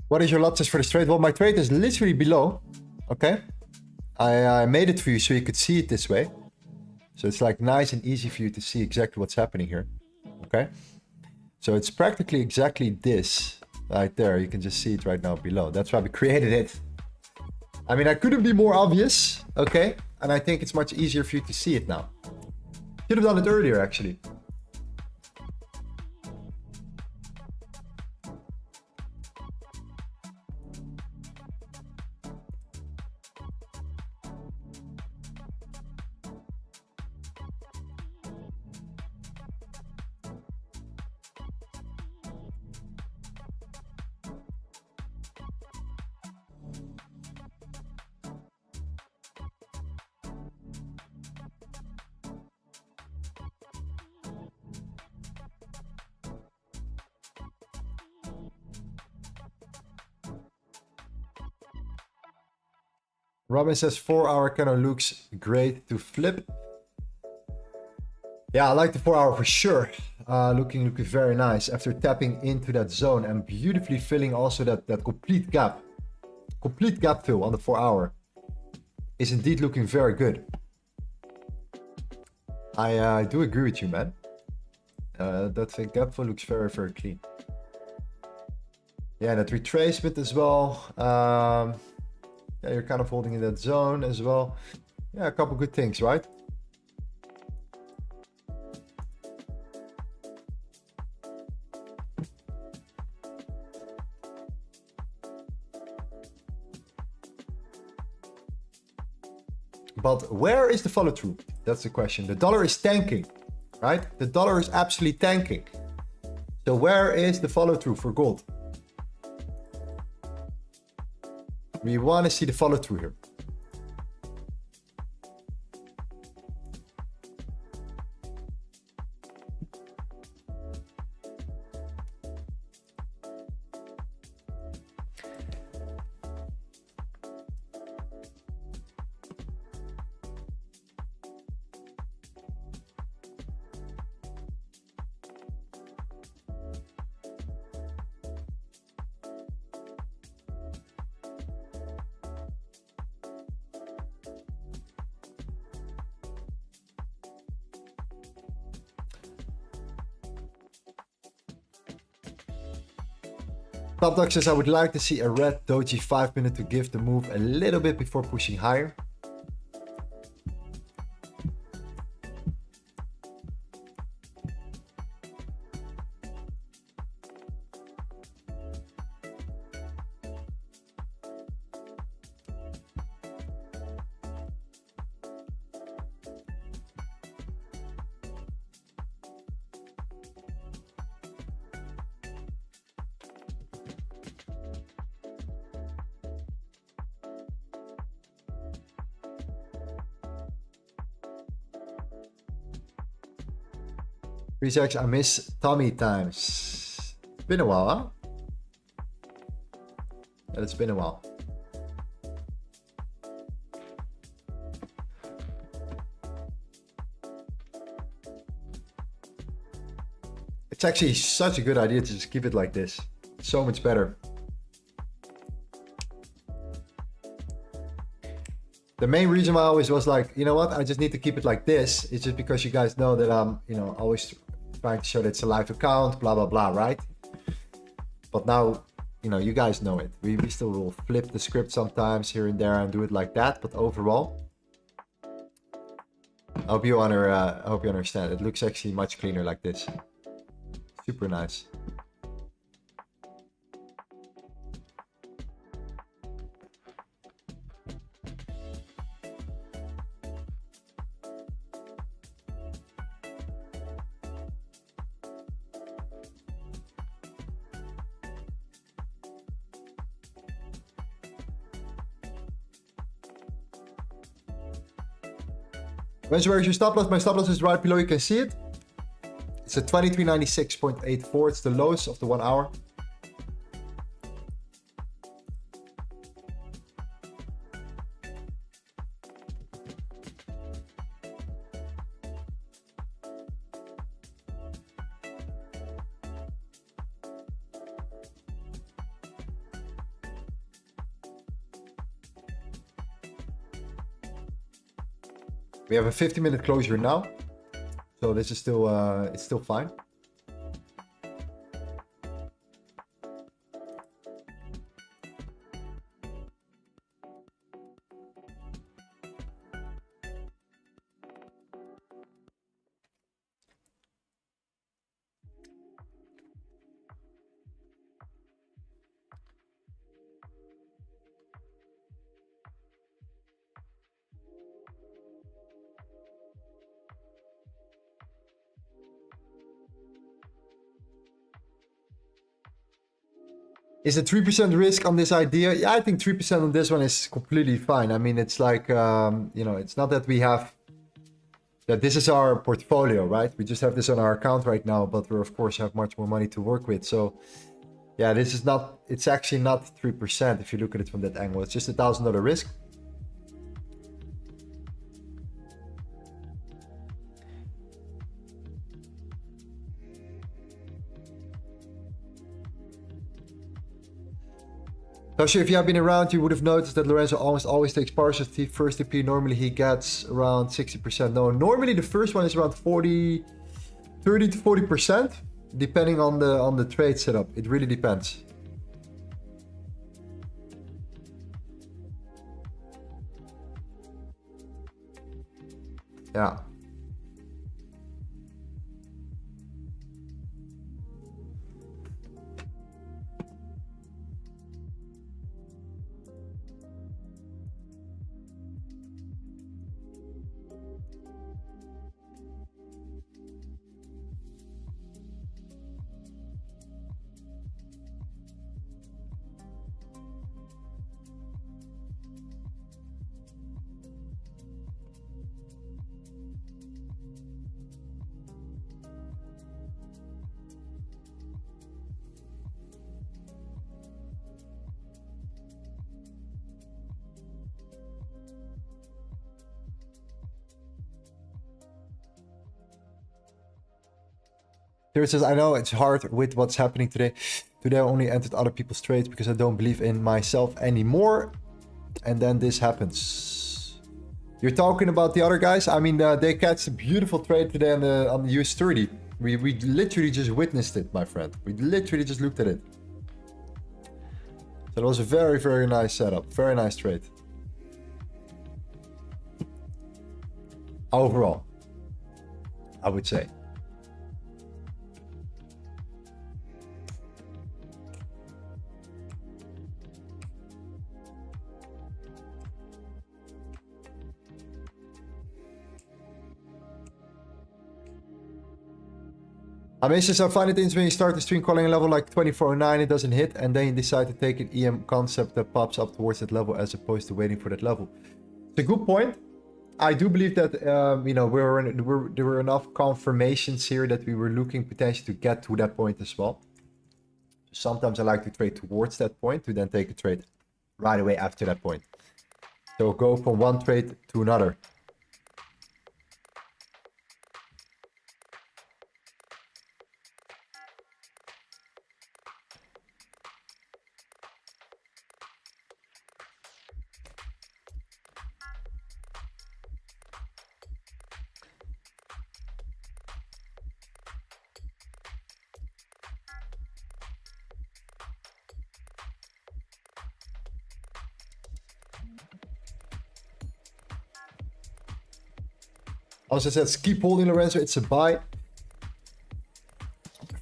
What is your lot size for this trade? Well, my trade is literally below. Okay. I made it for you so you could see it this way. So it's like nice and easy for you to see exactly what's happening here. Okay. So it's practically exactly this right there. You can just see it right now below. That's why we created it. I mean, I couldn't be more obvious. Okay. And I think it's much easier for you to see it now. Should have done it earlier, actually. Robin says 4-hour kind of looks great to flip. Yeah, I like the 4-hour for sure. Looking very nice after tapping into that zone and beautifully filling also that complete gap. Complete gap fill on the 4-hour is indeed looking very good. I do agree with you, man. That gap fill looks very, very clean. Yeah, that retracement as well. Yeah, you're kind of holding in that zone as well. Yeah, a couple good things, right? But where is the follow through? That's the question. The dollar is tanking, right? The dollar is absolutely tanking. So where is the follow through for gold? We want to see the follow through here. Top Dog says, I would like to see a red doji 5 minute to give the move a little bit before pushing higher. Research, I miss Tommy times. It's been a while, huh? Yeah, it's been a while. It's actually such a good idea to just keep it like this. So much better. The main reason why I always was like, you know what, I just need to keep it like this. It's just because you guys know that I'm, you know, always trying to show that it's a live account, blah, blah, blah, right? But now, you know, you guys know it. We still will flip the script sometimes here and there and do it like that. But overall, I hope you understand. It looks actually much cleaner like this. Super nice. Where is your stop loss? My stop loss is right below, you can see it. It's at 2396.84. It's the lowest of the 1 hour. We have a 50-minute closure now, so this is still it's still fine. Is it 3% risk on this idea? Yeah, I think 3% on this one is completely fine. I mean, it's like, you know, it's not that we have, that this is our portfolio, right? We just have this on our account right now, but we of course have much more money to work with. So yeah, this is not, it's actually not 3% if you look at it from that angle. It's just $1,000 risk. Tasha, if you have been around, you would have noticed that Lorenzo almost always takes partial first TP. Normally he gets around 60%. No, normally the first one is around 30 to 40%, depending on the trade setup. It really depends. Yeah. Here says, I know it's hard with what's happening today. Today I only entered other people's trades because I don't believe in myself anymore. And then this happens. You're talking about the other guys? I mean, they catch a beautiful trade today on the US 30. We literally just witnessed it, my friend. We literally just looked at it. So it was a very, very nice setup. Very nice trade. Overall, I would say. I find it interesting when you start the stream calling a level like 2409, it doesn't hit, and then you decide to take an EM concept that pops up towards that level as opposed to waiting for that level. It's a good point. I do believe that you know, there were enough confirmations here that we were looking potentially to get to that point as well. Sometimes I like to trade towards that point to then take a trade right away after that point. So go from one trade to another. Also says, keep holding, Lorenzo. It's a buy.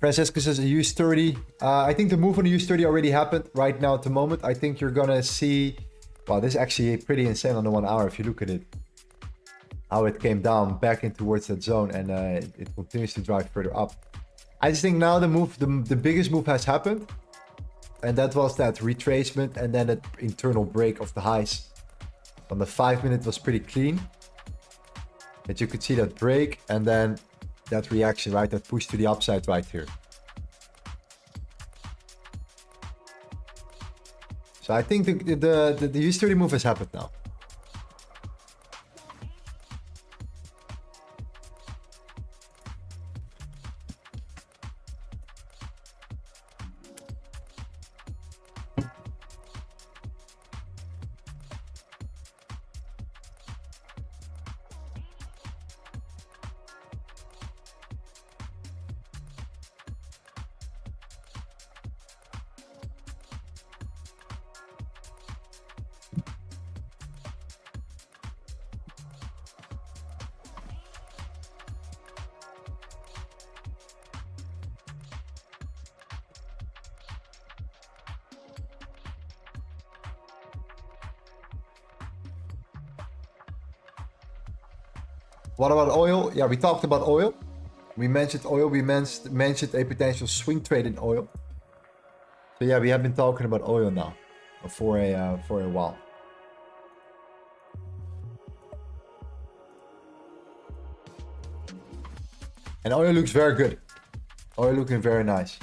Francesco says a US30. I think the move on the US30 already happened right now at the moment. I think you're gonna see... Wow, this is actually pretty insane on the 1 hour if you look at it. How it came down back in towards that zone, and it continues to drive further up. I just think now the biggest move has happened. And that was that retracement and then that internal break of the highs. On the 5 minute was pretty clean. But you could see that break and then that reaction, right? That push to the upside right here. So I think the US30 move has happened now. What about oil? Yeah, we talked about oil. We mentioned oil. We mentioned a potential swing trade in oil. So yeah, we have been talking about oil now for a while. And oil looks very good. Oil looking very nice.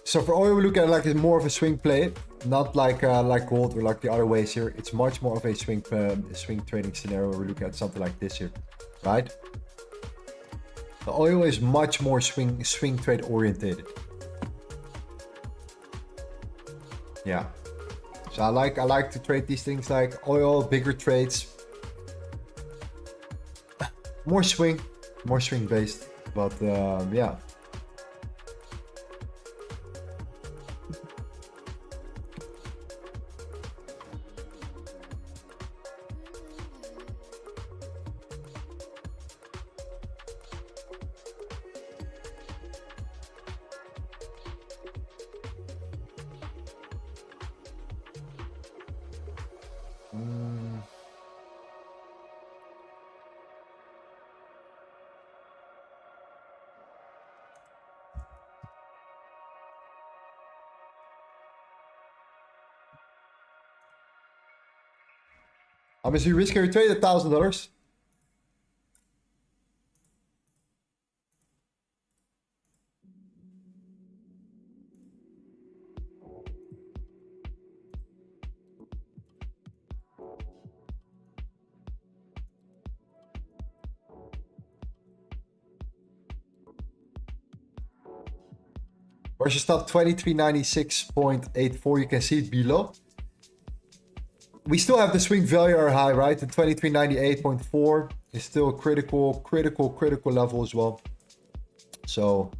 So for oil, we look at it like it's more of a swing play, not like gold or like the other ways here. It's much more of a swing trading scenario where we look at something like this here, right? The oil is much more swing trade orientated. Yeah. So I like to trade these things like oil, bigger trades, more swing based, but yeah. How much do you risk every trade? $1,000. Where's your stop? 2396.84. You can see it below. We still have the swing value or high, right? The 2398.4 is still a critical level as well. So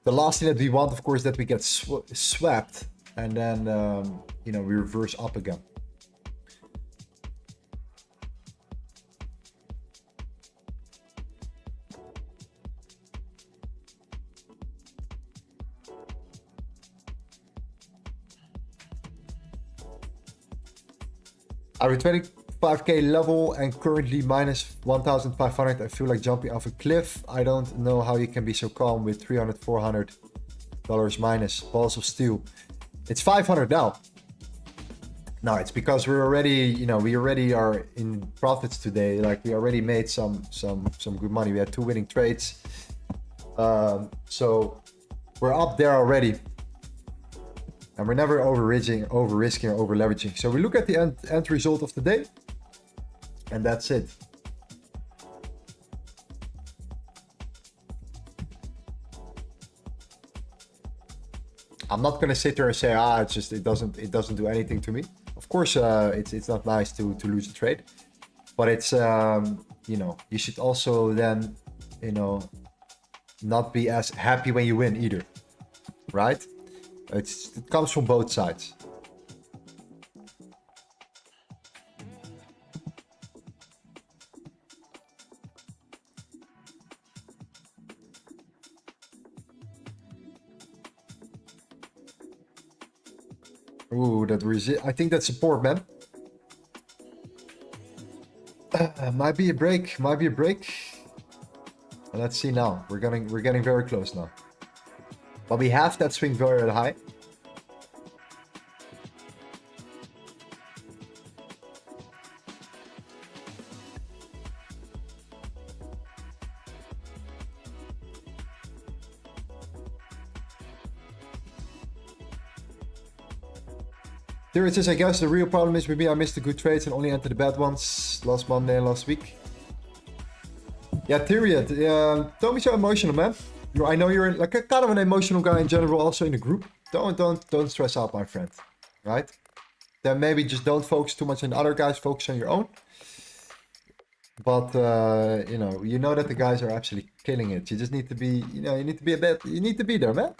the last thing that we want, of course, that we get swept and then, you know, we reverse up again. I'm at 25k level and currently minus 1,500. I feel like jumping off a cliff. I don't know how you can be so calm with $300, $400 minus. Balls of steel. It's 500 now. No, it's because we're already, you know, we already are in profits today. Like we already made some good money. We had 2 winning trades. So We're up there already. And we're never over-risking or over-leveraging. So we look at the end result of the day. And that's it. I'm not gonna sit there and say, it doesn't do anything to me. Of course, it's not nice to lose a trade, but it's you know, you should also then, you know, not be as happy when you win either, right? It comes from both sides. Ooh, I think that's support, man. Might be a break. Let's see now. We're getting very close now. But we have that swing very high. There it is, I guess. The real problem is maybe I missed the good trades and only entered the bad ones last Monday and last week. Yeah, Tyrion, don't be so emotional, man. I know you're like a kind of an emotional guy in general, also in the group. Don't stress out, my friend. Right? Then maybe just don't focus too much on the other guys, focus on your own. But you know that the guys are absolutely killing it. You just need to be, you need to be there, man.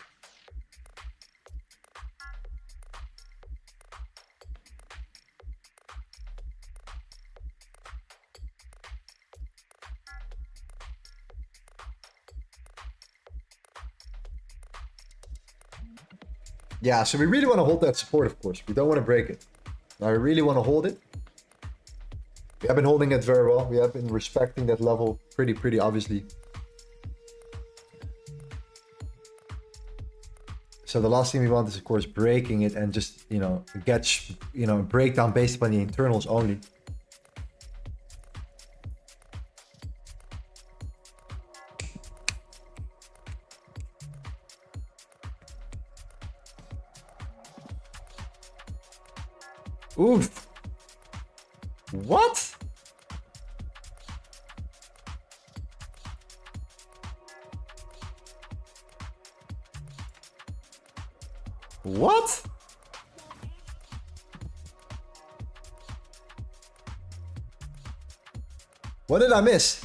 Yeah, so we really want to hold that support, of course. We don't want to break it. Now, we really want to hold it. We have been holding it very well. We have been respecting that level pretty obviously. So the last thing we want is, of course, breaking it and just, break down based upon the internals only. Oof. What? What? What did I miss?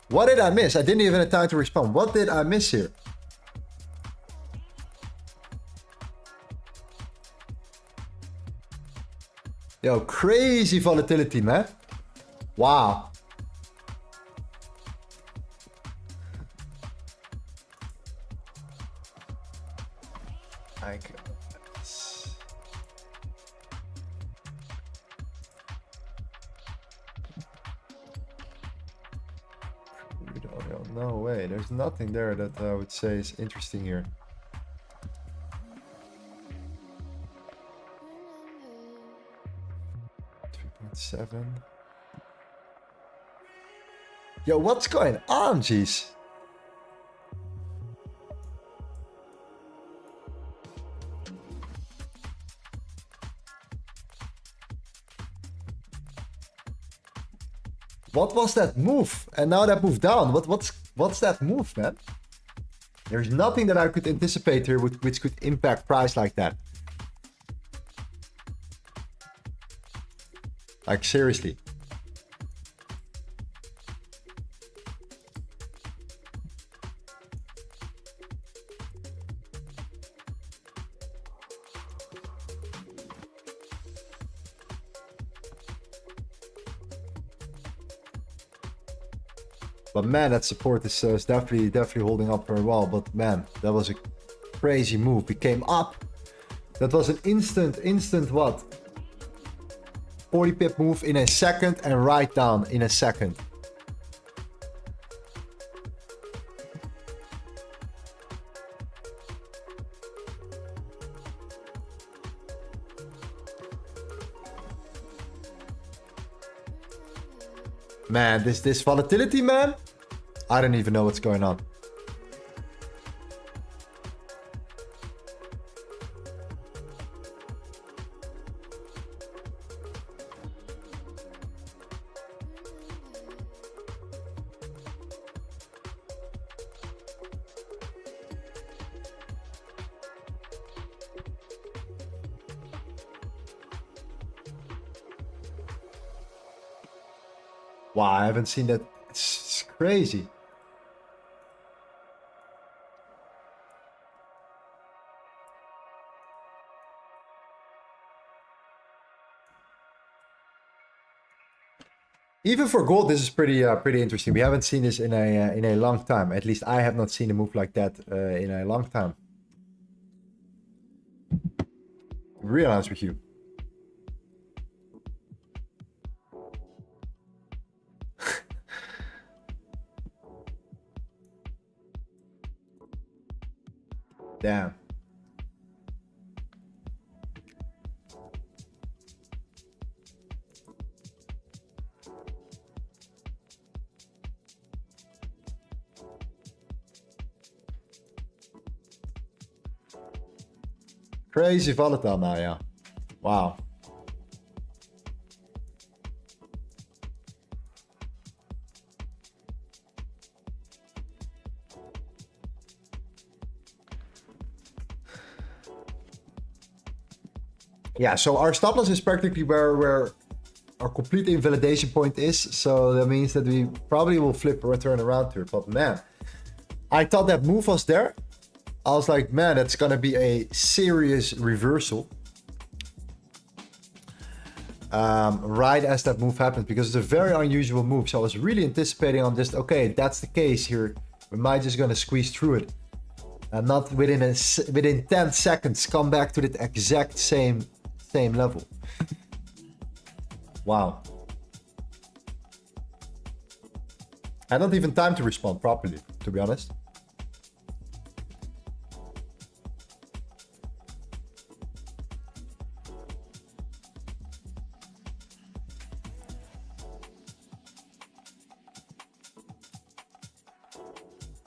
What did I miss? I didn't even have time to respond. What did I miss here? Yo, crazy volatility, man. Wow. No way. There's nothing there that I would say is interesting here. $3.7. Yo, what's going on, jeez? What was that move? And now that moved down. What's that move, man? There's nothing that I could anticipate here which could impact price like that. Like, seriously. But man, that support is definitely holding up very well. But man, that was a crazy move. We came up. That was an instant what? 40 pip move in a second and right down in a second. Man, this volatility, man. I don't even know what's going on. Wow, I haven't seen that. It's crazy. Even for gold, this is pretty interesting. We haven't seen this in a long time. At least I have not seen a move like that in a long time. To be real honest with you. Damn. Crazy volatile now, yeah. Wow. Yeah, so our stop loss is practically where our complete invalidation point is. So that means that we probably will flip or turn around to it. But man, I thought that move was there. I was like, man, that's gonna be a serious reversal. Right as that move happened, because it's a very unusual move. So I was really anticipating on just, okay, that's the case here. We might just gonna squeeze through it. And not within 10 seconds come back to the exact same level. Wow. I don't even time to respond properly, to be honest.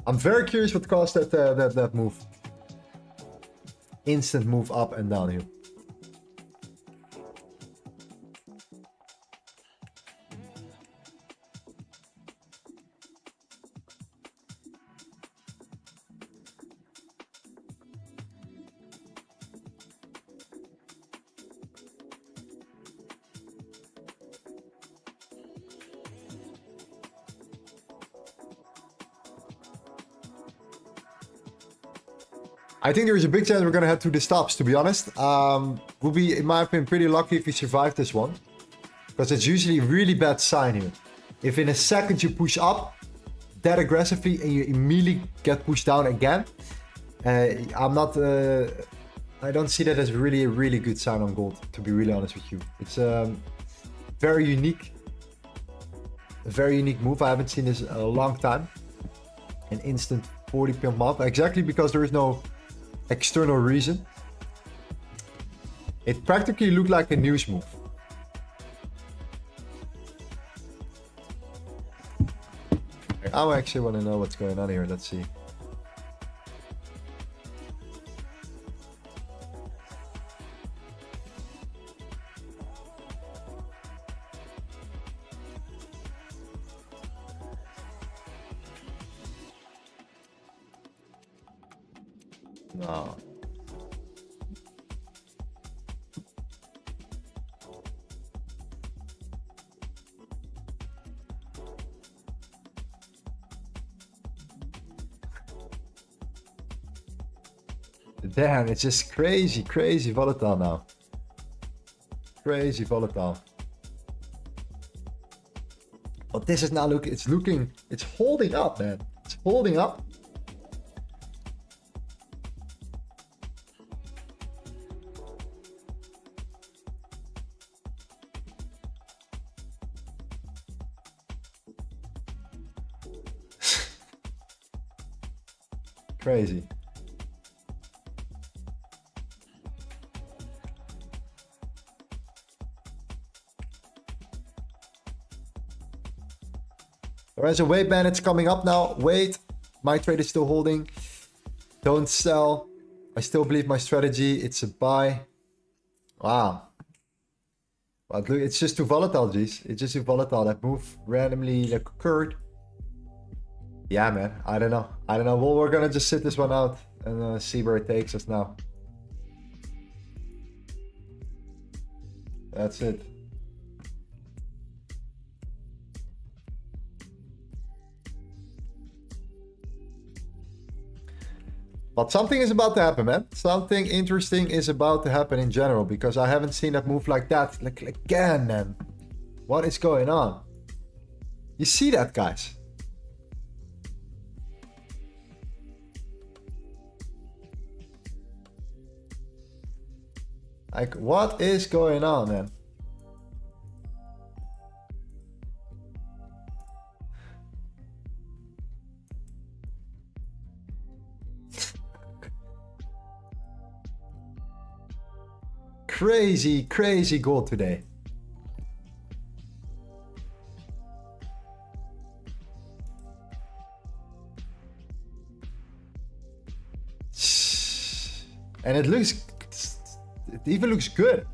I'm very curious what caused that move. Instant move up and down here. I think there's a big chance we're gonna head to the stops, to be honest. We'll be, in my opinion, pretty lucky if we survive this one. Because it's usually a really bad sign here. If in a second you push up that aggressively and you immediately get pushed down again, I don't see that as really a really good sign on gold, to be really honest with you. It's very unique. A very unique move. I haven't seen this in a long time. An instant 40 pimp up, exactly because there is no external reason. It practically looked like a news move. I actually want to know what's going on here. Let's see. No. Damn, it's just crazy volatile now. Crazy volatile. But this is now it's holding up, man. It's holding up. Crazy. There's a wait, man. It's coming up now. Wait. My trade is still holding. Don't sell. I still believe my strategy. It's a buy. Wow. But look, it's just too volatile, G's. It's just too volatile. That move randomly like occurred. Yeah, man. I don't know. I don't know. Well, we're gonna just sit this one out and see where it takes us now. That's it. But something is about to happen, man. Something interesting is about to happen in general, because I haven't seen that move like that like again, man. What is going on? You see that, guys? Like, what is going on, man? Crazy, crazy gold today. And it even looks good.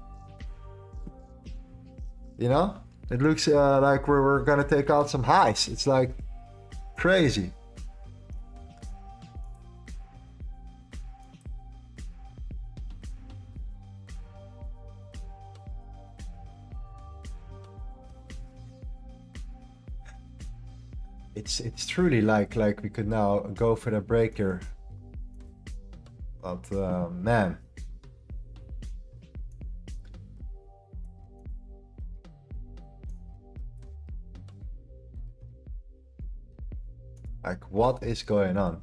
You know? It looks like we're gonna take out some highs. It's like crazy. It's truly like we could now go for the breaker. But man. Like, what is going on?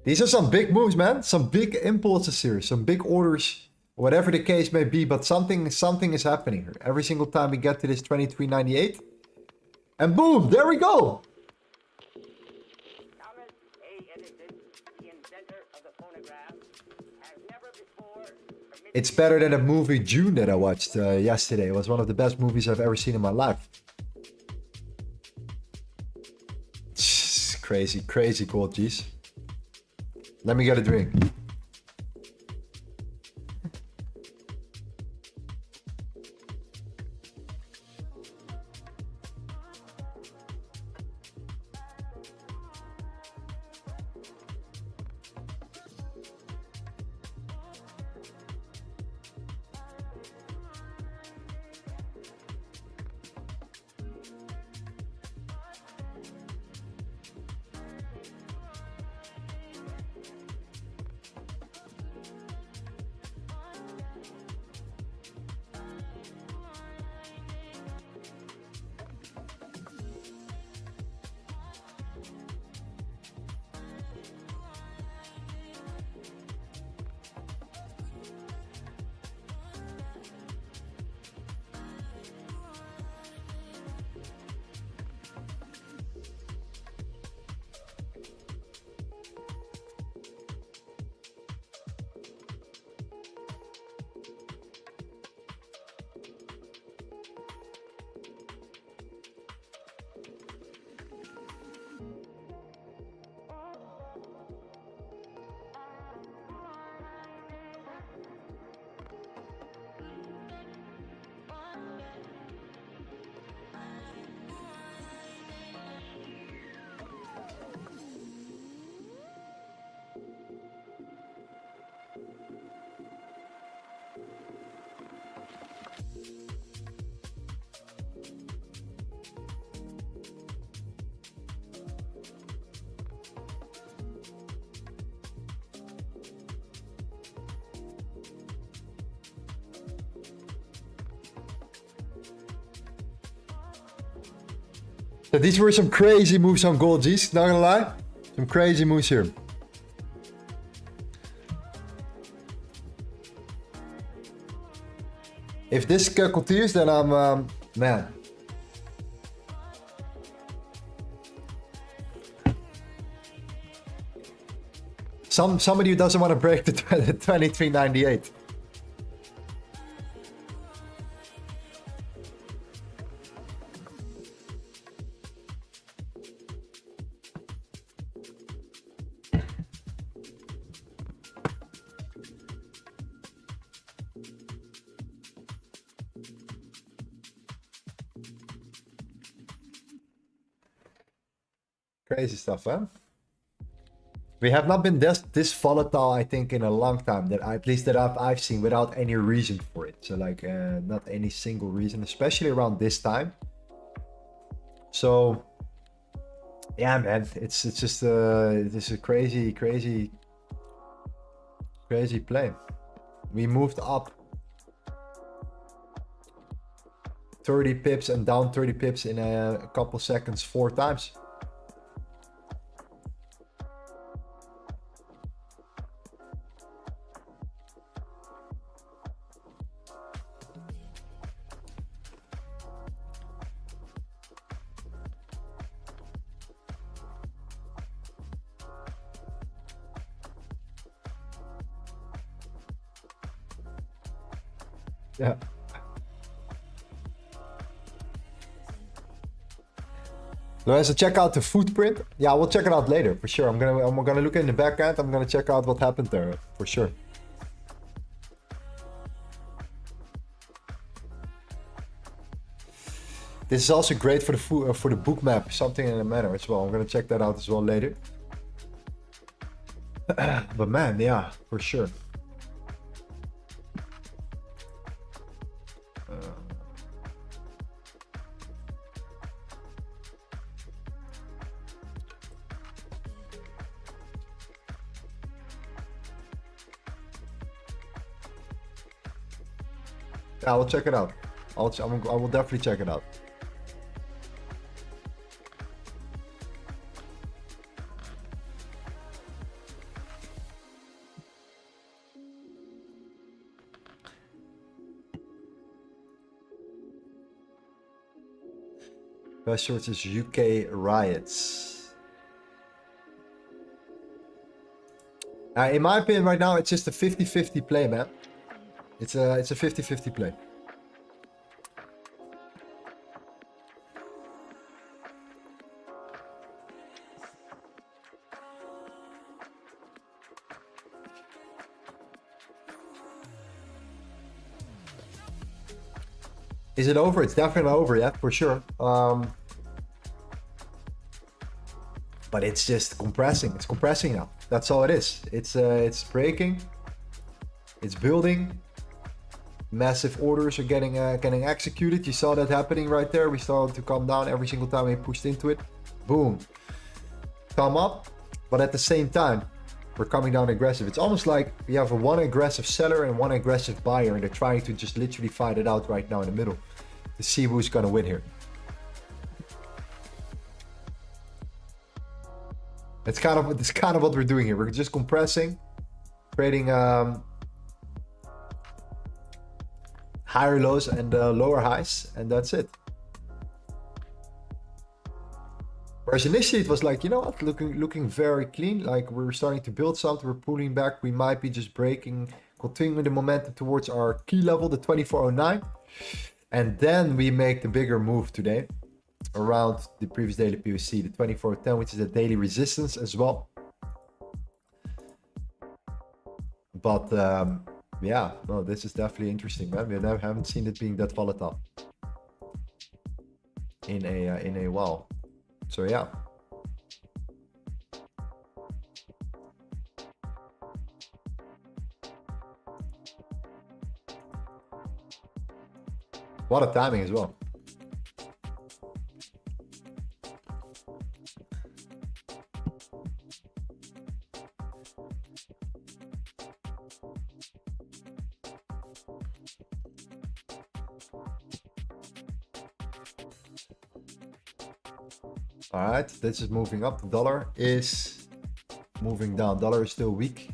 These are some big moves, man. Some big impulses here. Some big orders. Whatever the case may be. But something is happening here. Every single time we get to this 23.98. And boom! There we go! It's better than a movie June that I watched yesterday. It was one of the best movies I've ever seen in my life. Crazy, crazy cool, geez. Let me get a drink. So these were some crazy moves on gold, G's, not gonna lie. Some crazy moves here. If this continues, then I'm, man. Somebody who doesn't want to break the 23.98. Crazy stuff, huh? We have not been this volatile, I think, in a long time. At least that I've seen, without any reason for it. So like, not any single reason, especially around this time. So, yeah, man, it's just this is a crazy play. We moved up 30 pips and down 30 pips in a couple seconds 4 times. Yeah. Lorenzo, check out the footprint. Yeah, we'll check it out later for sure. I'm gonna look in the back end. I'm gonna check out what happened there for sure. This is also great for the book map, something in a manner as well. I'm gonna check that out as well later. But man, yeah, for sure. Yeah, I'll check it out. I will definitely check it out. Best shorts is UK riots. In my opinion, right now it's just a 50-50 play, man. It's a 50-50 play. Is it over? It's definitely over, yeah, for sure. But it's just compressing. It's compressing now. That's all it is. It's breaking. It's building. Massive orders are getting executed. You saw that happening right there. We started to come down every single time we pushed into it. Boom. Come up. But at the same time, we're coming down aggressive. It's almost like we have one aggressive seller and one aggressive buyer, and they're trying to just literally fight it out right now in the middle to see who's gonna win here. It's kind of what we're doing here. We're just compressing, creating higher lows and lower highs, and that's it. Whereas initially it was like, you know what, looking very clean, like we're starting to build something, we're pulling back, we might be just breaking, continuing the momentum towards our key level, the 2409. And then we make the bigger move today around the previous daily POC, the 2410, which is a daily resistance as well. But yeah, no, this is definitely interesting, man. We haven't seen it being that volatile in a while. So yeah. What a timing as well. All right, this is moving up. The dollar is moving down. Dollar is still weak.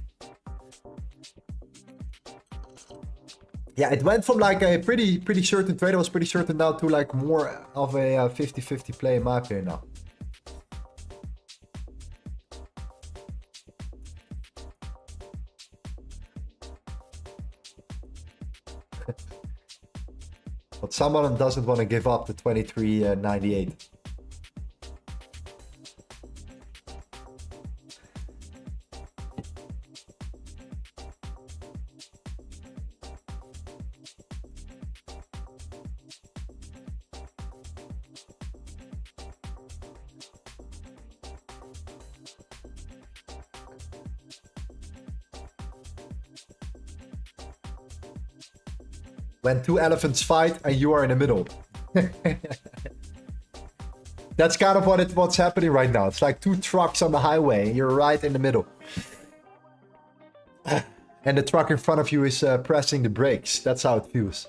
Yeah, it went from like a pretty certain trade. I was pretty certain now to like more of a 50-50 play in my opinion now. But someone doesn't want to give up the 23.98. When two elephants fight and you are in the middle. That's kind of what's happening right now. It's like two trucks on the highway and you're right in the middle. And the truck in front of you is pressing the brakes. That's how it feels.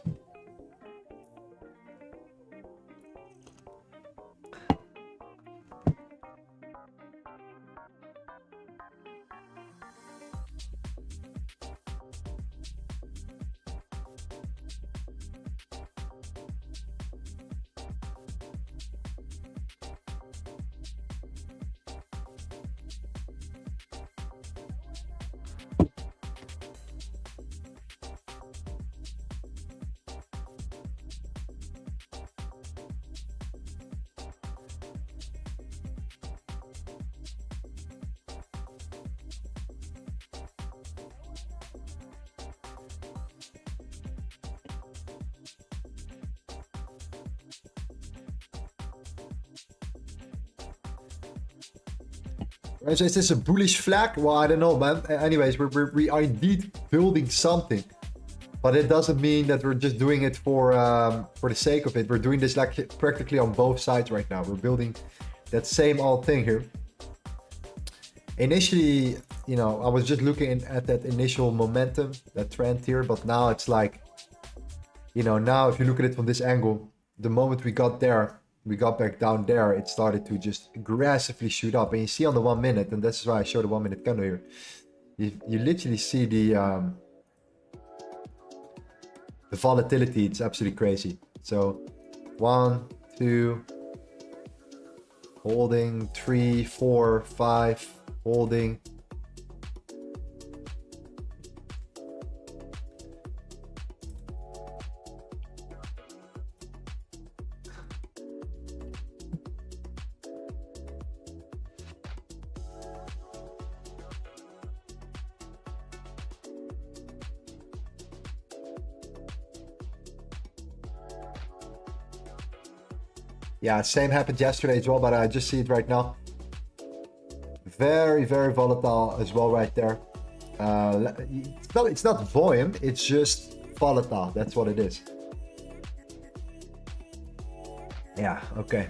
So is this a bullish flag? Well, I don't know, man. Anyways, we are indeed building something, but it doesn't mean that we're just doing it for the sake of it. We're doing this like practically on both sides right now. We're building that same old thing here. Initially, you know, I was just looking at that initial momentum, that trend here, but now it's like, you know, now if you look at it from this angle, the moment we got there, we got back down there, it started to just aggressively shoot up. And you see on the 1 minute, and that's why I show the 1 minute candle here, you literally see the volatility. It's absolutely crazy. So 1, 2, holding, 3, 4, 5, holding. Yeah, same happened yesterday as well, but I just see it right now. Very, very volatile as well right there. It's not buoyant, it's just volatile. That's what it is. Yeah, okay.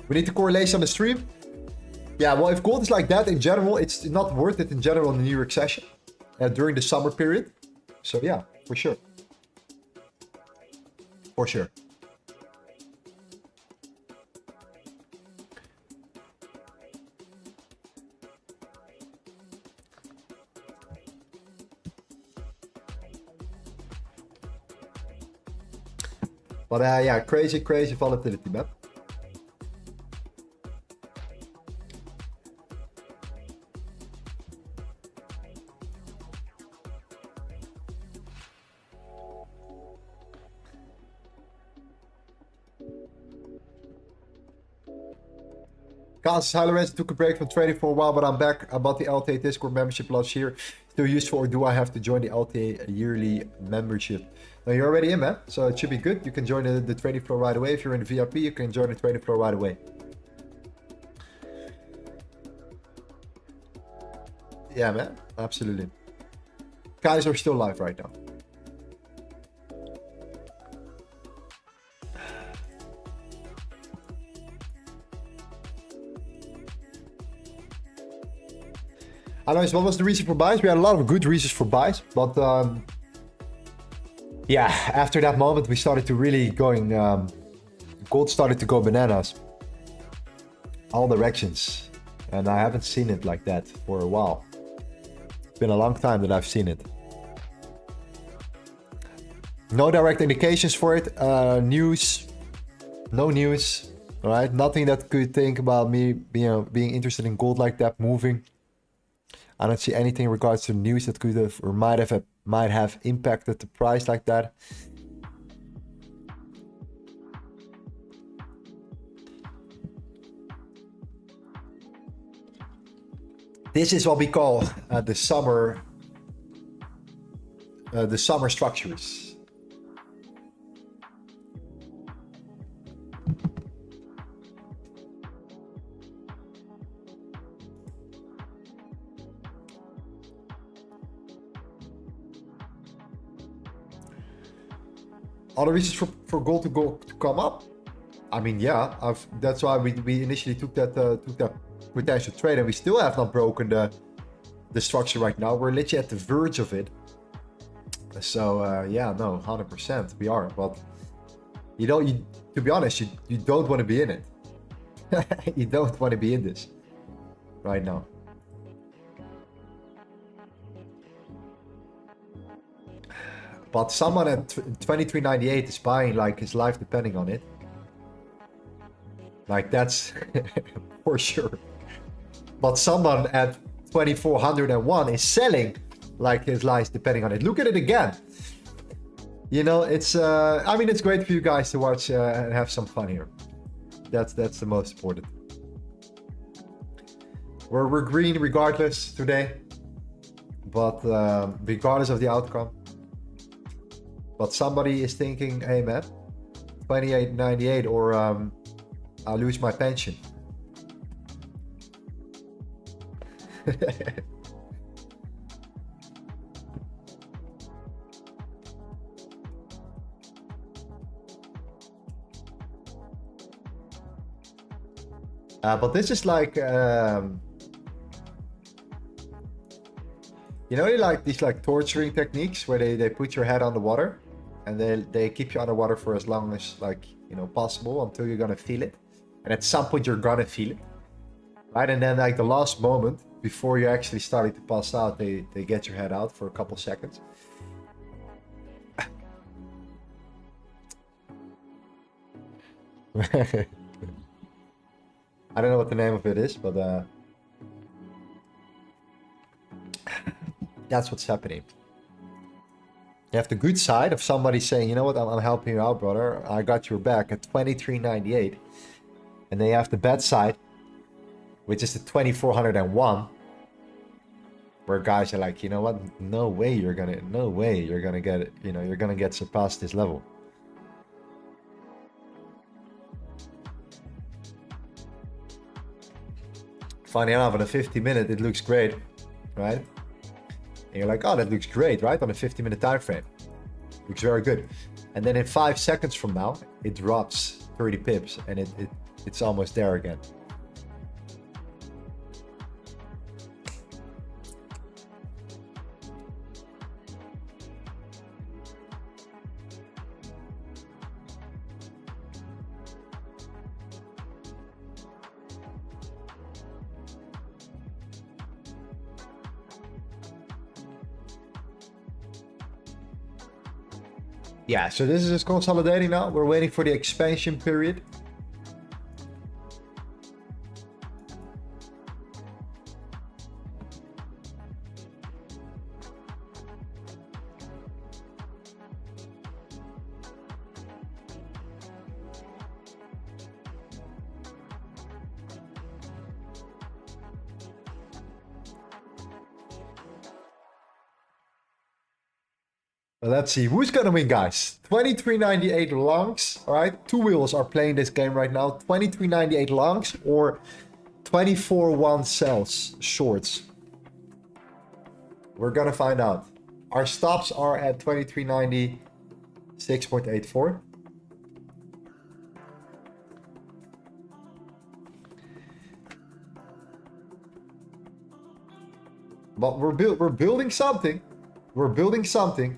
We need to correlate on the stream. Yeah, well, if gold is like that in general, it's not worth it in general in the New York session during the summer period. So yeah, for sure. For sure. But yeah, crazy volatility, man. Cause Lorenzo took a break from trading for a while, but I'm back. I bought the LTA Discord membership last year. Still useful, or do I have to join the LTA yearly membership? Now you're already in, man, so it should be good. You can join the trading floor right away. If you're in the VIP, you can join the trading floor right away. Yeah, man, absolutely. Guys are still live right now. I know, what was the reason for buys? We had a lot of good reasons for buys, but yeah, after that moment we started to really going, gold started to go bananas, all directions, and I haven't seen it like that for a while. It's been a long time that I've seen it. No direct indications for it. News, no news. All right, nothing that could think about me, being interested in gold like that moving. I don't see anything in regards to news that could have or might have impacted the price like that. This is what we call the summer structures. Other reasons for gold to come up? I mean, yeah, that's why we initially took that potential trade, and we still have not broken the structure right now. We're literally at the verge of it. So yeah, no, 100% we are. But to be honest, you don't want to be in it. You don't want to be in this right now. But someone at 23.98 is buying like his life depending on it. Like that's for sure. But someone at 2401 is selling like his life depending on it. Look at it again. You know, it's I mean, it's great for you guys to watch and have some fun here. That's the most important. We're green regardless today, but regardless of the outcome. But somebody is thinking, hey man, 28.98 or I'll lose my pension. But this is like, you know, like these like torturing techniques where they put your head underwater and they keep you underwater for as long as like, you know, possible until you're gonna feel it. And at some point you're gonna feel it, right? And then like the last moment before you're actually starting to pass out, they get your head out for a couple seconds. I don't know what the name of it is, but that's what's happening. You have the good side of somebody saying, you know what, I'm helping you out, brother. I got your back at 23.98. And then you have the bad side, which is the 2401, where guys are like, you know what, no way you're gonna get it, you know, you're gonna get surpassed this level. Funny enough, on a 50-minute, it looks great, right? And you're like, oh, that looks great, right? On a 50-minute time frame. Looks very good. And then in 5 seconds from now, it drops 30 pips and it's almost there again. Yeah, so this is just consolidating now. We're waiting for the expansion period. Let's see who's gonna win, guys. 23.98 longs. All right, two wheels are playing this game right now. 23.98 longs or 24.1 sells shorts. We're gonna find out. Our stops are at 23.90, 6.84. But we're building something. We're building something.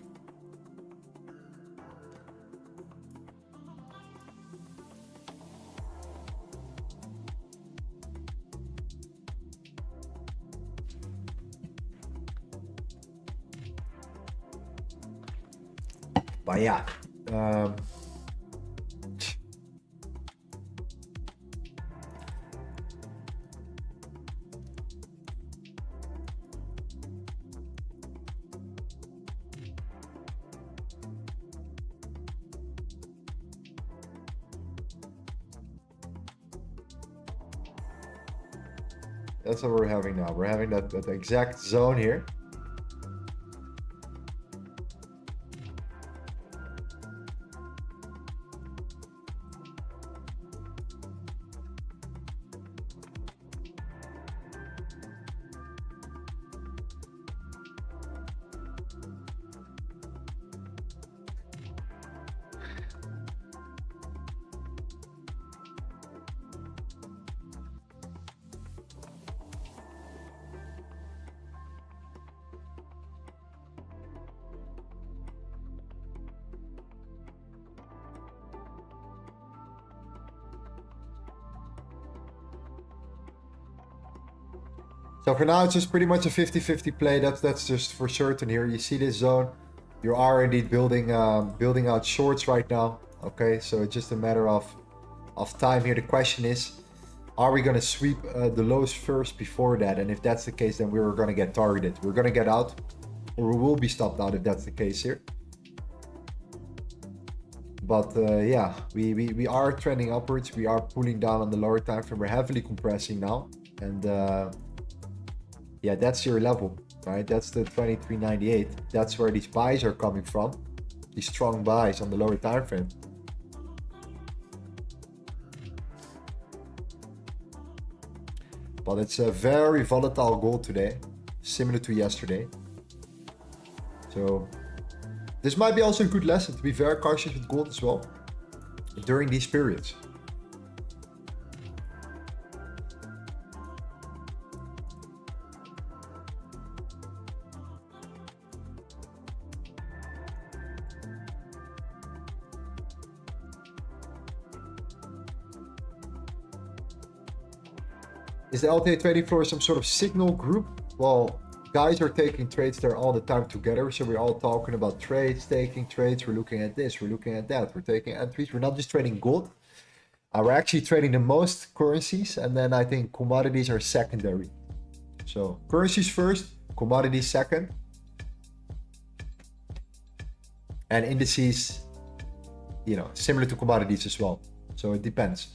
But yeah, that's what we're having now. We're having that exact zone here. So for now, it's just pretty much a 50-50 play. That's just for certain here. You see this zone, you are indeed building out shorts right now. Okay, so it's just a matter of time here. The question is, are we going to sweep the lows first before that? And if that's the case, then we're going to get targeted. We're going to get out, or we will be stopped out if that's the case here. But yeah, we are trending upwards. We are pulling down on the lower time frame. We're heavily compressing now, and yeah, that's your level, right? That's the 23.98. That's where these buys are coming from. These strong buys on the lower time frame. But it's a very volatile gold today, similar to yesterday. So this might be also a good lesson to be very cautious with gold as well during these periods. Is the LTA Trading Floor some sort of signal group? Well, guys are taking trades there all the time together. So we're all talking about trades, taking trades. We're looking at this, we're looking at that. We're taking entries. We're not just trading gold. We're actually trading the most currencies. And then I think commodities are secondary. So currencies first, commodities second. And indices, you know, similar to commodities as well. So it depends.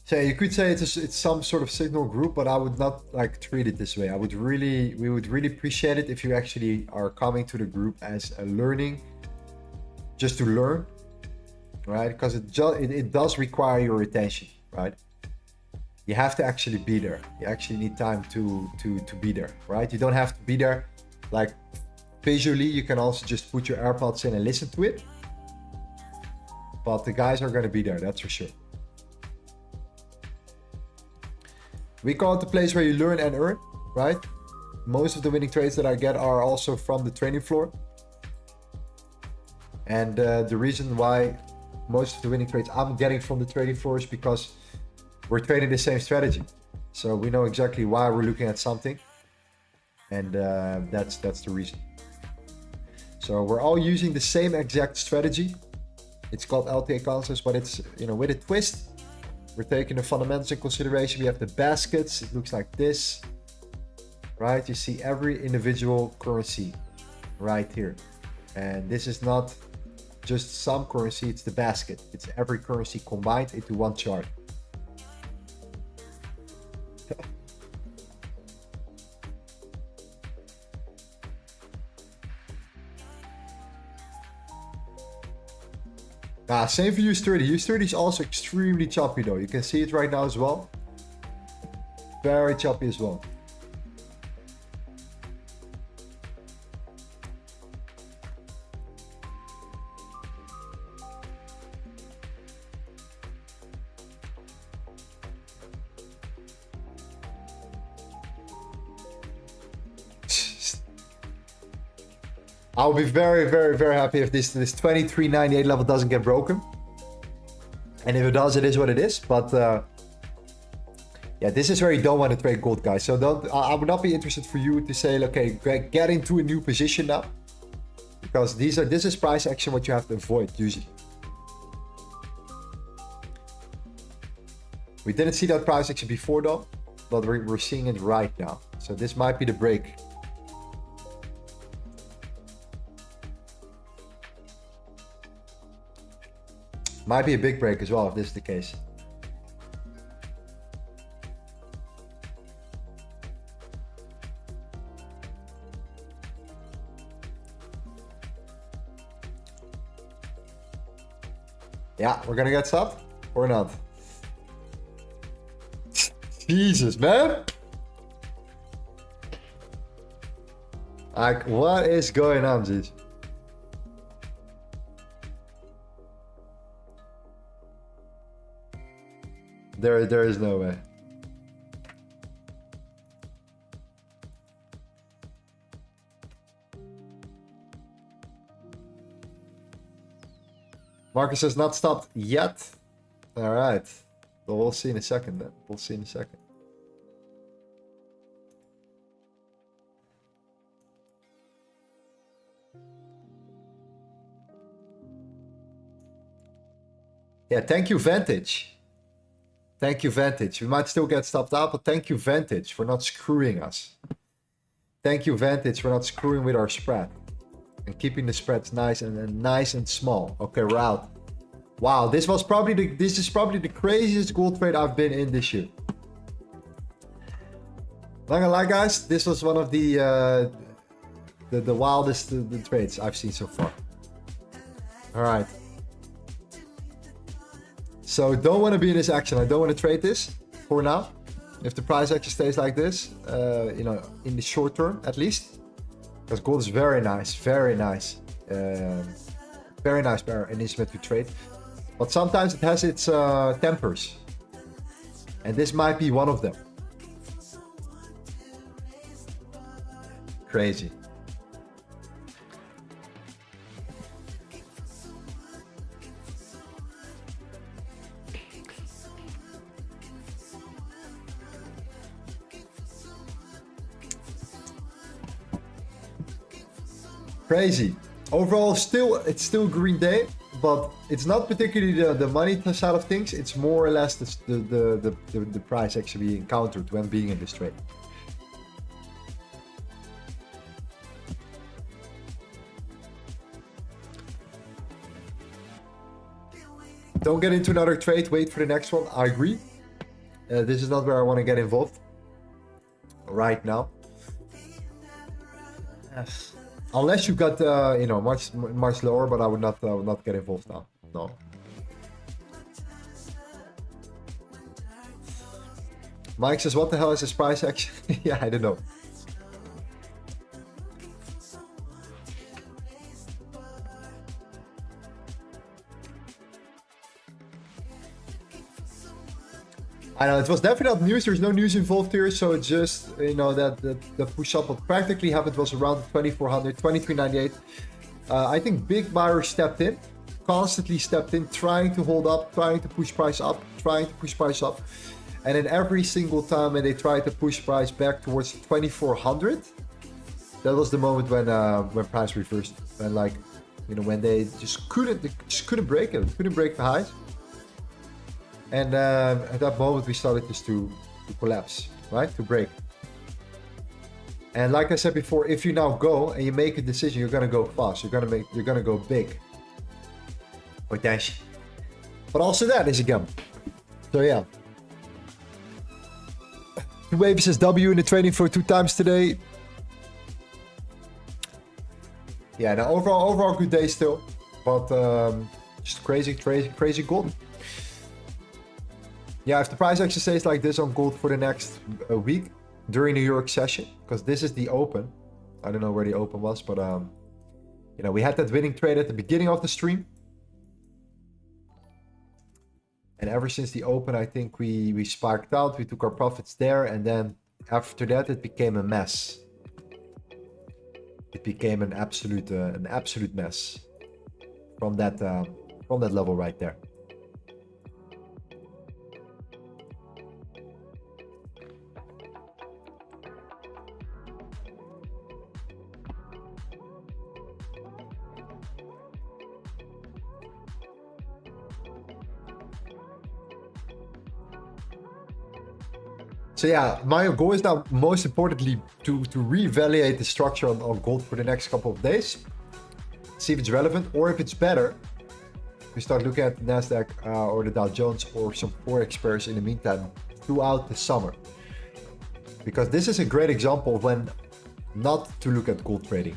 So you could say it's some sort of signal group, but I would not like treat it this way. We would really appreciate it if you actually are coming to the group as a learning, just to learn, right? Because it does require your attention, right? You have to actually be there. You actually need time to be there, right? You don't have to be there like visually. You can also just put your AirPods in and listen to it. But the guys are going to be there, that's for sure. We call it the place where you learn and earn, right? Most of the winning trades that I get are also from the trading floor. And the reason why most of the winning trades I'm getting from the trading floor is because we're trading the same strategy. So we know exactly why we're looking at something. And that's the reason. So we're all using the same exact strategy. It's called LTA concepts, but it's, you know, with a twist. We're taking the fundamentals in consideration. We have the baskets. It looks like this, right? You see every individual currency right here. And this is not just some currency, it's the basket. It's every currency combined into one chart. Same for US30. US30 is also extremely choppy though. You can see it right now as well. Very choppy as well. I'll be very, very, very happy if this 23.98 level doesn't get broken. And if it does, it is what it is. But Yeah, this is where you don't want to trade gold, guys. So I would not be interested for you to say, okay, get into a new position now, because this is price action what you have to avoid usually. We didn't see that price action before though, but we're seeing it right now. So this might be the break. Might be a big break as well if this is the case. Yeah, we're gonna get stopped or not. Jesus, man. Like, what is going on, jeez? There is no way. Marcus has not stopped yet. All right. Well, we'll see in a second then. We'll see in a second. Yeah, thank you, Vantage. Thank you, Vantage. We might still get stopped out, but thank you, Vantage, for not screwing us. Thank you, Vantage, for not screwing with our spread and keeping the spreads nice and small. Okay, we're out. Wow, this is probably the craziest gold trade I've been in this year. Not gonna lie, guys, this was one of the wildest trades I've seen so far. All right. So don't want to be in this action. I don't want to trade this for now. If the price action stays like this, you know, in the short term at least, because gold is very nice, very nice pair and instrument to trade. But sometimes it has its tempers, and this might be one of them. Crazy. Crazy. Overall, it's still green day, but it's not particularly the money side of things. It's more or less the price actually being encountered when being in this trade. Don't get into another trade. Wait for the next one. I agree. This is not where I want to get involved right now. Yes. Unless you got you know, much lower, but I would not get involved now. No. Mike says, "What the hell is this price action?" Yeah, I don't know. I know it was definitely not news. There's no news involved here, so it's just, you know, that the push up what practically happened was around 2400, 2398. I think big buyers stepped in, constantly stepped in, trying to hold up, trying to push price up, and then every single time when they tried to push price back towards 2400, that was the moment when price reversed, and, like, you know, when they just couldn't break it, couldn't break the highs. And at that moment we started just to collapse, right? To break. And like I said before, if you now go and you make a decision, you're gonna go fast. You're gonna go big. Potential. But also that is a gamble. So yeah. Wave says W in the trading floor 2 times today. Yeah, now overall good day still, but just crazy gold. Yeah, if the price action stays like this on gold for the next week during the New York session, because this is the open. I don't know where the open was, but you know, we had that winning trade at the beginning of the stream, and ever since the open, I think we sparked out. We took our profits there, and then after that, it became a mess. It became an absolute mess from that level right there. So yeah, my goal is now most importantly to reevaluate the structure on gold for the next couple of days. See if it's relevant or if it's better. We start looking at the Nasdaq or the Dow Jones or some Forex pairs in the meantime throughout the summer. Because this is a great example of when not to look at gold trading.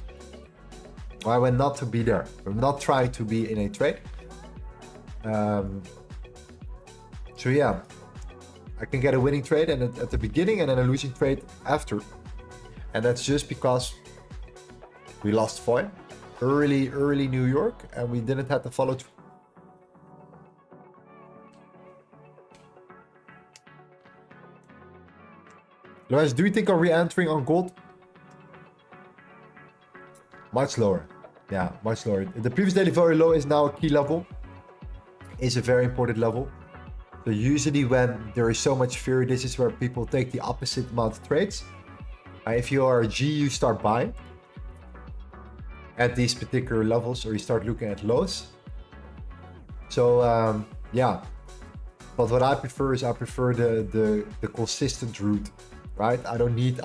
Or when not to be there. When not trying to be in a trade. So yeah, I can get a winning trade and at the beginning and then a losing trade after. And that's just because we lost foil early New York and we didn't have to follow through. Lorenz, do you think of re-entering on gold? Much lower. Yeah, much lower. The previous daily very low is now a key level. Is a very important level. So usually when there is so much fear, this is where people take the opposite amount of trades. If you are a G, you start buying at these particular levels, or you start looking at lows. So yeah, but what I prefer is the consistent route, right? I don't need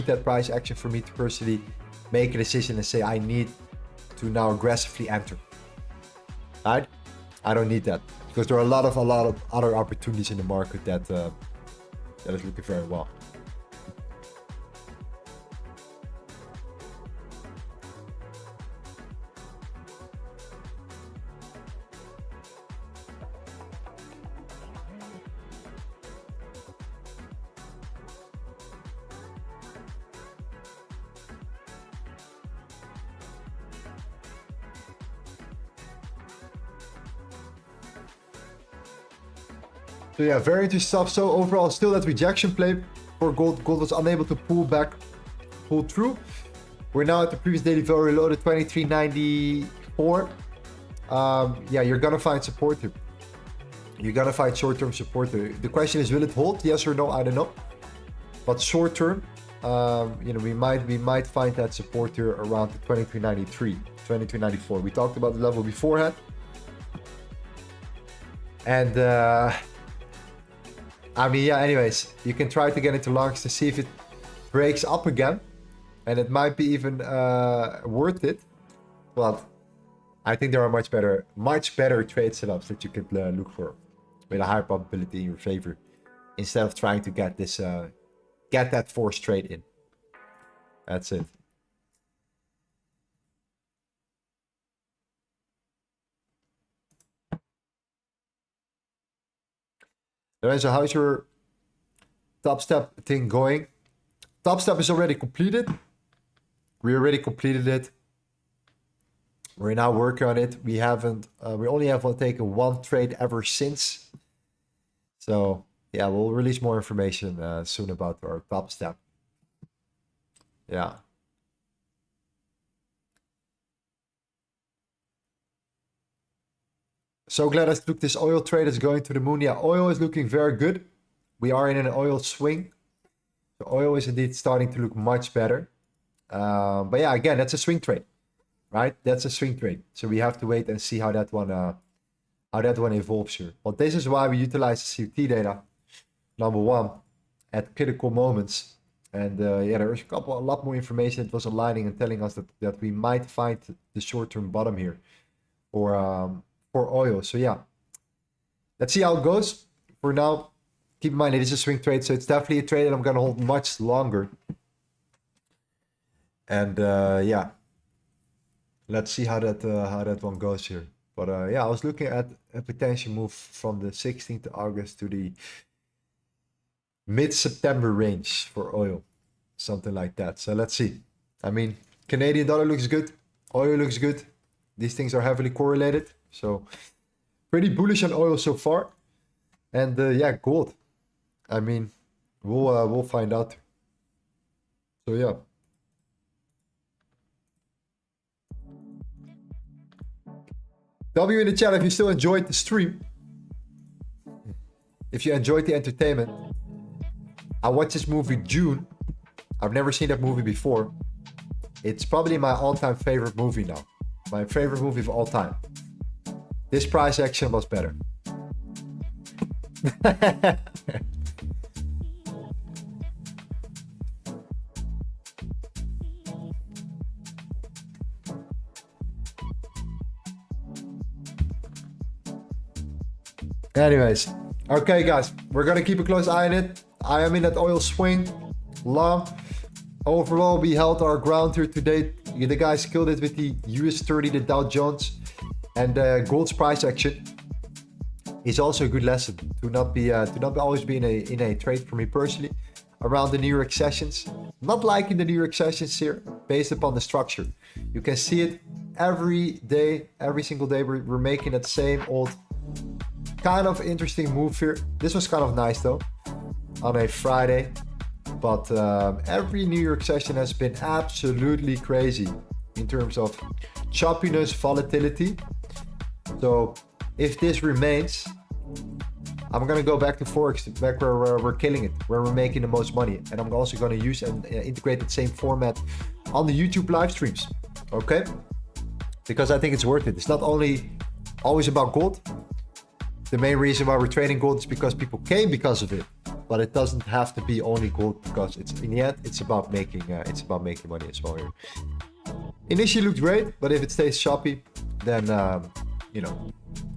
that price action for me to personally make a decision and say I need to now aggressively enter, right? I don't need that because there are a lot of other opportunities in the market that is looking very well. So yeah, very interesting stuff. So overall, still that rejection play for gold. Gold was unable to pull through. We're now at the previous daily very low, the 2394. Yeah, you're gonna find support here. You're gonna find short-term support here. The question is, will it hold? Yes or no? I don't know. But short-term, you know, we might find that support here around the 2393, 2394. We talked about the level beforehand. And I mean, yeah, anyways, you can try to get into longs to see if it breaks up again. And it might be even worth it. But I think there are much better trade setups that you could look for with a higher probability in your favor, instead of trying to get this get that forced trade in. That's it. So how's your top step thing going? Top step is already completed. We already completed it. We're now working on it. We only have taken one trade ever since. So yeah, we'll release more information soon about our top step. Yeah. So glad I took this oil trade. It's going to the moon. Yeah, oil is looking very good. We are in an oil swing. The oil is indeed starting to look much better. But yeah, again, that's a swing trade, right? That's a swing trade. So we have to wait and see how that one evolves here. But this is why we utilize the COT data, number one, at critical moments. And yeah, there's a lot more information that was aligning and telling us that we might find the short-term bottom here for oil. So yeah, let's see how it goes. For now, keep in mind it is a swing trade, so it's definitely a trade that I'm gonna hold much longer. And yeah, let's see how that one goes here. But yeah, I was looking at a potential move from the 16th of August to the mid-September range for oil, something like that. So let's see. I mean, Canadian dollar looks good, oil looks good. These things are heavily correlated. So pretty bullish on oil so far. And yeah, gold. I mean, we'll find out. So yeah. Tell me in the chat if you still enjoyed the stream. If you enjoyed the entertainment. I watched this movie June. I've never seen that movie before. It's probably my all-time favorite movie now. My favorite movie of all time. This price action was better. Anyways, okay guys, we're gonna keep a close eye on it. I am in that oil swing, long. Overall, we held our ground here today. The guys killed it with the US 30, the Dow Jones, and gold's price action is also a good lesson to not always be in a trade for me personally around the New York sessions. Not liking the New York sessions here based upon the structure. You can see it every day, every single day. We're making that same old kind of interesting move here. This was kind of nice though on a Friday. But every New York session has been absolutely crazy in terms of choppiness, volatility. So if this remains, I'm going to go back to Forex, back where we're killing it, where we're making the most money. And I'm also going to use and integrate the same format on the YouTube live streams. Okay? Because I think it's worth it. It's not only always about gold. The main reason why we're trading gold is because people came because of it. But it doesn't have to be only gold, because it's in the end it's about making money as well here. Initially looked great, but if it stays choppy, then you know,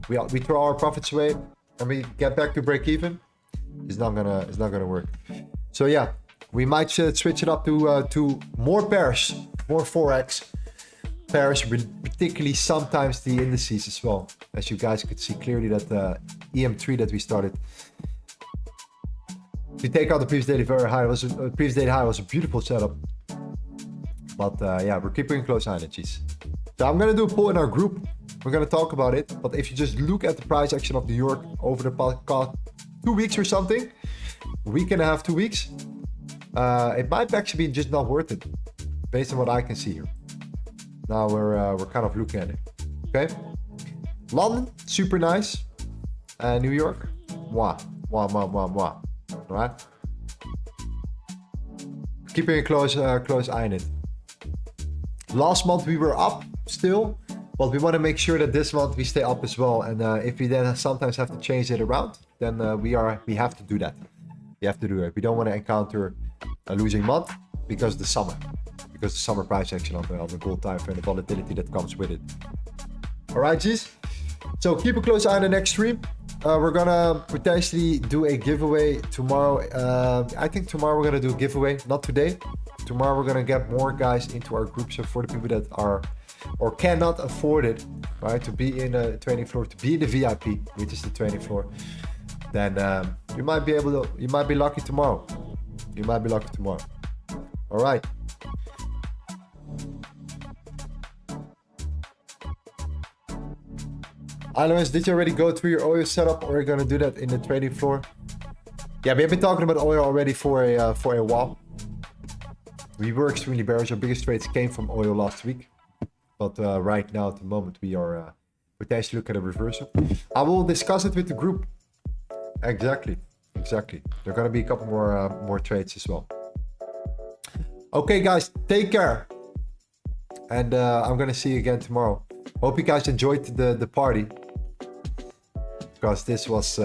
we throw our profits away and we get back to break even. It's not gonna work. So yeah, we might switch it up to more pairs, more Forex pairs, particularly sometimes the indices as well. As you guys could see clearly that EM3 that we started. If you take out the previous daily very high, previous daily high was a beautiful setup. But yeah, we're keeping a close eye on it, geez. So I'm gonna do a poll in our group. We're gonna talk about it. But if you just look at the price action of New York over the past 2 weeks or something, a week and a half, 2 weeks, it might actually be just not worth it, based on what I can see here. Now we're kind of looking at it. Okay, London, super nice. New York, mwah. Right? Keeping a close eye on it. Last month we were up still, but we want to make sure that this month we stay up as well. And if we then sometimes have to change it around, then we have to do that. We have to do it. We don't want to encounter a losing month because the summer price action on the gold time frame, the volatility that comes with it. All right, G's. So keep a close eye on the next stream. We're gonna potentially do a giveaway tomorrow. I think tomorrow we're gonna do a giveaway, not today. Tomorrow we're gonna get more guys into our group. So for the people that are or cannot afford it, right, to be in the trading floor, to be in the VIP, which is the trading floor, then you might be lucky tomorrow. You might be lucky tomorrow. All right. Alois, did you already go through your oil setup, or are you gonna do that in the trading floor? Yeah, we have been talking about oil already for a while. We were extremely bearish. Our biggest trades came from oil last week, but right now at the moment we are potentially looking at a reversal. I will discuss it with the group. Exactly. There are gonna be a couple more trades as well. Okay, guys, take care, and I'm gonna see you again tomorrow. Hope you guys enjoyed the party. Because this was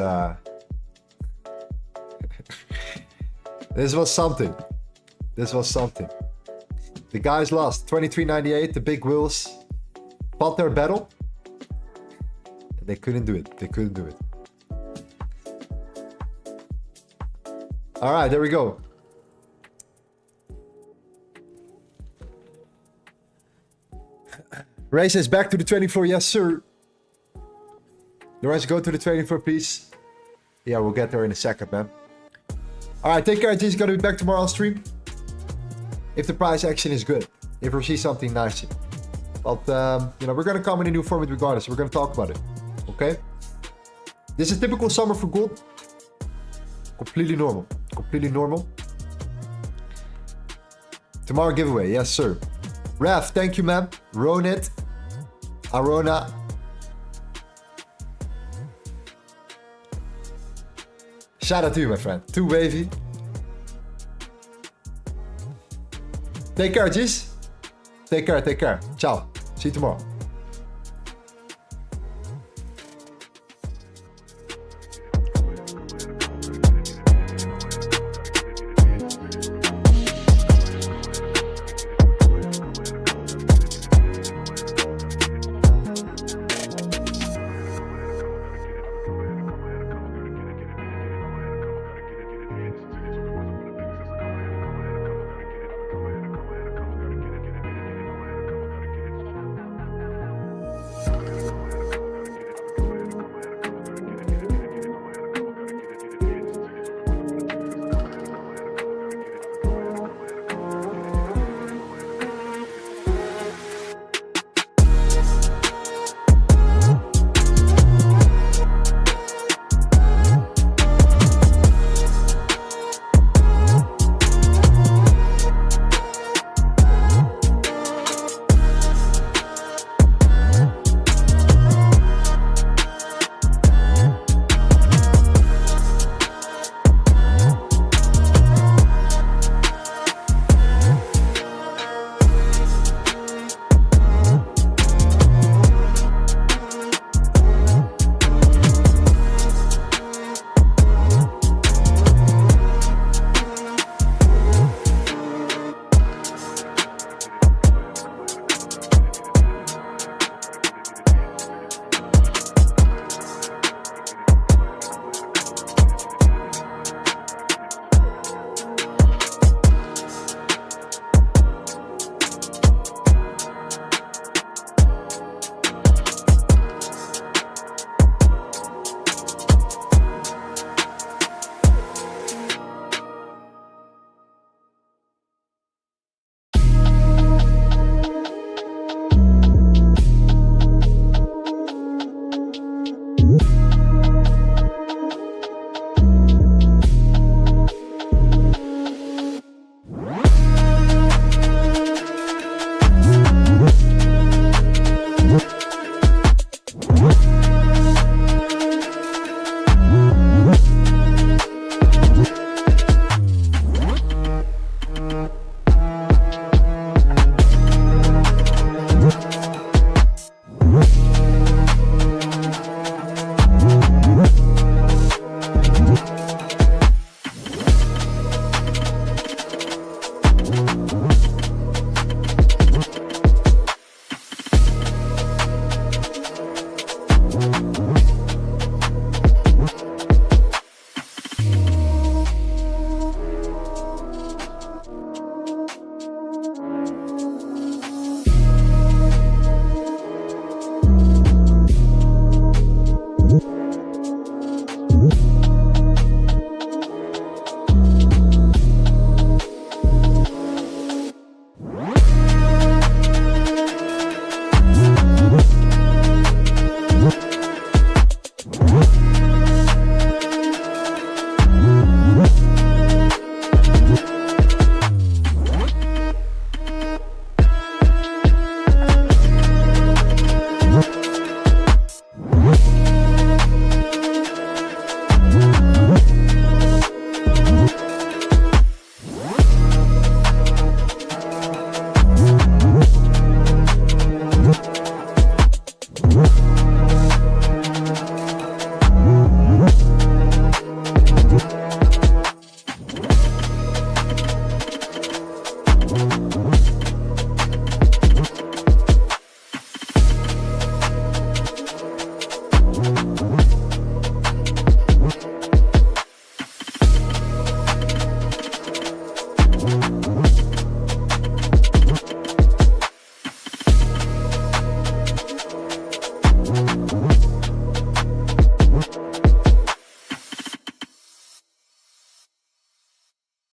this was something. The guys lost 23.98. The big wheels fought their battle. They couldn't do it. All right, there we go. Ray says back to the trading floor. Yes, sir. Lorenz, go to the trading floor, please. Yeah, we'll get there in a second, man. All right, take care. G's gonna be back tomorrow on stream. If the price action is good, if we see something nice. But you know, we're gonna come in a new format regardless. We're gonna talk about it. Okay. This is typical summer for gold. Completely normal. Tomorrow giveaway, yes, sir. Raf, thank you, man. Ronit, Arona. Shout out to you, my friend. Too wavy. Take care, G's. Take care. Ciao. See you tomorrow.